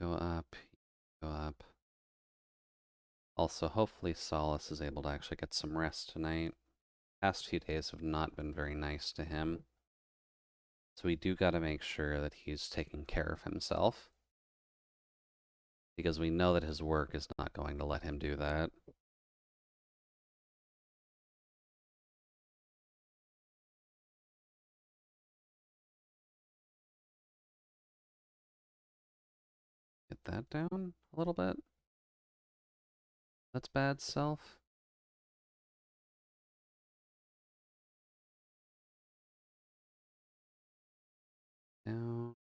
Go up, go up. Also, hopefully Solace is able to actually get some rest tonight. Past few days have not been very nice to him. So we do got to make sure that he's taking care of himself. Because we know that his work is not going to let him do that. Get that down a little bit. That's bad self. Down.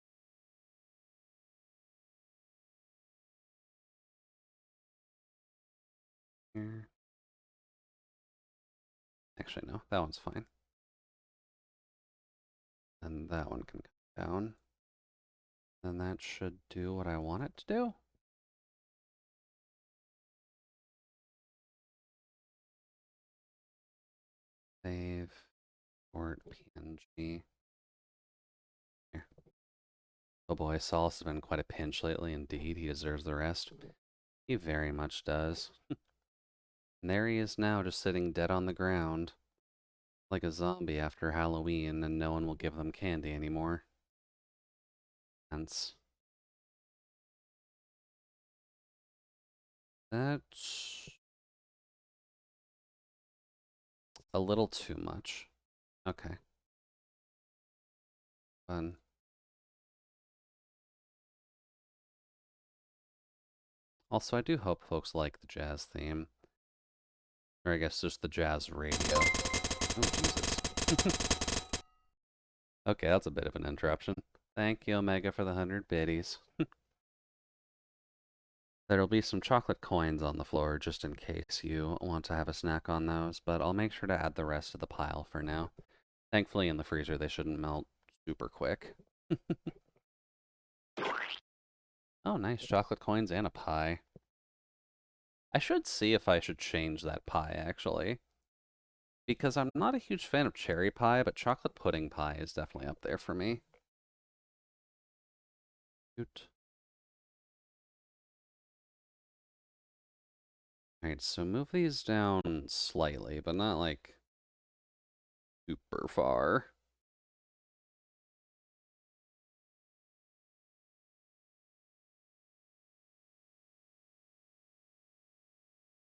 Here. Actually, no, that one's fine. And that one can come down. Then that should do what I want it to do. Save, port, PNG. Here. Oh boy, Solace has been quite a pinch lately. Indeed, he deserves the rest. He very much does. And there he is now, just sitting dead on the ground, like a zombie after Halloween, and no one will give them candy anymore. Hence, that's a little too much. Okay, fun. Also, I do hope folks like the jazz theme. Or I guess just the jazz radio. Oh, Jesus. Okay, that's a bit of an interruption. Thank you, Omega, for the 100 biddies. There'll be some chocolate coins on the floor just in case you want to have a snack on those, but I'll make sure to add the rest to the pile for now. Thankfully, in the freezer, they shouldn't melt super quick. Oh, nice. Chocolate coins and a pie. I should see if I should change that pie, actually. Because I'm not a huge fan of cherry pie, but chocolate pudding pie is definitely up there for me. Cute. Alright, so move these down slightly, but not like super far.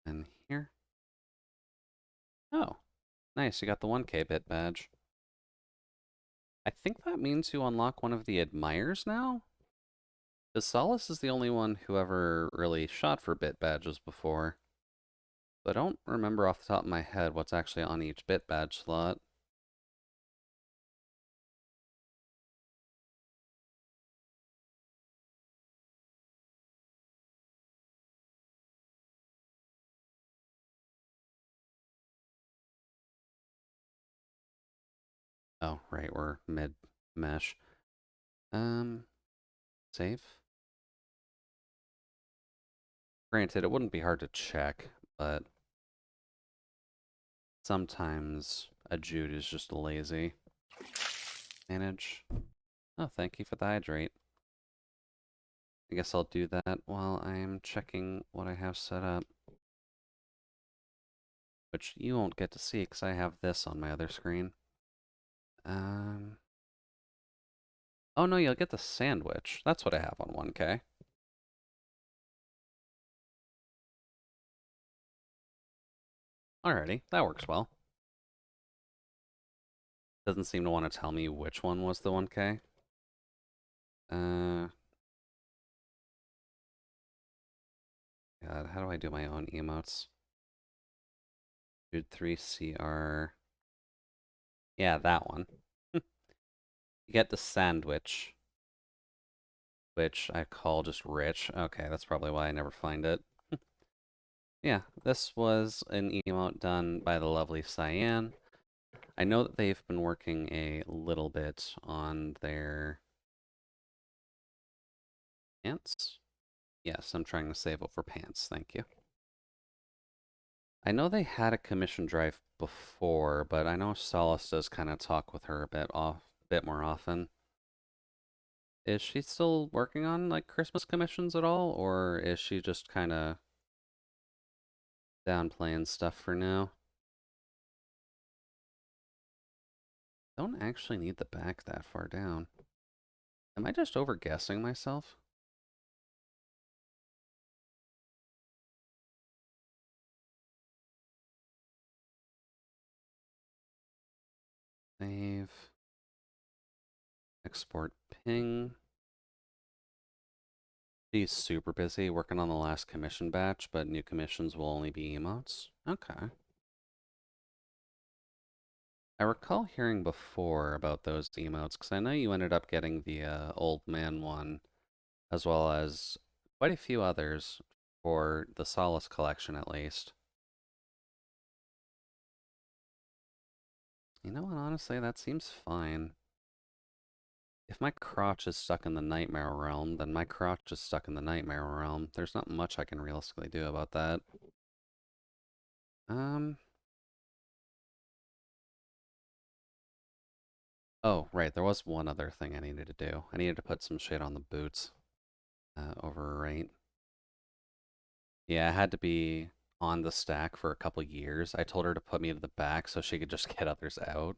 And here. Oh, nice. You got the 1K bit badge. I think that means you unlock one of the admires now? Because Solace is the only one who ever really shot for bit badges before. But I don't remember off the top of my head what's actually on each bit badge slot. Oh, right, we're mid-mesh. Save? Granted, it wouldn't be hard to check, but sometimes a Jude is just lazy. Manage. Oh, thank you for the hydrate. I guess I'll do that while I'm checking what I have set up. Which you won't get to see because I have this on my other screen. Um. Oh no, you'll get the sandwich. That's what I have on 1K. Alrighty, that works well. Doesn't seem to want to tell me which one was the 1K. Uh. God, how do I do my own emotes? Dude 3CR. Yeah, that one. You get the sandwich, which I call just rich. Okay, that's probably why I never find it. Yeah, this was an emote done by the lovely Cyan. I know that they've been working a little bit on their pants. Yes, I'm trying to save up for pants, thank you. I know they had a commission drive before, but I know Solace does kind of talk with her bit more often. Is she still working on like Christmas commissions at all, or is she just kind of downplaying stuff for now? Don't actually need the back that far down. Am I just overguessing myself? Save. Export ping. She's super busy working on the last commission batch, but new commissions will only be emotes. Okay. I recall hearing before about those emotes, because I know you ended up getting the old man one, as well as quite a few others for the Solace collection at least. You know what, honestly, that seems fine. If my crotch is stuck in the nightmare realm, then my crotch is stuck in the nightmare realm. There's not much I can realistically do about that. Um, oh, right, there was one other thing I needed to do. I needed to put some shit on the boots. Over right. Yeah, it had to be on the stack for a couple years. I told her to put me to the back so she could just get others out.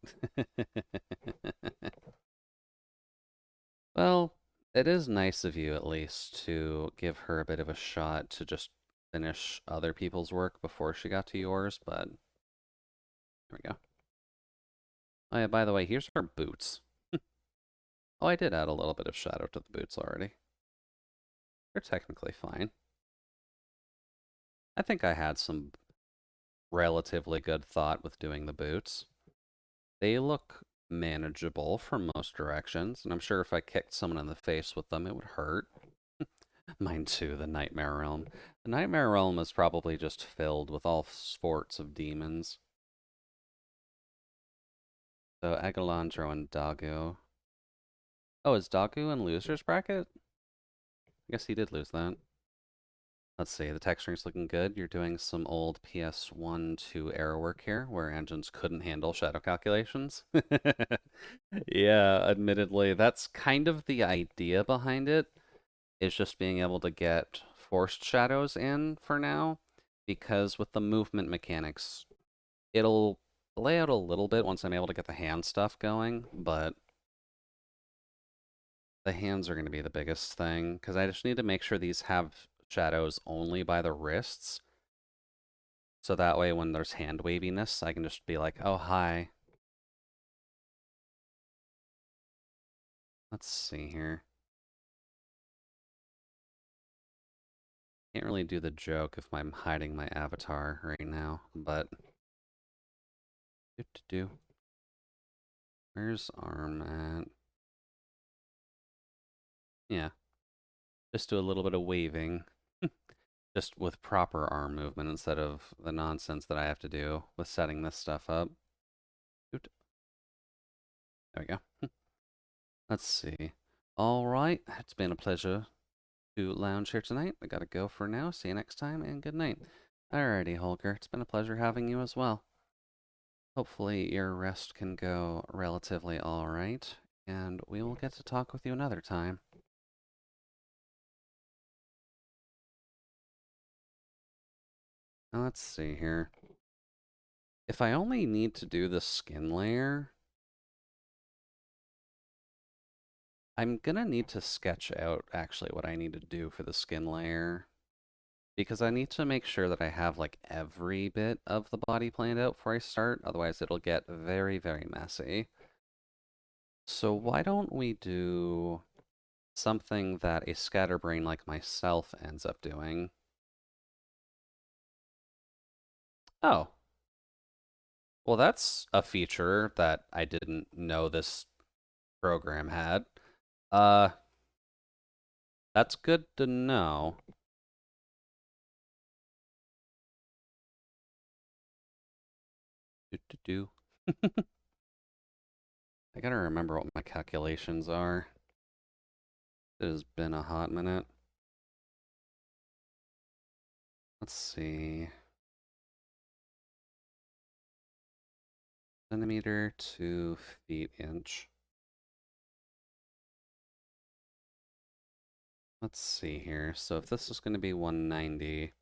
Well, it is nice of you at least to give her a bit of a shot to just finish other people's work before she got to yours, but here we go. Oh yeah, by the way, here's her boots. Oh, I did add a little bit of shadow to the boots already. They're technically fine. I think I had some relatively good thought with doing the boots. They look manageable from most directions, and I'm sure if I kicked someone in the face with them, it would hurt. Mine too, the Nightmare Realm. The Nightmare Realm is probably just filled with all sorts of demons. So Agalandro and Dagu. Oh, is Dagu in loser's bracket? I guess he did lose that. Let's see, the texturing's looking good. You're doing some old PS1 2 error work here, where engines couldn't handle shadow calculations. Yeah, admittedly, that's kind of the idea behind it, is just being able to get forced shadows in for now, because with the movement mechanics, it'll lay out a little bit once I'm able to get the hand stuff going, but the hands are going to be the biggest thing, because I just need to make sure these have shadows only by the wrists, so that way when there's hand waviness, I can just be like, oh, hi. Let's see here. Can't really do the joke if I'm hiding my avatar right now, but do. Where's arm at? Yeah, just do a little bit of waving, just with proper arm movement instead of the nonsense that I have to do with setting this stuff up. There we go. Let's see. All right, it's been a pleasure to lounge here tonight. I gotta go for now. See you next time, and good night. Alrighty, Holger, it's been a pleasure having you as well. Hopefully your rest can go relatively alright, and we will get to talk with you another time. Now let's see here. If I only need to do the skin layer, I'm gonna need to sketch out actually what I need to do for the skin layer, because I need to make sure that I have like every bit of the body planned out before I start, otherwise it'll get very, very messy. So why don't we do something that a scatterbrain like myself ends up doing? Oh, well, that's a feature that I didn't know this program had. Uh, that's good to know. Do do do. I gotta remember what my calculations are. It has been a hot minute. Let's see. Centimeter to feet inch. Let's see here. So if this is going to be 190,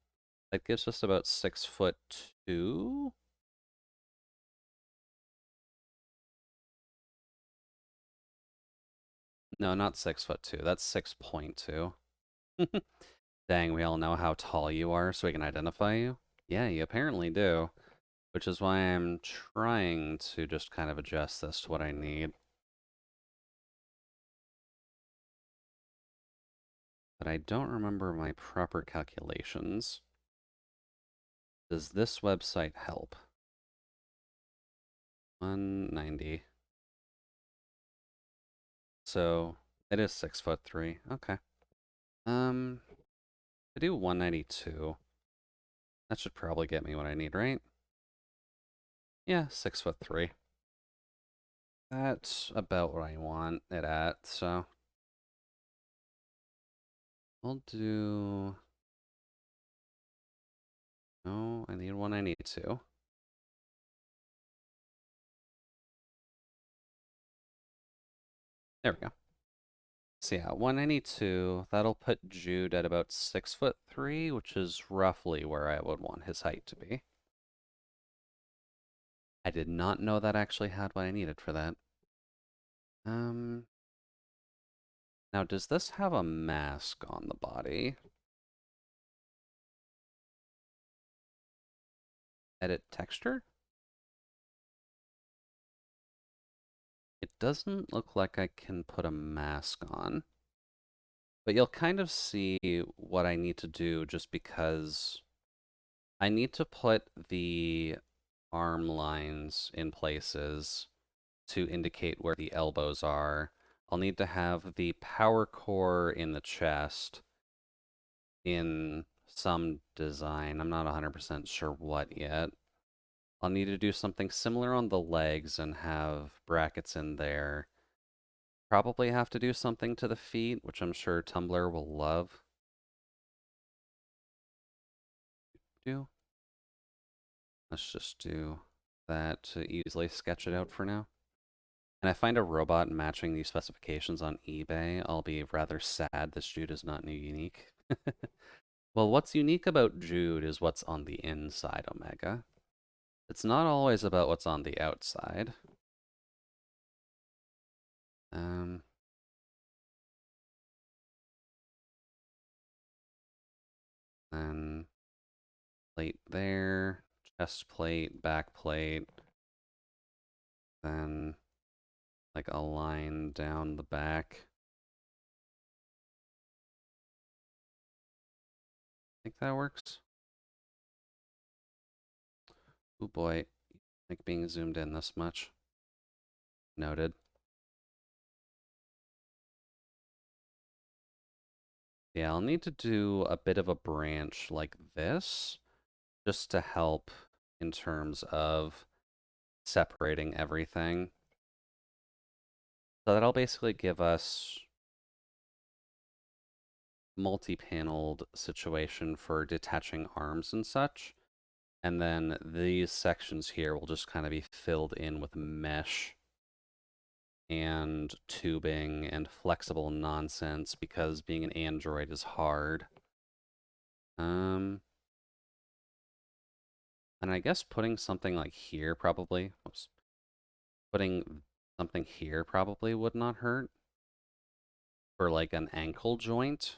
that gives us about 6'2". No, not 6'2". That's 6.2. Dang, we all know how tall you are, so we can identify you. Yeah, you apparently do. Which is why I'm trying to just kind of adjust this to what I need. But I don't remember my proper calculations. Does this website help? 190. So it is 6'3". Okay. I do 192. That should probably get me what I need, right? Yeah, 6'3". That's about what I want it at, so I'll do. No, I need 192. There we go. So yeah, 192. That'll put Jude at about 6'3", which is roughly where I would want his height to be. I did not know that actually had what I needed for that. Um, Now does this have a mask on the body? Edit texture? It doesn't look like I can put a mask on, but you'll kind of see what I need to do just because I need to put the arm lines in places to indicate where the elbows are. I'll need to have the power core in the chest in some design. I'm not 100% sure what yet. I'll need to do something similar on the legs and have brackets in there. Probably have to do something to the feet, which I'm sure Tumblr will love. Do. Let's just do that to easily sketch it out for now. And I find a robot matching these specifications on eBay, I'll be rather sad this Jude is not new unique. Well, what's unique about Jude is what's on the inside, Omega. It's not always about what's on the outside. Um, then plate there, chest plate, back plate, then like a line down the back. I think that works. Oh boy, like being zoomed in this much. Noted. Yeah, I'll need to do a bit of a branch like this just to help in terms of separating everything. So that'll basically give us multi-paneled situation for detaching arms and such. And then these sections here will just kind of be filled in with mesh and tubing and flexible nonsense because being an android is hard. Um, and I guess putting something like here probably, oops, putting something here probably would not hurt for like an ankle joint.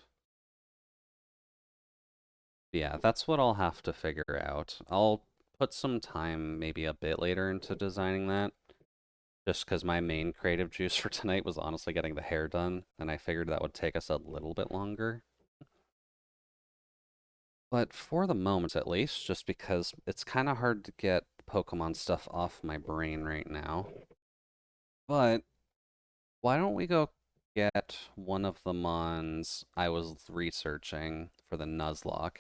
Yeah, that's what I'll have to figure out. I'll put some time, maybe a bit later, into designing that. Just because my main creative juice for tonight was honestly getting the hair done, and I figured that would take us a little bit longer. But for the moment, at least, just because it's kind of hard to get Pokemon stuff off my brain right now. But why don't we go get one of the mons I was researching for the Nuzlocke,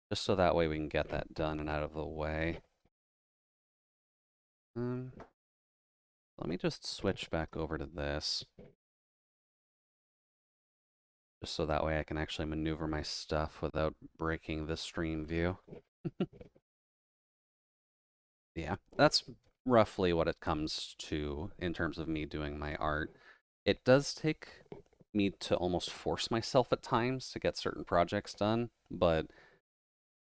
just so that way we can get that done and out of the way. Um, Let me just switch back over to this, just so that way I can actually maneuver my stuff without breaking the stream view. Yeah, that's roughly what it comes to in terms of me doing my art. It does take me to almost force myself at times to get certain projects done, but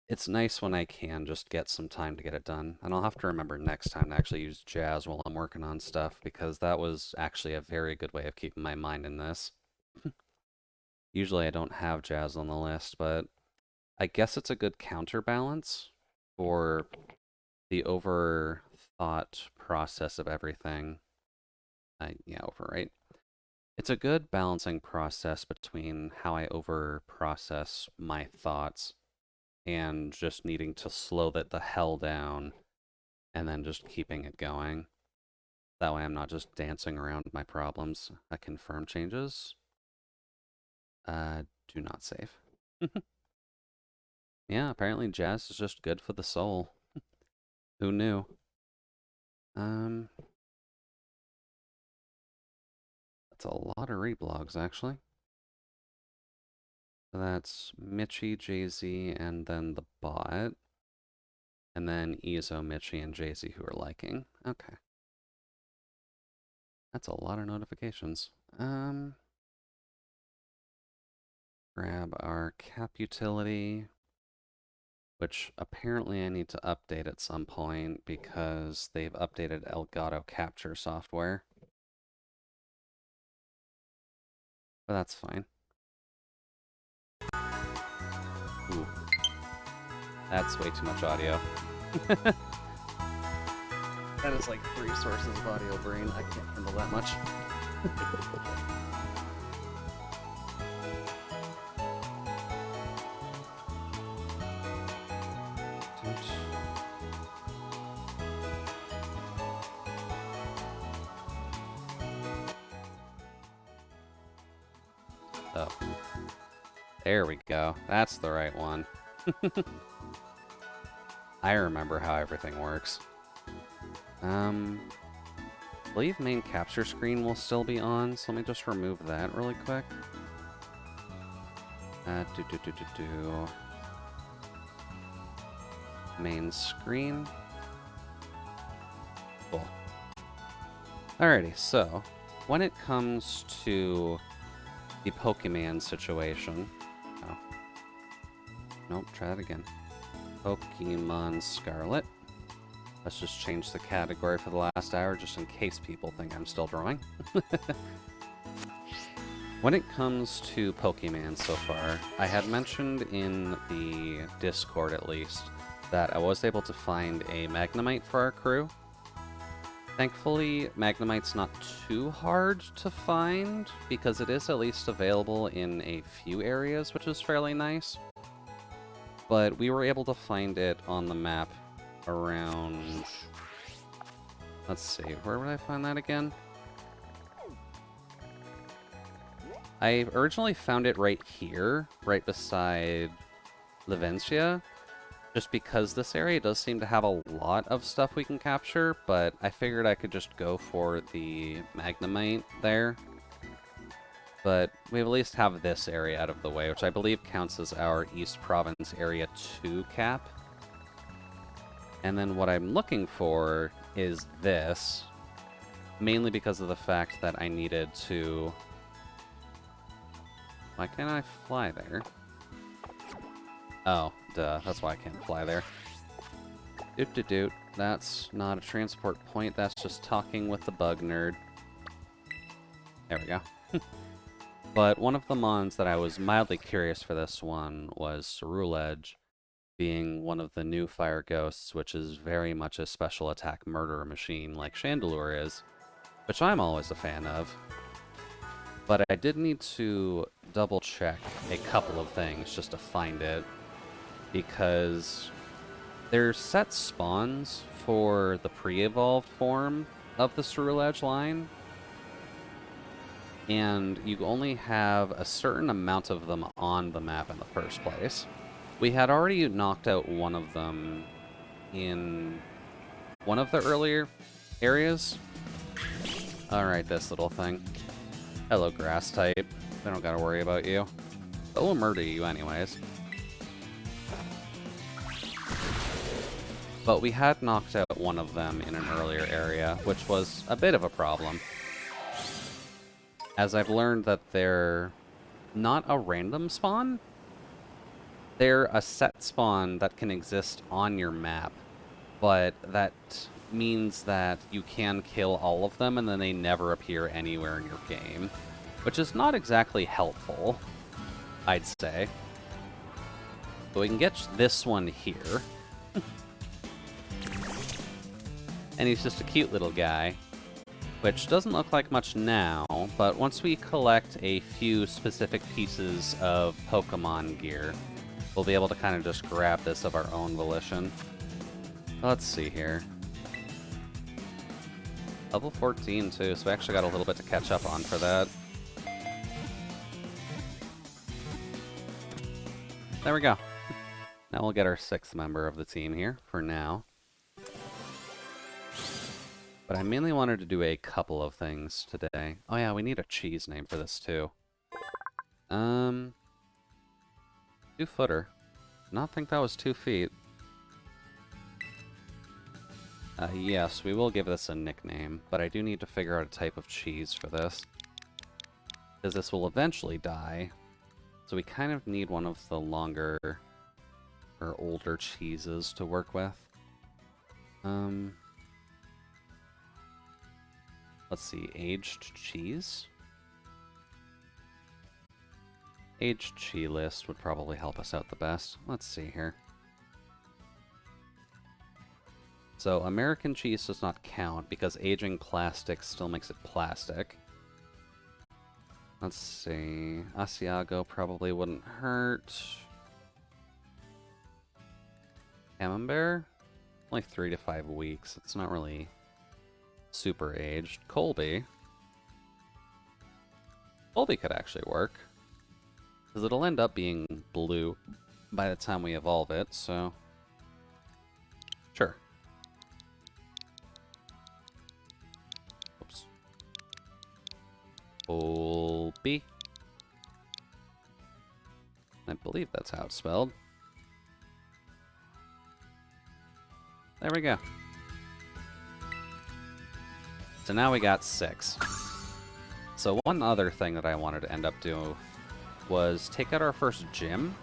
it's nice when I can just get some time to get it done. And I'll have to remember next time to actually use jazz while I'm working on stuff, because that was actually a very good way of keeping my mind in this. Usually I don't have jazz on the list, but I guess it's a good counterbalance for the overthought process of everything. Yeah, right. It's a good balancing process between how I over process my thoughts and just needing to slow that the hell down and then just keeping it going. That way I'm not just dancing around my problems. Confirm changes. Do not save. Yeah, apparently jazz is just good for the soul. Who knew? Um, that's a lot of reblogs, actually. So that's Mitchie, Jay-Z, and then the bot. And then Ezo, Mitchie, and Jay-Z who are liking. Okay. That's a lot of notifications. grab our cap utility, which apparently I need to update at some point because they've updated Elgato capture software. But that's fine. Ooh. That's way too much audio. That is like 3 sources of audio brain. I can't handle that much. Oh. There we go. That's the right one. I remember how everything works. I believe main capture screen will still be on, so let me just remove that really quick. Main screen. Cool. Alrighty, so when it comes to the Pokemon situation... Oh. Nope, try that again. Pokemon Scarlet. Let's just change the category for the last hour, just in case people think I'm still drawing. When it comes to Pokemon so far, I had mentioned in the Discord at least, that I was able to find a Magnemite for our crew. Thankfully, Magnemite's not too hard to find, because it is at least available in a few areas, which is fairly nice. But we were able to find it on the map around... Let's see, where would I find that again? I originally found it right here, right beside Levencia, just because this area does seem to have a lot of stuff we can capture, but I figured I could just go for the Magnemite there. But we at least have this area out of the way, which I believe counts as our East Province Area 2 cap. And then what I'm looking for is this, mainly because of the fact that I needed to... Why can't I fly there? Oh, duh, that's why I can't fly there. Doot-doot-doot. That's not a transport point, that's just talking with the bug nerd. There we go. But one of the mons that I was mildly curious for this one was Ceruledge, being one of the new fire ghosts, which is very much a special attack murder machine like Chandelure is, which I'm always a fan of. But I did need to double check a couple of things just to find it, because there's set spawns for the pre-evolved form of the Ceruledge line, and you only have a certain amount of them on the map in the first place. We had already knocked out one of them in one of the earlier areas. Alright, this little thing. Hello, grass type. I don't gotta worry about you. But we'll murder you anyways. But we had knocked out one of them in an earlier area, which was a bit of a problem. As I've learned that they're not a random spawn. They're a set spawn that can exist on your map, but that means that you can kill all of them and then they never appear anywhere in your game, which is not exactly helpful, I'd say. But we can get this one here. And he's just a cute little guy, which doesn't look like much now, but once we collect a few specific pieces of Pokemon gear, we'll be able to kind of just grab this of our own volition. Let's see here. Level 14 too, so we actually got a little bit to catch up on for that. There we go. Now we'll get our 6th member of the team here, for now. But I mainly wanted to do a couple of things today. Oh yeah, we need a cheese name for this too. 2-footer. Not think that was 2 feet. Yes, we will give this a nickname, but I do need to figure out a type of cheese for this. Because this will eventually die. So we kind of need one of the longer or older cheeses to work with. Let's see, aged cheese? Aged cheese list would probably help us out the best. Let's see here. So American cheese does not count because aging plastic still makes it plastic. Let's see. Asiago probably wouldn't hurt. Camembert? Like 3 to 5 weeks. It's not really super aged. Colby. Colby could actually work. Because it'll end up being blue by the time we evolve it, so... Sure. Oops. Colby. I believe that's how it's spelled. There we go. So now we got 6. So one other thing that I wanted to end up doing was take out our first gym,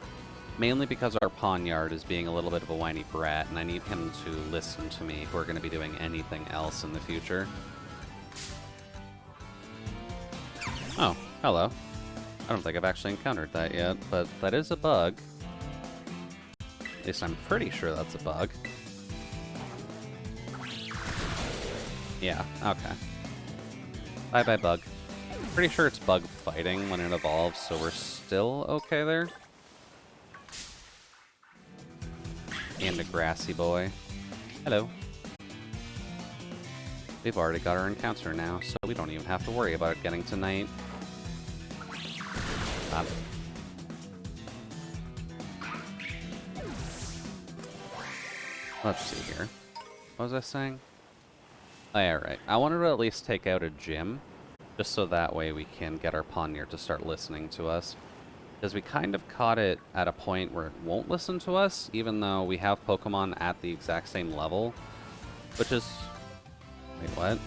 mainly because our Pawnyard is being a little bit of a whiny brat, and I need him to listen to me if we're going to be doing anything else in the future. Oh, hello. I don't think I've actually encountered that yet, but that is a bug. At least I'm pretty sure that's a bug. Yeah, okay. Bye-bye, bug. Pretty sure it's bug fighting when it evolves, so we're still okay there. And a grassy boy. Hello. We've already got our encounter now, so we don't even have to worry about it getting to night. Let's see here. What was I saying? Oh, yeah, right. I wanted to at least take out a gym, just so that way we can get our Pawniard to start listening to us. Because we kind of caught it at a point where it won't listen to us, even though we have Pokemon at the exact same level. Which is... Wait, what?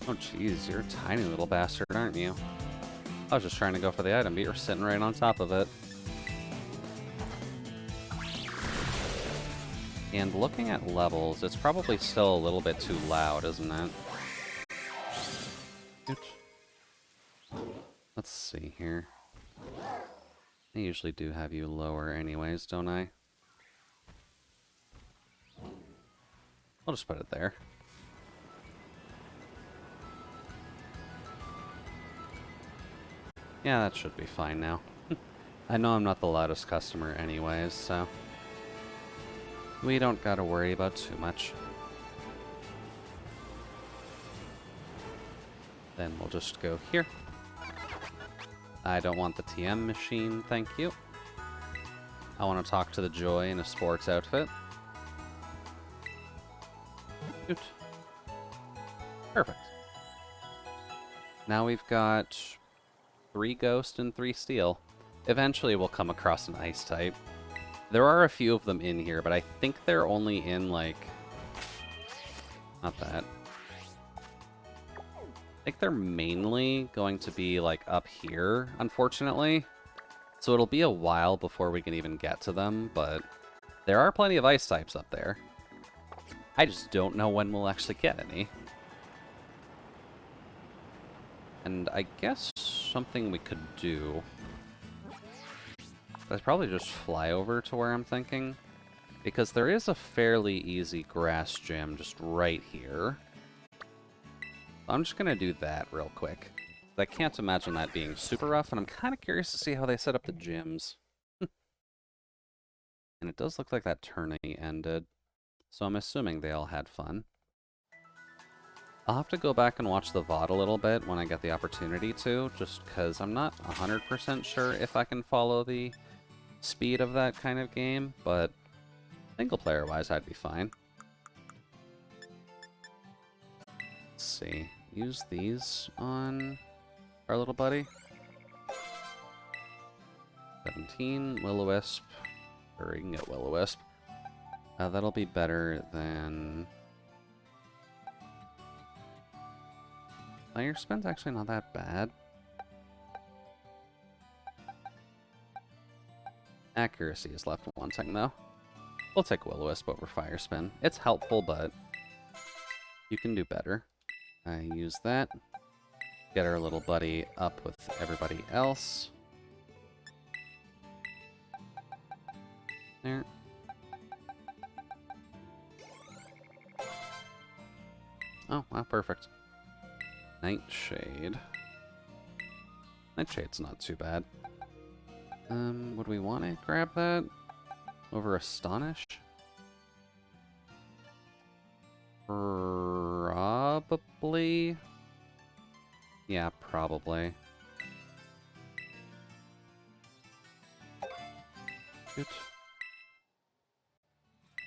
Oh, jeez, you're a tiny little bastard, aren't you? I was just trying to go for the item, but you're sitting right on top of it. And looking at levels, it's probably still a little bit too loud, isn't it? Oops. Let's see here. I usually do have you lower anyways, don't I? I'll just put it there. Yeah, that should be fine now. I know I'm not the loudest customer anyways, so... we don't gotta worry about too much. Then we'll just go here. I don't want the TM machine, thank you. I want to talk to the Joy in a sports outfit. Shoot. Perfect. Now we've got 3 Ghost and 3 Steel. Eventually we'll come across an Ice type. There are a few of them in here, but I think they're only in, like... not that. I think they're mainly going to be, like, up here, unfortunately. So it'll be a while before we can even get to them, but there are plenty of Ice types up there. I just don't know when we'll actually get any. And I guess something we could do... I'd probably just fly over to where I'm thinking, because there is a fairly easy grass gym just right here. I'm just going to do that real quick. I can't imagine that being super rough, and I'm kind of curious to see how they set up the gyms. And it does look like that tourney ended, so I'm assuming they all had fun. I'll have to go back and watch the VOD a little bit when I get the opportunity to, just because I'm not 100% sure if I can follow the speed of that kind of game, but single player wise I'd be fine. Let's see, use these on our little buddy. 17, Will-O-Wisp, or you can get Will-O-Wisp. That'll be better than... Fire Spin's actually not that bad. Accuracy is left wanting, though. We'll take Will-O-Wisp over Fire Spin. It's helpful, but you can do better. I use that. Get our little buddy up with everybody else. There. Oh, wow, perfect. Nightshade. Nightshade's not too bad. Would we want to grab that over Astonish? Probably. Yeah, probably. Good.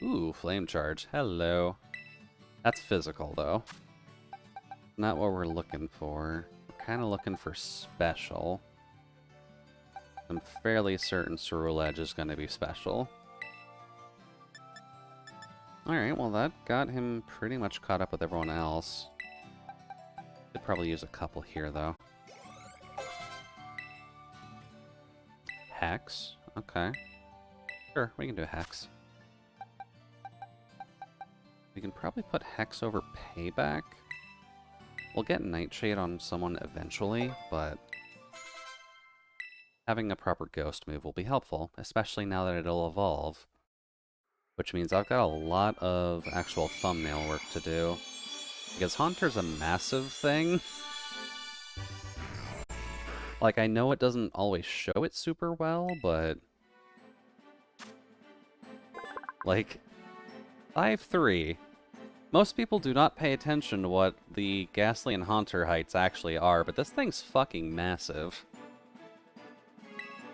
Ooh, Flame Charge. Hello. That's physical, though. Not what we're looking for. We're kind of looking for special. I'm fairly certain Cerule Edge is going to be special. Alright, well that got him pretty much caught up with everyone else. Could probably use a couple here, though. Hex? Okay. Sure, we can do a Hex. We can probably put Hex over Payback. We'll get Nightshade on someone eventually, but having a proper Ghost move will be helpful, especially now that it'll evolve. Which means I've got a lot of actual thumbnail work to do. Because Haunter's a massive thing. Like, I know it doesn't always show it super well, but... like, 5'3". Most people do not pay attention to what the Ghastly and Haunter heights actually are, but this thing's fucking massive.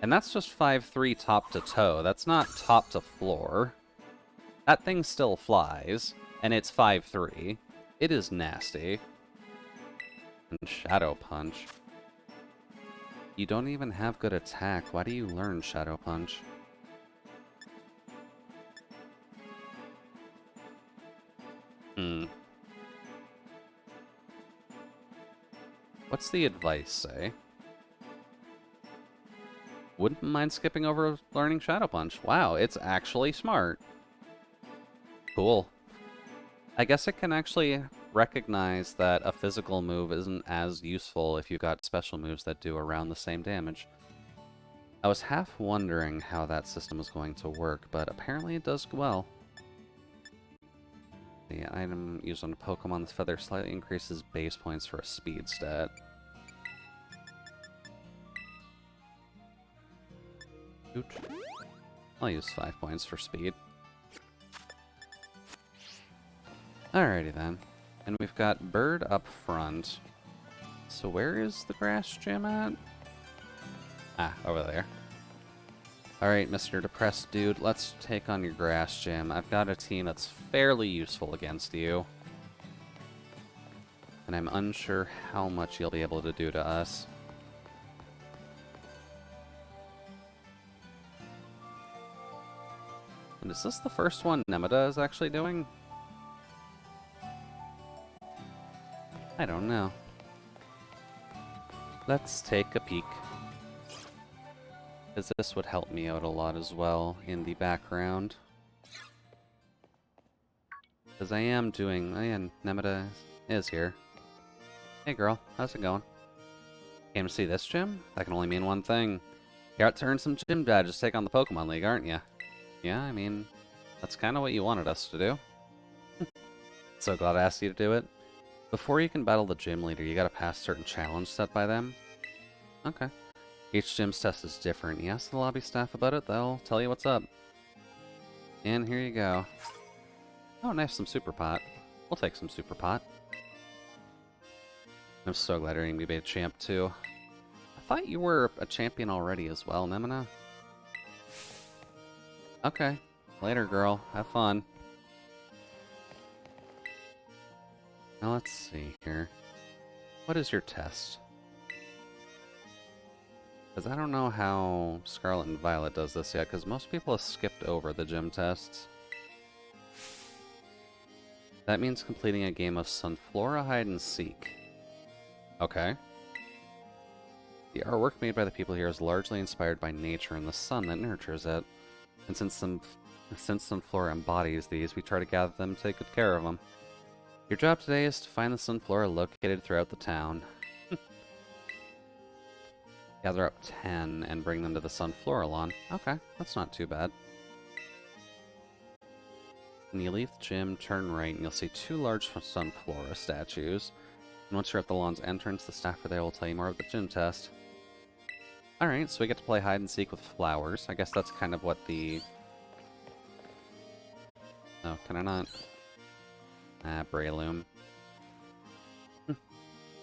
And that's just 5'3" top to toe. That's not top to floor. That thing still flies, and it's 5'3". It is nasty. And Shadow Punch. You don't even have good attack. Why do you learn Shadow Punch? What's the advice say? Wouldn't mind skipping over learning Shadow Punch. Wow, it's actually smart. Cool. I guess it can actually recognize that a physical move isn't as useful if you've got special moves that do around the same damage. I was half wondering how that system was going to work, but apparently it does well. The item used on a Pokemon's feather slightly increases base points for a speed stat. Ooch. I'll use 5 points for speed. Alrighty then. And we've got Bird up front. So where is the grass gym at? Ah, over there. Alright, Mr. Depressed Dude, let's take on your grass gym. I've got a team that's fairly useful against you. And I'm unsure how much you'll be able to do to us. And is this the first one Nemeda is actually doing? I don't know. Let's take a peek. Because this would help me out a lot as well in the background. Because I am doing... oh yeah, Nemeda is here. Hey girl, how's it going? Came to see this gym? That can only mean one thing. You're out to earn some gym badges to take on the Pokemon League, aren't you? Yeah, I mean, that's kind of what you wanted us to do. So glad I asked you to do it. Before you can battle the gym leader, you gotta pass certain challenge set by them. Okay. Each gym's test is different. You ask the lobby staff about it, they'll tell you what's up. And here you go. Oh, nice, some Super Pot. We'll take some Super Pot. I'm so glad you're going to be a champ, too. I thought you were a champion already as well, Nemina. Okay. Later, girl. Have fun. Now let's see here. What is your test? Because I don't know how Scarlet and Violet does this yet, because most people have skipped over the gym tests. That means completing a game of Sunflora Hide and Seek. Okay. The artwork made by the people here is largely inspired by nature and the sun that nurtures it. And since Sunflora embodies these, we try to gather them and take good care of them. Your job today is to find the Sunflora located throughout the town. Gather up 10 and bring them to the Sunflora lawn. Okay, that's not too bad. When you leave the gym, turn right and you'll see 2 large Sunflora statues. And once you're at the lawn's entrance, the staff there will tell you more about the gym test. Alright, so we get to play hide and seek with flowers. I guess that's kind of what the... Oh, can I not? Ah, Breloom.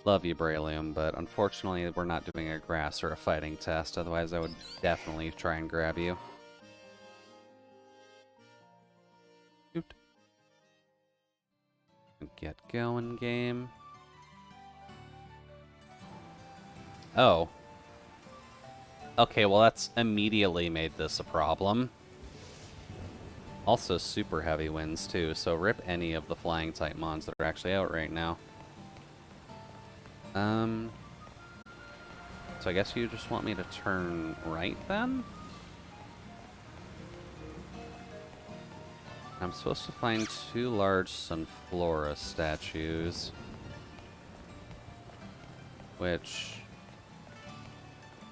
Love you, Breloom, but unfortunately we're not doing a grass or a fighting test, otherwise I would definitely try and grab you. Oot. Get going, game. Oh. Okay, well that's immediately made this a problem. Also super heavy winds too, so rip any of the flying type mons that are actually out right now. So I guess you just want me to turn right then? I'm supposed to find 2 large Sunflora statues. Which...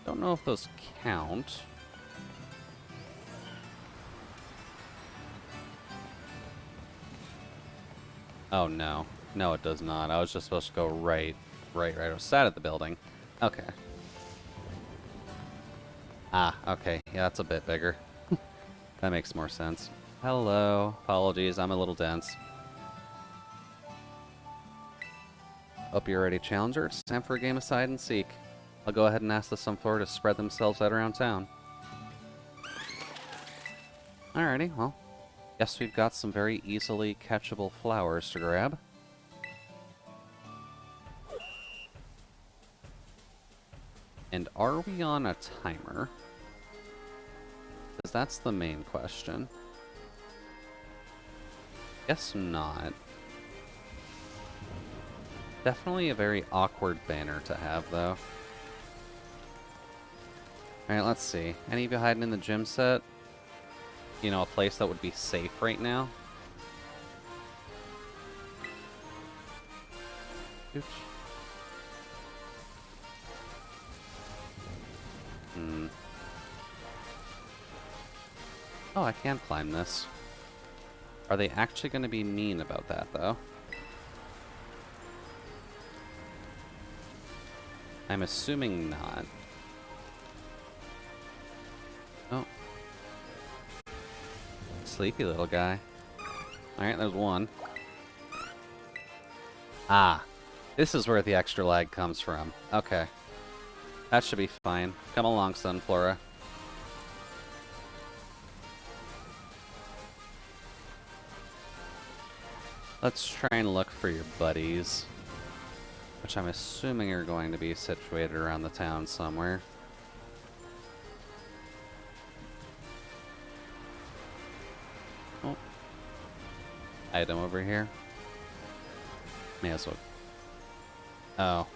don't know if those count. Oh no. No, it does not. I was just supposed to go right outside of the building. Okay. Ah, okay. Yeah, that's a bit bigger. That makes more sense. Hello. Apologies, I'm a little dense. Hope you're ready, challenger. It's time for a game of hide and seek. I'll go ahead and ask the Sunflora to spread themselves out around town. Alrighty, well. Guess we've got some very easily catchable flowers to grab. And are we on a timer? Because that's the main question. Guess not. Definitely a very awkward banner to have, though. Alright, let's see. Any of you hiding in the gym set? You know, a place that would be safe right now? Oops. Oh, I can climb this. Are they actually going to be mean about that, though? I'm assuming not. Oh. Sleepy little guy. Alright, there's one. Ah. This is where the extra lag comes from. Okay. That should be fine. Come along, Sunflora. Let's try and look for your buddies. Which I'm assuming are going to be situated around the town somewhere. Oh. Item over here. May as well. Oh.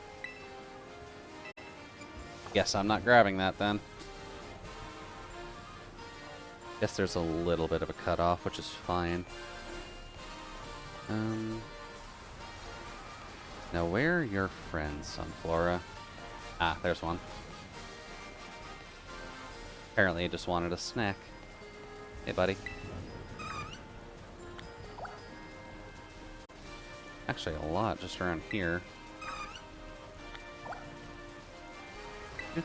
Guess I'm not grabbing that then. Guess there's a little bit of a cutoff, which is fine. Now where are your friends, Sunflora? Ah, there's one. Apparently he just wanted a snack. Hey, buddy. Actually, a lot just around here. Good.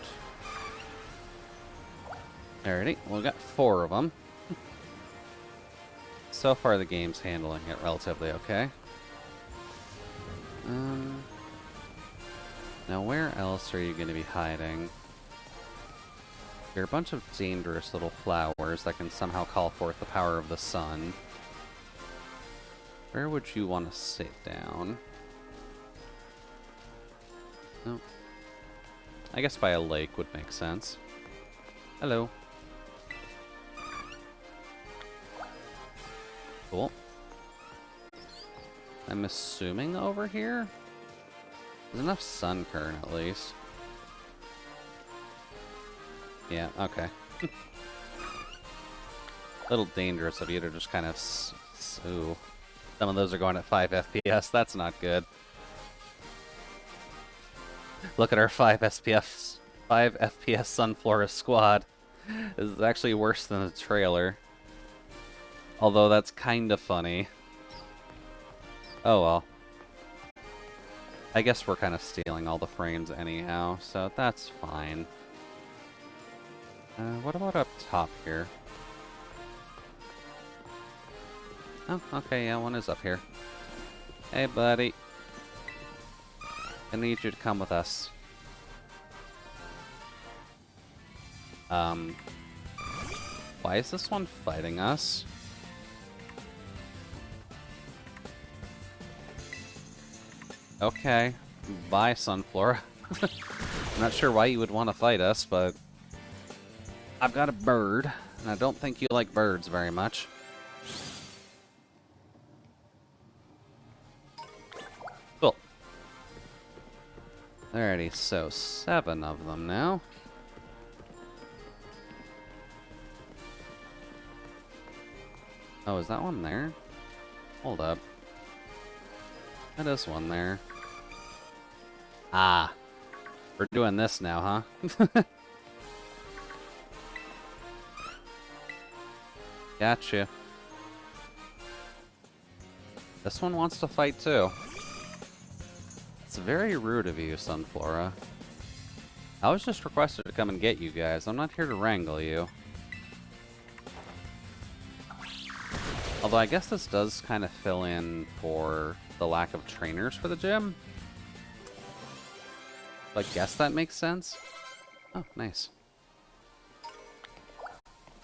Alrighty, well, we got 4 of them. So far, the game's handling it relatively okay. Now, where else are you going to be hiding? There are a bunch of dangerous little flowers that can somehow call forth the power of the sun. Where would you want to sit down? No. I guess by a lake would make sense. Hello. Cool. I'm assuming over here? There's enough sun current, at least. Yeah, okay. A little dangerous of you to just kind of... Ooh. Some of those are going at 5 FPS. That's not good. Look at our 5 FPS Sunflora squad. This is actually worse than the trailer. Although that's kind of funny. Oh well. I guess we're kind of stealing all the frames anyhow, so that's fine. What about up top here? Oh, okay, yeah, one is up here. Hey, buddy. I need you to come with us. Why is this one fighting us? Okay. Bye, Sunflora. I'm not sure why you would want to fight us, but... I've got a bird, and I don't think you like birds very much. Cool. Alrighty, so 7 of them now. Oh, is that one there? Hold up. That is one there. Ah. We're doing this now, huh? Gotcha. This one wants to fight too. It's very rude of you, Sunflora. I was just requested to come and get you guys. I'm not here to wrangle you. Although I guess this does kind of fill in for the lack of trainers for the gym. So I guess that makes sense. Oh, nice.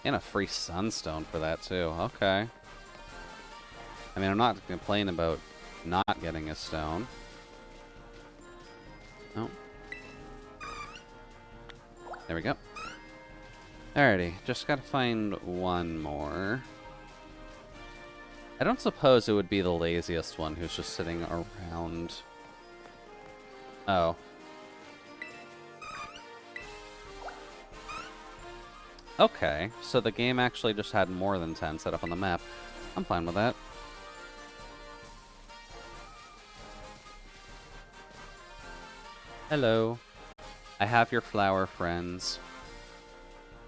And a free sunstone for that too. Okay. I mean, I'm not complaining about not getting a stone. Oh. There we go. Alrighty, just gotta find one more. I don't suppose it would be the laziest one who's just sitting around. Oh. Okay, so the game actually just had more than 10 set up on the map. I'm fine with that. Hello. I have your flower friends.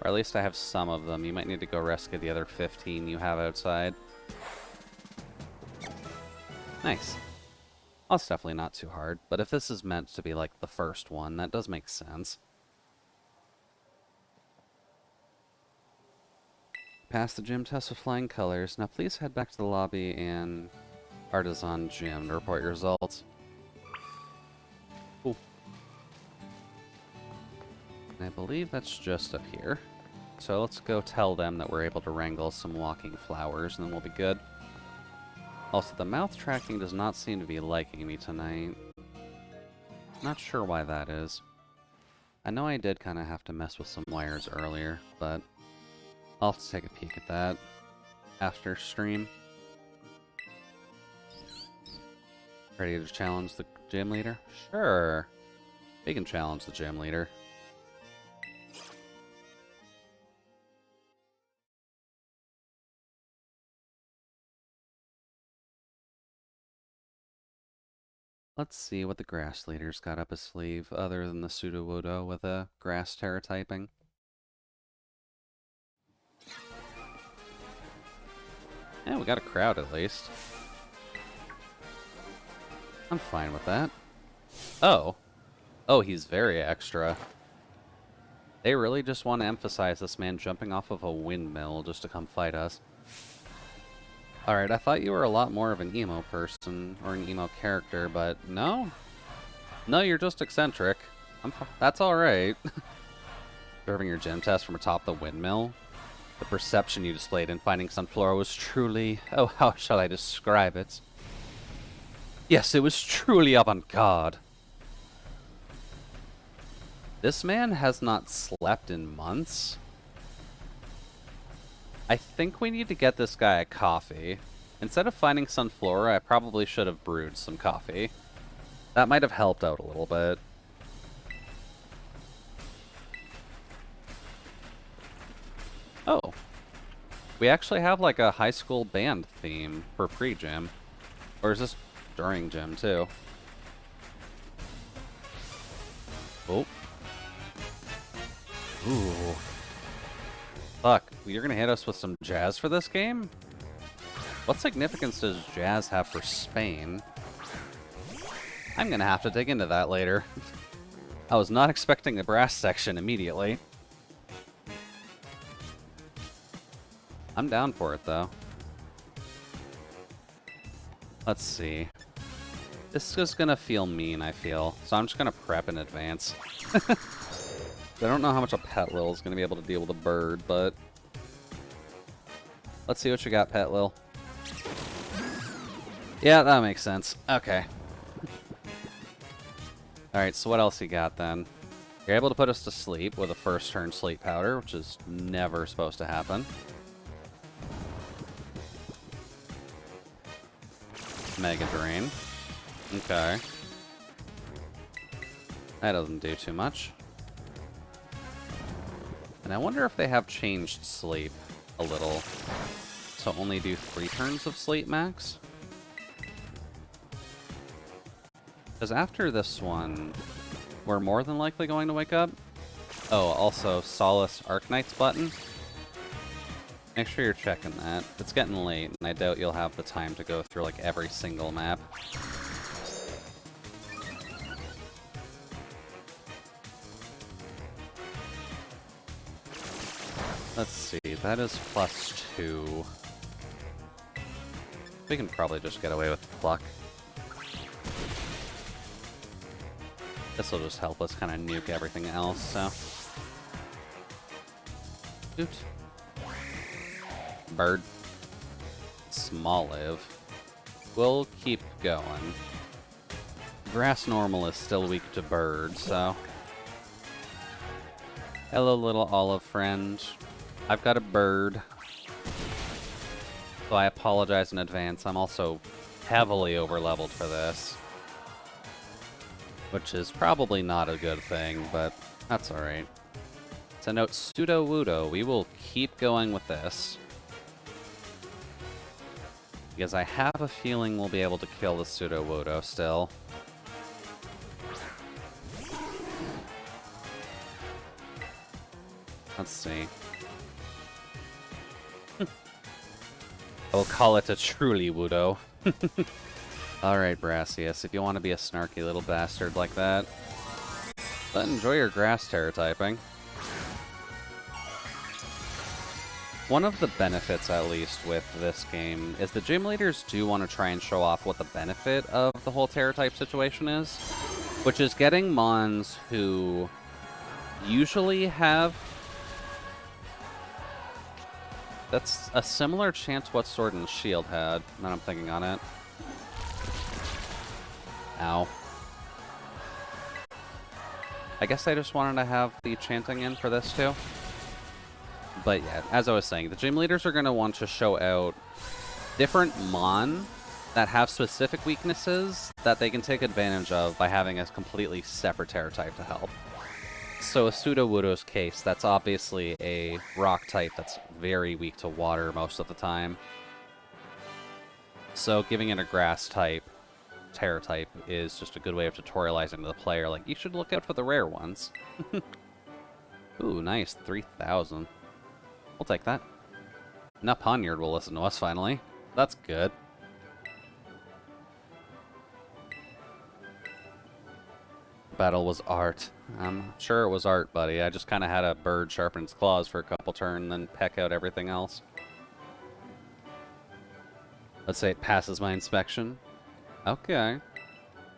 Or at least I have some of them. You might need to go rescue the other 15 you have outside. Nice. Well, it's definitely not too hard, but if this is meant to be like the first one, that does make sense. Pass the gym test with flying colors. Now please head back to the lobby and Artisan Gym to report your results. Cool. And I believe that's just up here. So let's go tell them that we're able to wrangle some walking flowers, and then we'll be good. Also, the mouth tracking does not seem to be liking me tonight. Not sure why that is. I know I did kind of have to mess with some wires earlier, but I'll have to take a peek at that after stream. Ready to challenge the gym leader? Sure. We can challenge the gym leader. Let's see what the grass leader's got up his sleeve, other than the pseudo-wudo with a grass terror typing. Yeah, we got a crowd at least. I'm fine with that. Oh. Oh, he's very extra. They really just want to emphasize this man jumping off of a windmill just to come fight us. Alright, I thought you were a lot more of an emo person, or an emo character, but no? No, you're just eccentric. That's alright. Observing your gym test from atop the windmill. The perception you displayed in finding Sunflora was truly... Oh, how shall I describe it? Yes, it was truly avant-garde. This man has not slept in months. I think we need to get this guy a coffee. Instead of finding Sunflora, I probably should have brewed some coffee. That might have helped out a little bit. Oh, we actually have like a high school band theme for pre-gym. Or is this during gym too? Oh. Ooh. Fuck, you're gonna hit us with some jazz for this game? What significance does jazz have for Spain? I'm gonna have to dig into that later. I was not expecting the brass section immediately. I'm down for it, though. Let's see. This is gonna feel mean, I feel. So I'm just gonna prep in advance. I don't know how much a Pet Lil is gonna be able to deal with a bird, but... Let's see what you got, Pet Lil. Yeah, that makes sense. Okay. Alright, so what else you got, then? You're able to put us to sleep with a first turn sleep powder, which is never supposed to happen. Mega Drain. Okay. That doesn't do too much. And I wonder if they have changed sleep a little to only do 3 turns of sleep max. Because after this one, we're more than likely going to wake up. Oh, also, Solace Arknight's button. Make sure you're checking that. It's getting late, and I doubt you'll have the time to go through, like, every single map. Let's see, that is +2. We can probably just get away with Pluck. This will just help us kind of nuke everything else, so... Oops. Bird. Small live. We'll keep going. Grass normal is still weak to bird, so... Hello, little olive friend. I've got a bird. So I apologize in advance. I'm also heavily overleveled for this. Which is probably not a good thing, but that's alright. To note Pseudo Wudo, we will keep going with this. Because I have a feeling we'll be able to kill the Pseudo Wudo still. Let's see. I will call it a truly Wudo. Alright, Brassius, if you want to be a snarky little bastard like that, but enjoy your grass terror typing. One of the benefits, at least, with this game is the gym leaders do want to try and show off what the benefit of the whole terror type situation is, which is getting mons who usually have... That's a similar chance what Sword and Shield had, now I'm thinking on it. Ow. I guess I just wanted to have the chanting in for this too. But yeah, as I was saying, the gym leaders are going to want to show out different mon that have specific weaknesses that they can take advantage of by having a completely separate terror type to help. So a Pseudo Wudo's case, that's obviously a rock type that's very weak to water most of the time. So giving it a grass type, terror type, is just a good way of tutorializing to the player, like, you should look out for the rare ones. Ooh, nice, 3,000. We'll take that. Now Poniard will listen to us finally. That's good. Battle was art. I'm sure it was art, buddy. I just kind of had a bird sharpen its claws for a couple turns, then peck out everything else. Let's say it passes my inspection. Okay.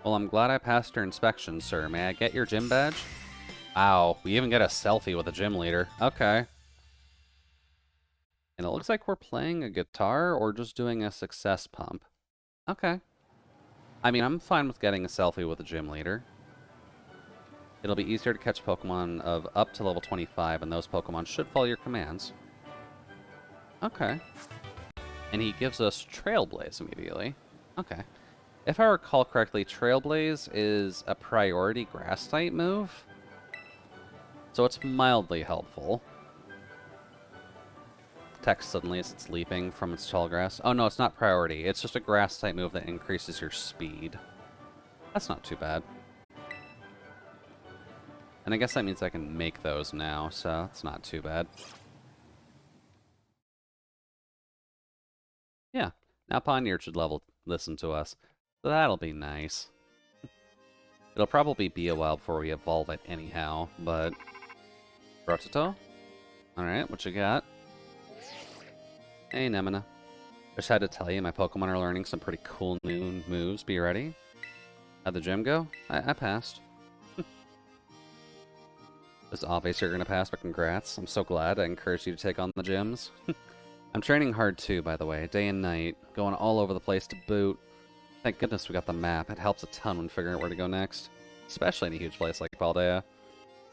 Well, I'm glad I passed your inspection, sir. May I get your gym badge? Ow, we even get a selfie with a gym leader. Okay. And it looks like we're playing a guitar or just doing a success pump. Okay. I mean, I'm fine with getting a selfie with a gym leader. It'll be easier to catch Pokemon of up to level 25, and those Pokemon should follow your commands. Okay. And he gives us Trailblaze immediately. Okay. If I recall correctly, Trailblaze is a priority Grass-type move, so it's mildly helpful. text suddenly as it's leaping from its tall grass. Oh no, it's not priority. It's just a grass type move that increases your speed. That's not too bad. And I guess that means I can make those now, so it's not too bad. Yeah, now Poniard should listen to us. So that'll be nice. It'll probably be a while before we evolve it anyhow, but... Rototo? Alright, what you got? Hey, Nemina. Just had to tell you, my Pokemon are learning some pretty cool new moves. Be ready? How'd the gym go? I passed. It's obvious you're gonna pass, but congrats. I'm so glad. I encouraged you to take on the gyms. I'm training hard too, by the way, day and night, going all over the place to boot. Thank goodness we got the map. It helps a ton when figuring out where to go next, especially in a huge place like Paldea.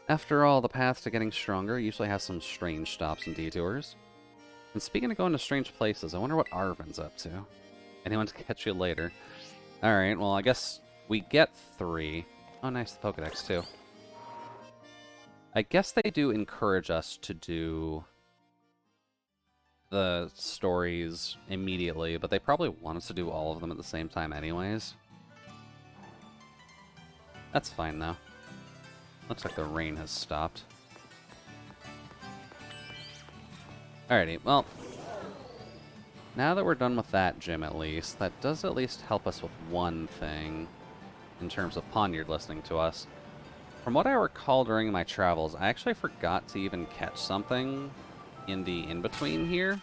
After all, the path to getting stronger usually has some strange stops and detours. And speaking of going to strange places, I wonder what Arven's up to. Anyone to catch you later. Alright, well, I guess we get 3. Oh, nice, the Pokedex, too. I guess they do encourage us to do the stories immediately, but they probably want us to do all of them at the same time anyways. That's fine, though. Looks like the rain has stopped. Alrighty, well, now that we're done with that gym at least, that does at least help us with one thing in terms of Poniard listening to us. From what I recall during my travels, I actually forgot to even catch something in the in-between here.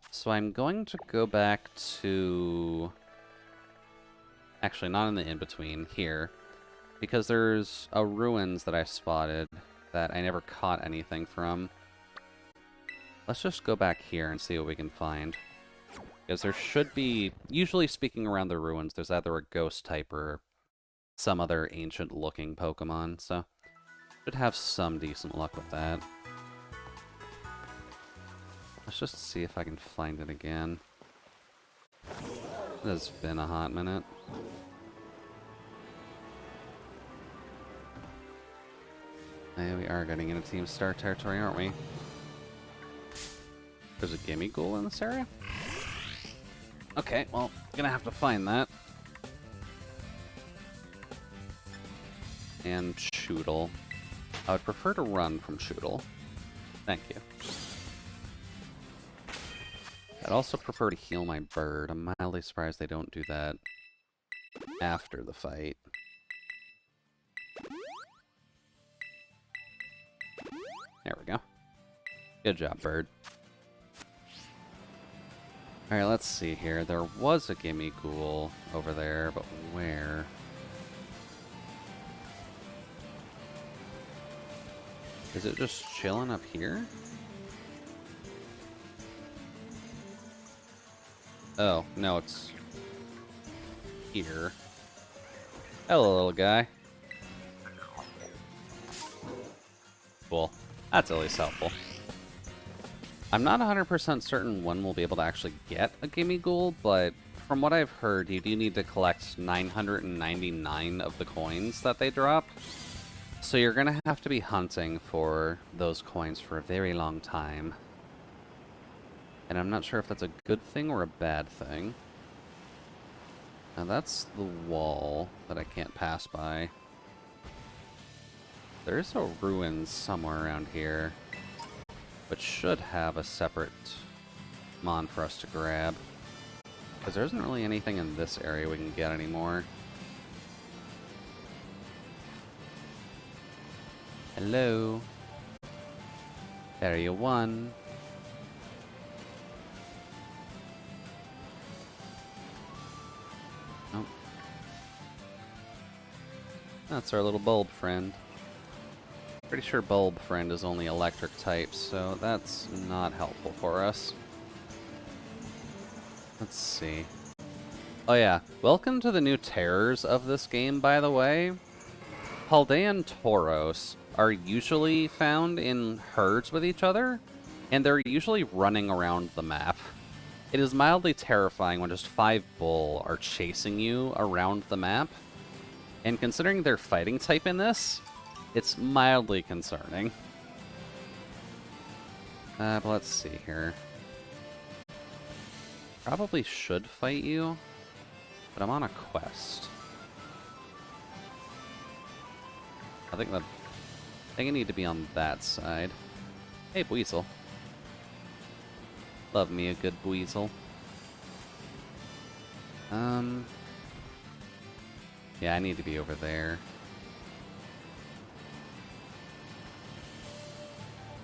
So I'm going to go back to... Actually, not in the in-between, here. Because there's a ruins that I spotted that I never caught anything from. Let's just go back here and see what we can find. Because there should be, usually speaking around the ruins, there's either a ghost type or some other ancient-looking Pokemon, so should have some decent luck with that. Let's just see if I can find it again. It has been a hot minute. Yeah, we are getting into Team Star territory, aren't we? There's a Gimme Ghoul in this area? Okay, well, gonna have to find that. And Choodle. I would prefer to run from Choodle. Thank you. I'd also prefer to heal my bird. I'm mildly surprised they don't do that after the fight. There we go. Good job, bird. Alright, let's see here. There was a Gimme Ghoul over there, but where? Is it just chilling up here? Oh, no, it's here. Hello, little guy. Cool. That's at least helpful. I'm not 100% certain when we'll be able to actually get a Gimme Ghoul, but from what I've heard, you do need to collect 999 of the coins that they drop. So you're going to have to be hunting for those coins for a very long time. And I'm not sure if that's a good thing or a bad thing. Now that's the wall that I can't pass by. There's a ruin somewhere around here, which should have a separate mon for us to grab. Because there isn't really anything in this area we can get anymore. Hello. Area 1. Oh. That's our little bulb friend. Pretty sure bulb friend is only electric type, so that's not helpful for us. Let's see. Oh yeah, welcome to the new terrors of this game, by the way. Paldean Tauros are usually found in herds with each other, and they're usually running around the map. It is mildly terrifying when just 5 bull are chasing you around the map, and considering their fighting type in this, it's mildly concerning. But let's see here. Probably should fight you, but I'm on a quest. I think I need to be on that side. Hey, Buizel. Love me a good Buizel. Yeah, I need to be over there.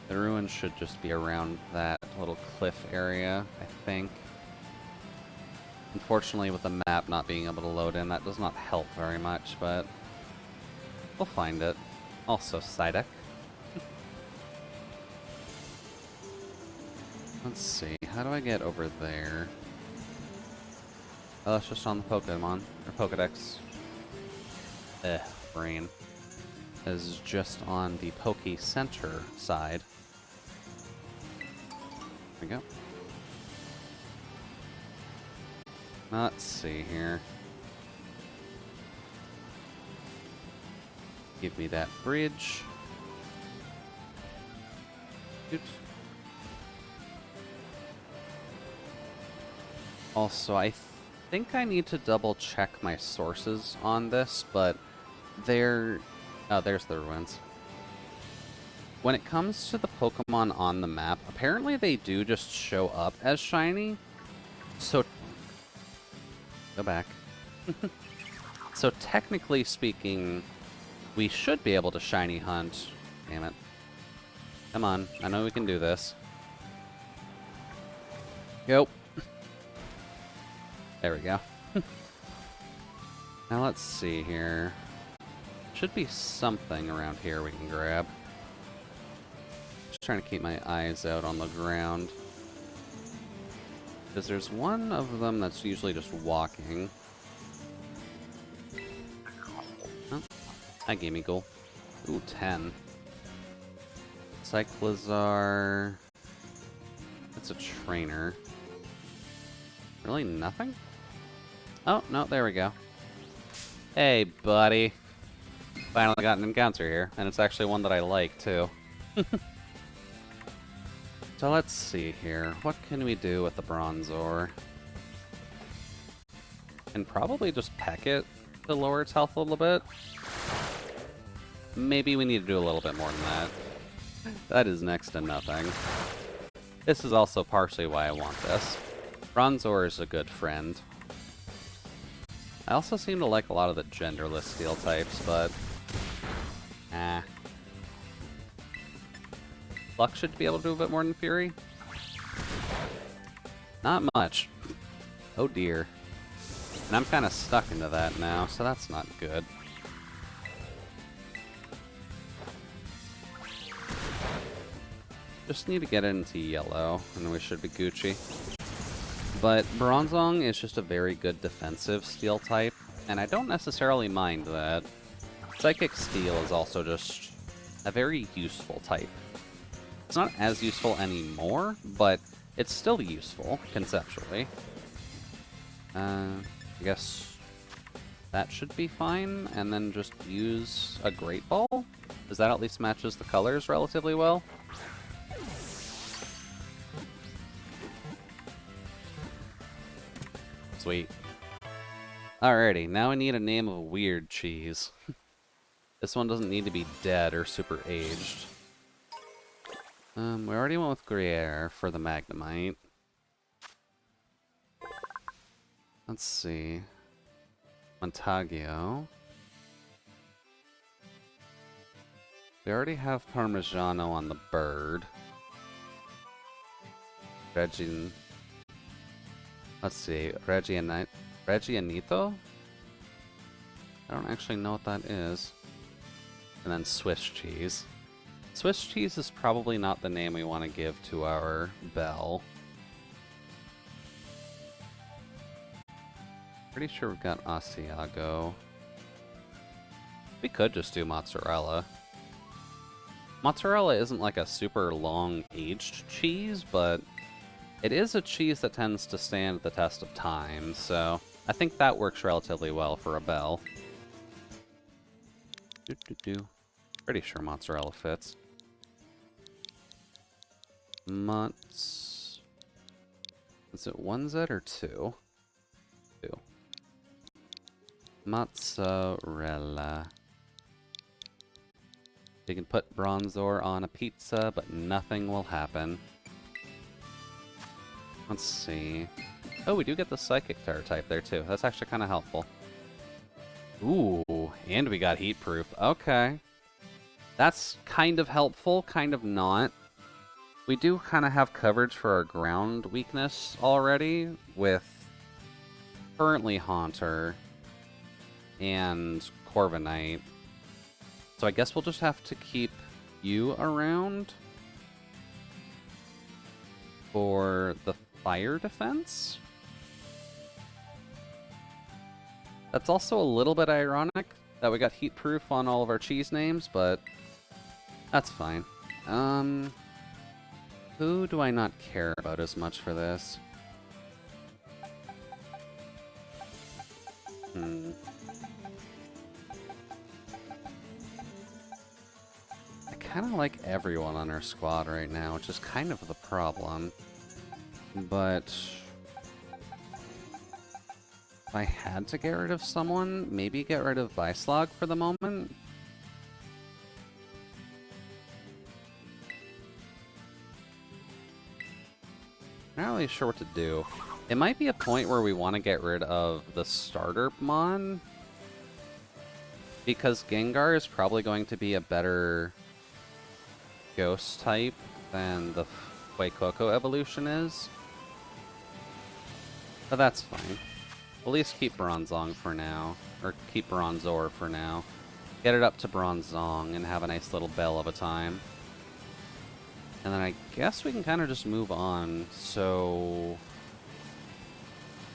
The ruins should just be around that little cliff area, I think. Unfortunately, with the map not being able to load in, that does not help very much, but we'll find it. Also, Psyduck. Let's see, how do I get over there? Oh, it's just on the Pokemon, or Pokedex. Brain. Is just on the Poke Center side. There we go. Let's see here. Give me that bridge. Oops. Also, I think I need to double check my sources on this, but they're... Oh, there's the ruins. When it comes to the Pokemon on the map, apparently they do just show up as shiny. So... Go back. So technically speaking, we should be able to shiny hunt. Damn it. Come on, I know we can do this. Go. There we go. Now let's see here. Should be something around here we can grab. Just trying to keep my eyes out on the ground. Because there's one of them that's usually just walking. Oh, hi, Gimmighoul. Ooh, 10. Cyclizar. That's a trainer. Really nothing? Oh, no, there we go. Hey, buddy. Finally got an encounter here, and it's actually one that I like, too. So let's see here. What can we do with the Bronzor? And probably just peck it to lower its health a little bit. Maybe we need to do a little bit more than that. That is next to nothing. This is also partially why I want this. Bronzor is a good friend. I also seem to like a lot of the genderless steel types, but... Luck should be able to do a bit more than Fury. Not much. Oh dear. And I'm kind of stuck into that now, so that's not good. Just need to get into yellow, and then we should be Gucci. But Bronzong is just a very good defensive steel type, and I don't necessarily mind that. Psychic Steel is also just a very useful type. It's not as useful anymore, but it's still useful, conceptually. I guess that should be fine, and then just use a Great Ball? Because that at least matches the colors relatively well. Sweet. Alrighty, now I need a name of a weird cheese. This one doesn't need to be dead or super aged. We already went with Gruyere for the Magnemite. Let's see. Montaggio. We already have Parmigiano on the bird. Let's see. Reggianito? I don't actually know what that is. And then Swiss cheese. Swiss cheese is probably not the name we want to give to our bell. Pretty sure we've got Asiago. We could just do mozzarella. Mozzarella isn't like a super long aged cheese, but it is a cheese that tends to stand the test of time, so I think that works relatively well for a bell. Pretty sure mozzarella fits. Mutts. Is it 1Z or 2? 2. Mozzarella. You can put Bronzor on a pizza, but nothing will happen. Let's see. Oh, we do get the Psychic Terror type there, too. That's actually kind of helpful. Ooh, and we got Heat Proof. Okay. That's kind of helpful, kind of not. We do kind of have coverage for our ground weakness already with currently Haunter and Corviknight. So I guess we'll just have to keep you around for the fire defense. That's also a little bit ironic that we got heat proof on all of our cheese names, but that's fine. Who do I not care about as much for this? I kind of like everyone on our squad right now, which is kind of the problem. But if I had to get rid of someone, maybe get rid of Vyslog for the moment. Not really sure what to do. It might be a point where we want to get rid of the starter Mon, because Gengar is probably going to be a better ghost type than the Fuecoco evolution is. But that's fine. We'll at least keep Bronzong for now. Or keep Bronzor for now. Get it up to Bronzong and have a nice little bell of a time. And then I guess we can kind of just move on. So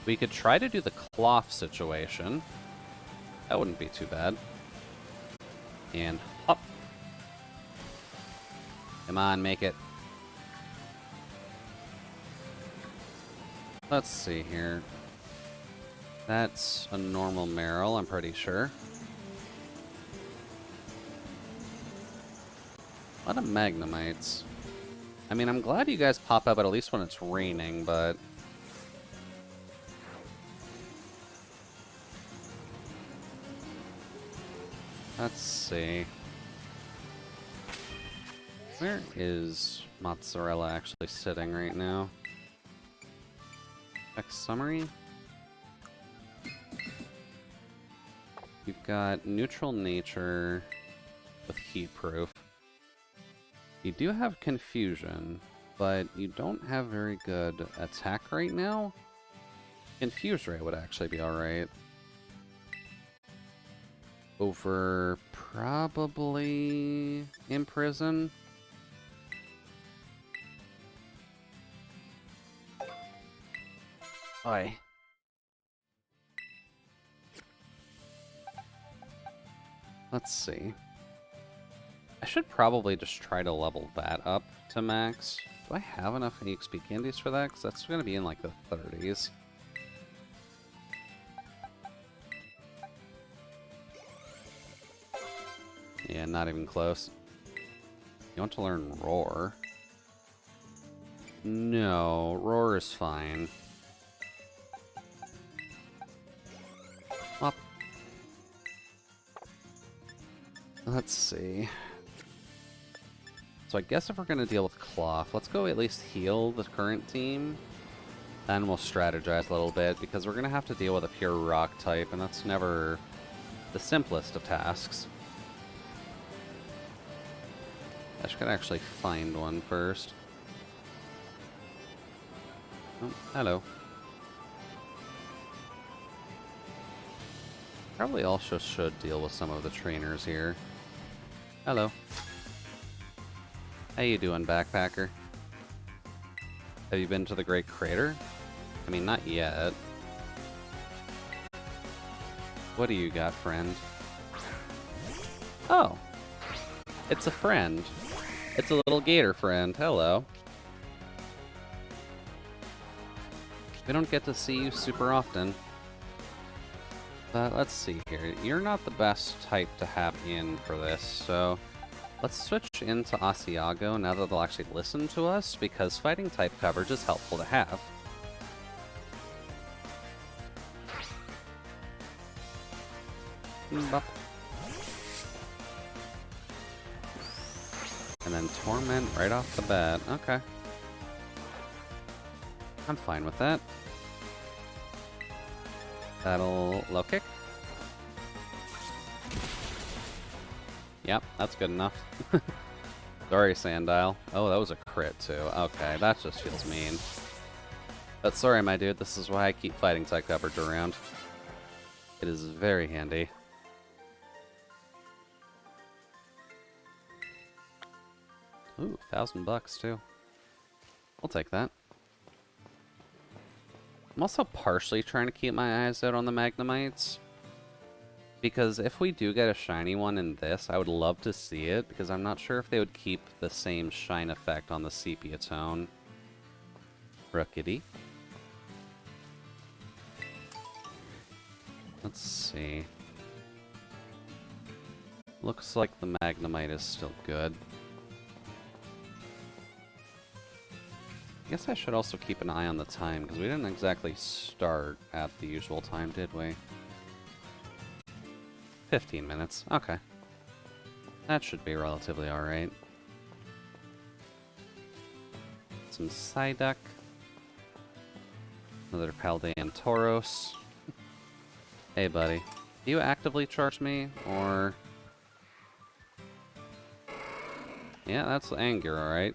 we could try to do the Cloth situation. That wouldn't be too bad. And hop. Come on, make it. Let's see here. That's a normal Meryl, I'm pretty sure. A lot of Magnemites. I mean, I'm glad you guys pop up at least when it's raining, but let's see. Where is Mozzarella actually sitting right now? Next summary. You've got neutral nature with heat proof. You do have confusion, but you don't have very good attack right now. Confuse ray would actually be alright. Over probably imprison. Oi. Let's see. I should probably just try to level that up to max. Do I have enough EXP candies for that? Because that's going to be in like the 30s. Yeah, not even close. You want to learn Roar? No, Roar is fine. Up. Let's see. So I guess if we're going to deal with Cloth, let's go at least heal the current team. Then we'll strategize a little bit, because we're going to have to deal with a pure rock type, and that's never the simplest of tasks. I should actually find one first. Oh, hello. Probably also should deal with some of the trainers here. Hello. How you doing, backpacker? Have you been to the Great Crater? I mean, not yet. What do you got, friend? Oh. It's a friend. It's a little gator friend. Hello. We don't get to see you super often. But let's see here. You're not the best type to have in for this, so Let's switch into Asiago now that they'll actually listen to us, because fighting type coverage is helpful to have. Bop. And then Torment right off the bat. Okay. I'm fine with that. That'll low kick. Yep, that's good enough. Sorry, Sandile. Oh, that was a crit too. Okay, that just feels mean. But sorry, my dude, this is why I keep fighting type coverage around. It is very handy. Ooh, $1,000 too. I'll take that. I'm also partially trying to keep my eyes out on the Magnemites, because if we do get a shiny one in this, I would love to see it, because I'm not sure if they would keep the same shine effect on the sepia tone. Rookity. Let's see. Looks like the Magnemite is still good. I guess I should also keep an eye on the time, because we didn't exactly start at the usual time, did we? 15 minutes. Okay. That should be relatively alright. Some Psyduck. Another Paldean Tauros. Hey, buddy. Do you actively charge me, or... Yeah, that's anger, alright.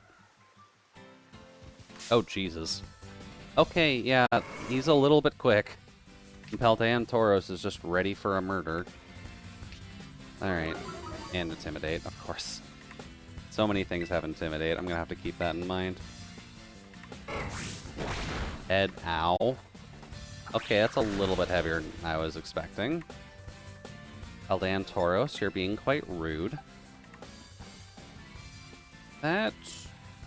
Oh, Jesus. Okay, yeah, he's a little bit quick. Paldean Tauros is just ready for a murder. Alright. And Intimidate, of course. So many things have Intimidate. I'm gonna have to keep that in mind. Head, ow. Okay, that's a little bit heavier than I was expecting. Paldean Tauros, you're being quite rude. That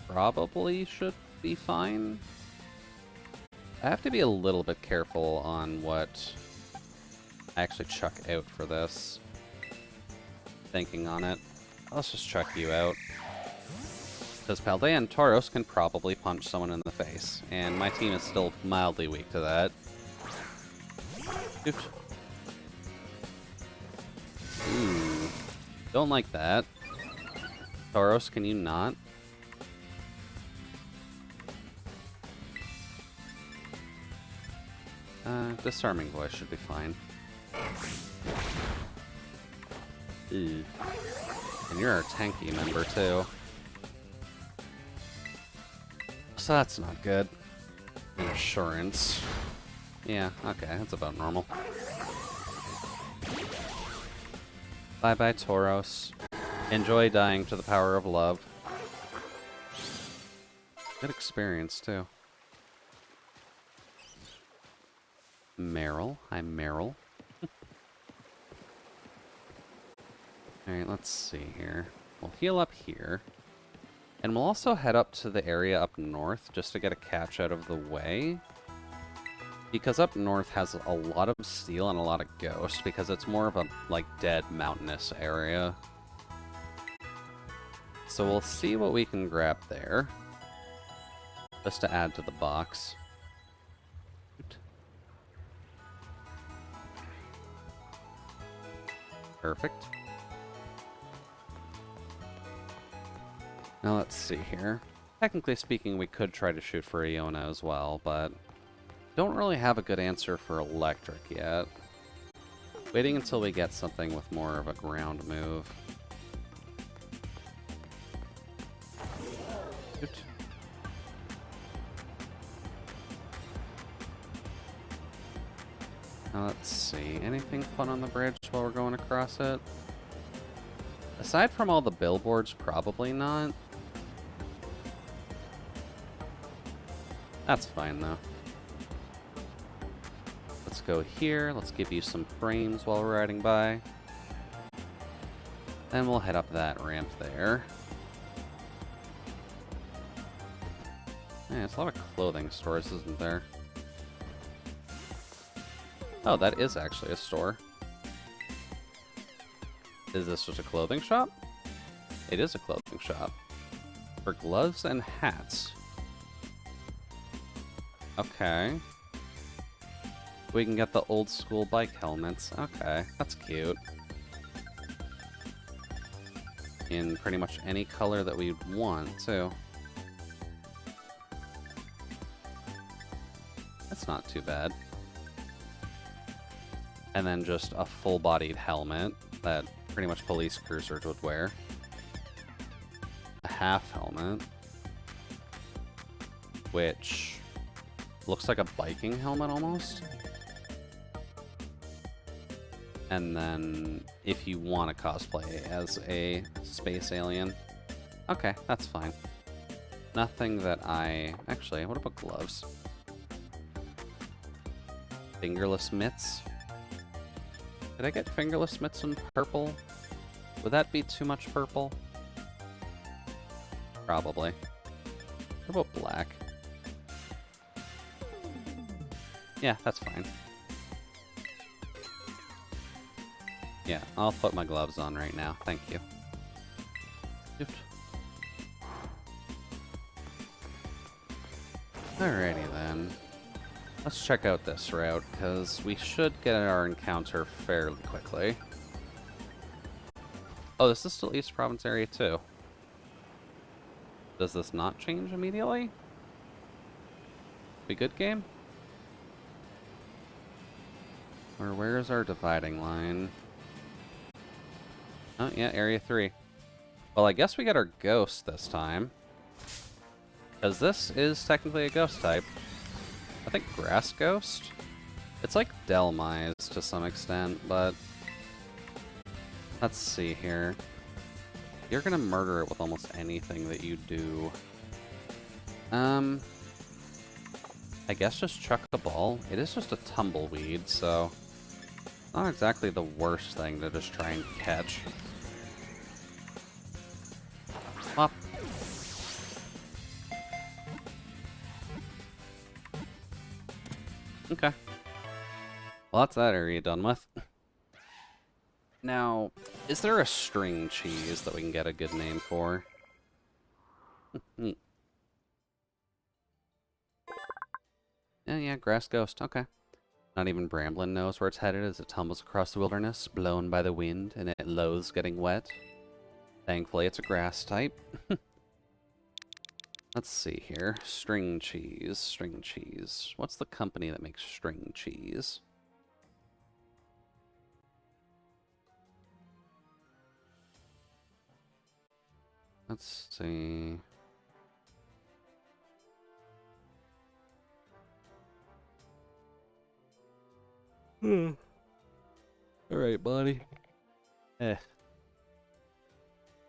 probably should be fine. I have to be a little bit careful on what I actually chuck out for this. Thinking on it. Let's just chuck you out. Because Paldean Tauros can probably punch someone in the face, and my team is still mildly weak to that. Oops. Ooh. Don't like that. Tauros, can you not? Disarming Voice should be fine. Ew. And you're our tanky member, too. So that's not good. And Assurance. Yeah, okay, that's about normal. Bye-bye, Tauros. Enjoy dying to the power of love. Good experience, too. Meryl. Hi, Meryl. Alright, let's see here. We'll heal up here. And we'll also head up to the area up north just to get a catch out of the way. Because up north has a lot of steel and a lot of ghosts, because it's more of a, like, dead mountainous area. So we'll see what we can grab there. Just to add to the box. Perfect. Now let's see here. Technically speaking, we could try to shoot for Iona as well, but don't really have a good answer for electric yet. Waiting until we get something with more of a ground move. Shoot. Now let's see. Anything fun on the bridge while we're going across it? Aside from all the billboards, probably not. That's fine, though. Let's go here. Let's give you some frames while we're riding by. Then we'll head up that ramp there. Yeah, it's a lot of clothing stores, isn't there? Oh, that is actually a store. Is this just a clothing shop? It is a clothing shop. For gloves and hats. Okay. We can get the old school bike helmets. Okay, that's cute. In pretty much any color that we'd want, too. That's not too bad. And then just a full-bodied helmet that pretty much police cruisers would wear. A half helmet, which looks like a biking helmet almost. And then if you want to cosplay as a space alien, okay, that's fine. Nothing that I... Actually, what about gloves? Fingerless mitts? Did I get fingerless mitts in purple? Would that be too much purple? Probably. What about black? Yeah, that's fine. Yeah, I'll put my gloves on right now. Thank you. Oops. Alrighty then. Let's check out this route, because we should get our encounter fairly quickly. Oh, this is still East Province area too. Does this not change immediately? Be good game? Or where's our dividing line? Oh, yeah, Area 3. Well, I guess we got our ghost this time. Because this is technically a ghost type. I think Grass Ghost? It's like Delmise to some extent, but... Let's see here. You're gonna murder it with almost anything that you do. I guess just chuck the ball. It is just a tumbleweed, so... Not exactly the worst thing to just try and catch. Pop. Okay. Well, that's that area done with. Now, is there a string cheese that we can get a good name for? Neat. Yeah, Grass Ghost. Okay. Not even Bramblin knows where it's headed as it tumbles across the wilderness, blown by the wind, and it loathes getting wet. Thankfully, it's a grass type. Let's see here. String cheese. String cheese. What's the company that makes string cheese? Let's see. Alright, buddy. I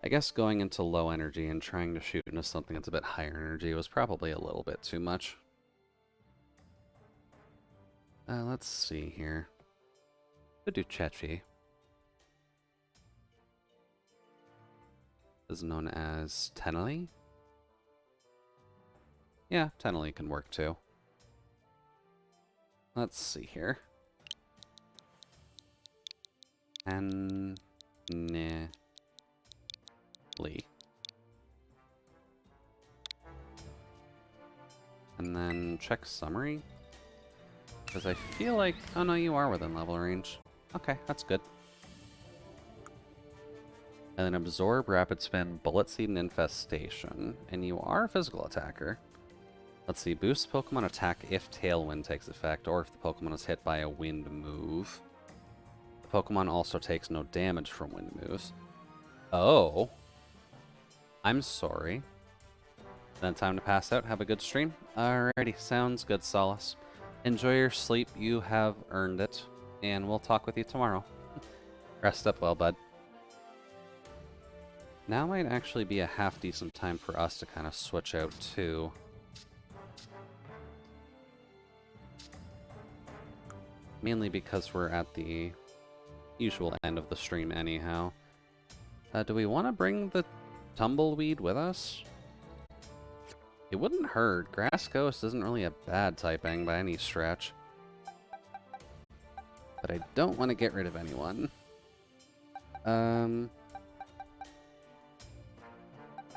guess going into low energy and trying to shoot into something that's a bit higher energy was probably a little bit too much. Let's see here. Could do Chechi. This is known as Tenali. Yeah, Tenali can work too. Let's see here. Tenali. And then check summary. Because I feel like... Oh no, you are within level range. Okay, that's good. And then absorb, rapid spin, bullet seed, and infestation. And you are a physical attacker. Let's see, boost Pokemon attack if Tailwind takes effect, or if the Pokemon is hit by a wind move. The Pokemon also takes no damage from wind moves. Oh. I'm sorry. Then time to pass out. Have a good stream. Alrighty, sounds good, Solace. Enjoy your sleep. You have earned it. And we'll talk with you tomorrow. Rest up well, bud. Now might actually be a half-decent time for us to kind of switch out, too. Mainly because we're at the usual end of the stream anyhow. Do we want to bring the Tumbleweed with us? It wouldn't hurt. Grass Ghost isn't really a bad typing by any stretch. But I don't want to get rid of anyone.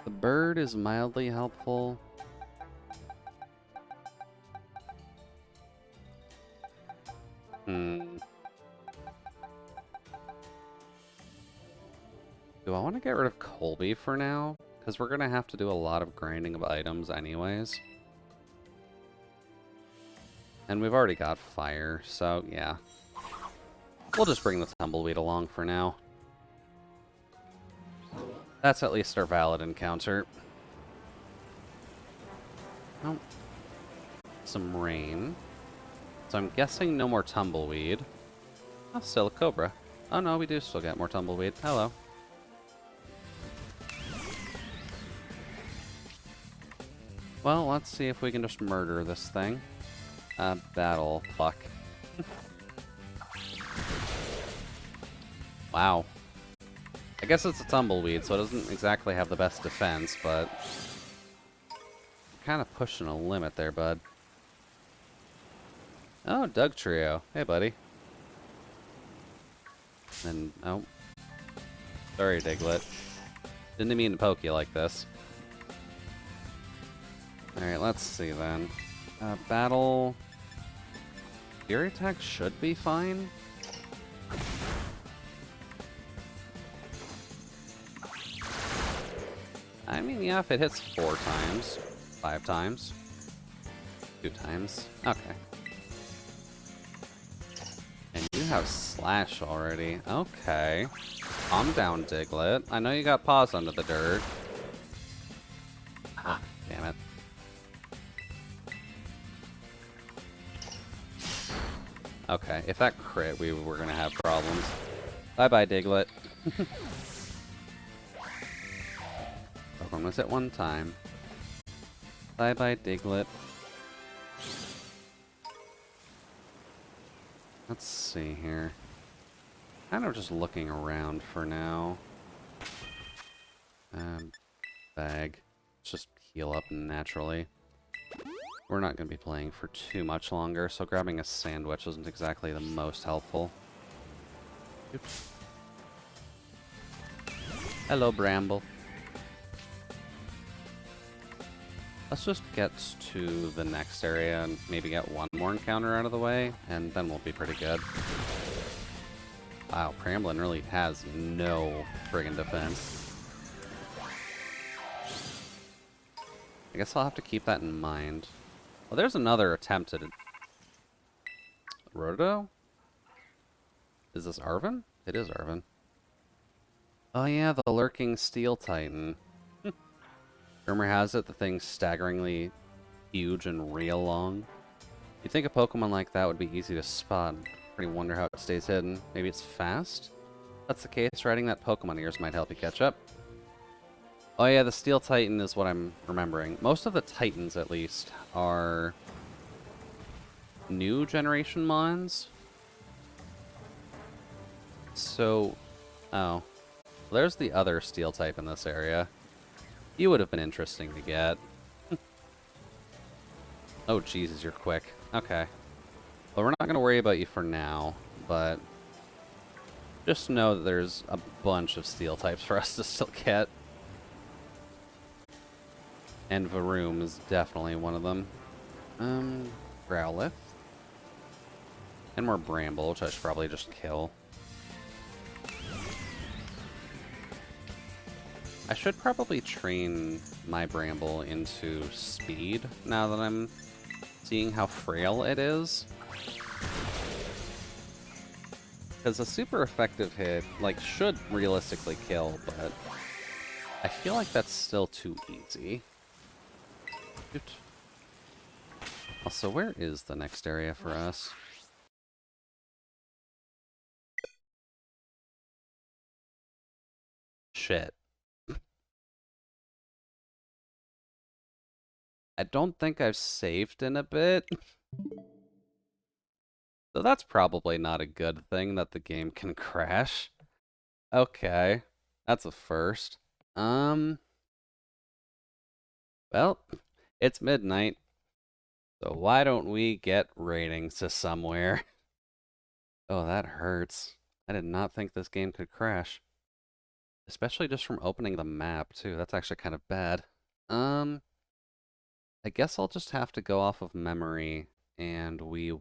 The bird is mildly helpful. Hmm. Do I want to get rid of Colby for now? Because we're going to have to do a lot of grinding of items anyways. And we've already got fire, so yeah. We'll just bring the tumbleweed along for now. That's at least our valid encounter. Oh. Some rain. So I'm guessing no more tumbleweed. Oh, still a cobra. Oh no, we do still get more tumbleweed. Hello. Well, let's see if we can just murder this thing. Battle pluck. Wow. I guess it's a tumbleweed, so it doesn't exactly have the best defense, but kind of pushing a limit there, bud. Oh, Doug Trio. Hey, buddy. And, oh. Sorry, Diglett. Didn't mean to poke you like this. Alright, let's see then. Battle... Fury attack should be fine. I mean, yeah, if it hits 4 times, 5 times, 2 times, okay. And you have Slash already, okay. Calm down, Diglett. I know you got paws under the dirt. Ah, damn it. Okay, if that crit, we were gonna have problems. Bye-bye, Diglett. Pokemon was at one time. Bye-bye, Diglett. Let's see here. Kind of just looking around for now. Bag. Let's just heal up naturally. We're not going to be playing for too much longer, so grabbing a sandwich isn't exactly the most helpful. Oops. Hello, Bramble. Let's just get to the next area and maybe get one more encounter out of the way, and then we'll be pretty good. Wow, Pramblin really has no friggin' defense. I guess I'll have to keep that in mind. Well, there's another attempt at... Roto? Is this Arven? It is Arven. Oh yeah, the lurking Steel Titan. Rumor has it the thing's staggeringly huge and real long. You'd think a Pokemon like that would be easy to spot. Pretty wonder how it stays hidden. Maybe it's fast? If that's the case, riding that Pokemon ears might help you catch up. Oh yeah, the Steel Titan is what I'm remembering. Most of the Titans, at least, are new generation mons. So, oh. There's the other Steel type in this area. You would have been interesting to get. Oh, Jesus, you're quick. Okay. Well, we're not going to worry about you for now, but just know that there's a bunch of Steel types for us to still get. And Varoom is definitely one of them. Growlithe. And more Bramble, which I should probably just kill. I should probably train my Bramble into speed now that I'm seeing how frail it is. Because a super effective hit, like, should realistically kill, but I feel like that's still too easy. Shoot. Also, where is the next area for us? Shit. I don't think I've saved in a bit. So that's probably not a good thing that the game can crash. Okay. That's a first. Well, it's midnight. So why don't we get ratings to somewhere? Oh, that hurts. I did not think this game could crash. Especially just from opening the map, too. That's actually kind of bad. Um, I guess I'll just have to go off of memory, and we'll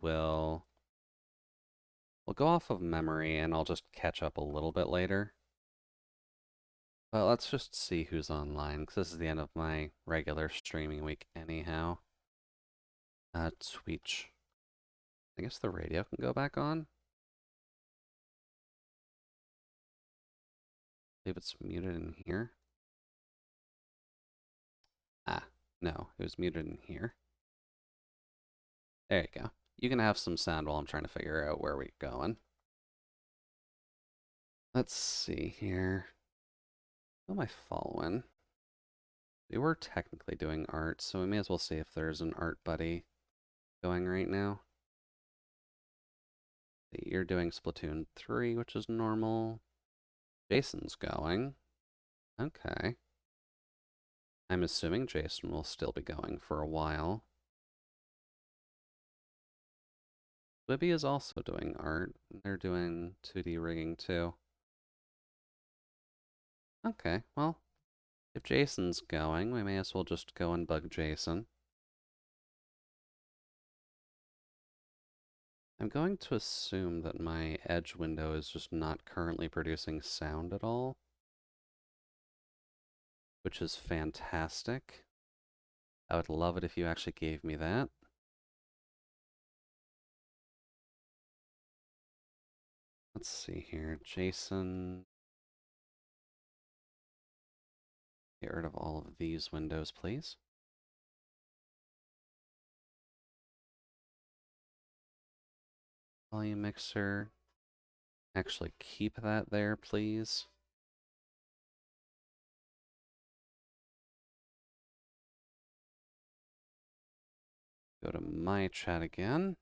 go off of memory, and I'll just catch up a little bit later. But let's just see who's online, because this is the end of my regular streaming week anyhow. Twitch. I guess the radio can go back on. I believe it's muted in here. Ah, no, it was muted in here. There you go. You can have some sound while I'm trying to figure out where we're going. Let's see here. Who am I following? We were technically doing art, so we may as well see if there's an art buddy going right now. You're doing Splatoon 3, which is normal. Jason's going. Okay. I'm assuming Jason will still be going for a while. Libby is also doing art. They're doing 2D rigging too. Okay, well, if Jason's going, we may as well just go and bug Jason. I'm going to assume that my Edge window is just not currently producing sound at all, which is fantastic. I would love it if you actually gave me that. Let's see here. Jason. Get rid of all of these windows, please. Volume mixer. Actually, keep that there, please. Go to my chat again.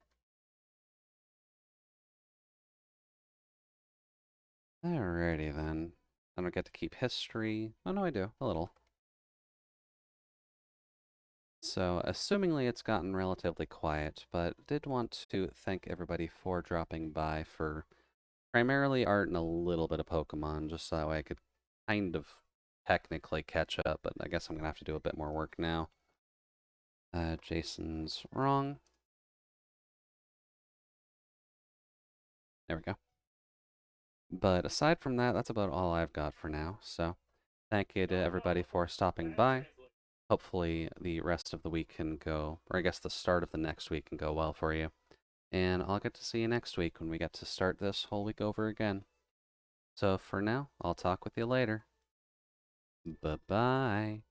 Alrighty then. I don't get to keep history. Oh no, I do. A little. So, assumingly it's gotten relatively quiet, but did want to thank everybody for dropping by for primarily art and a little bit of Pokemon, just so that way I could kind of technically catch up, but I guess I'm gonna have to do a bit more work now. Jason's wrong. There we go. But aside from that, that's about all I've got for now. So thank you to everybody for stopping by. Hopefully the rest of the week can go, or I guess the start of the next week can go well for you. And I'll get to see you next week when we get to start this whole week over again. So for now, I'll talk with you later. Bye-bye.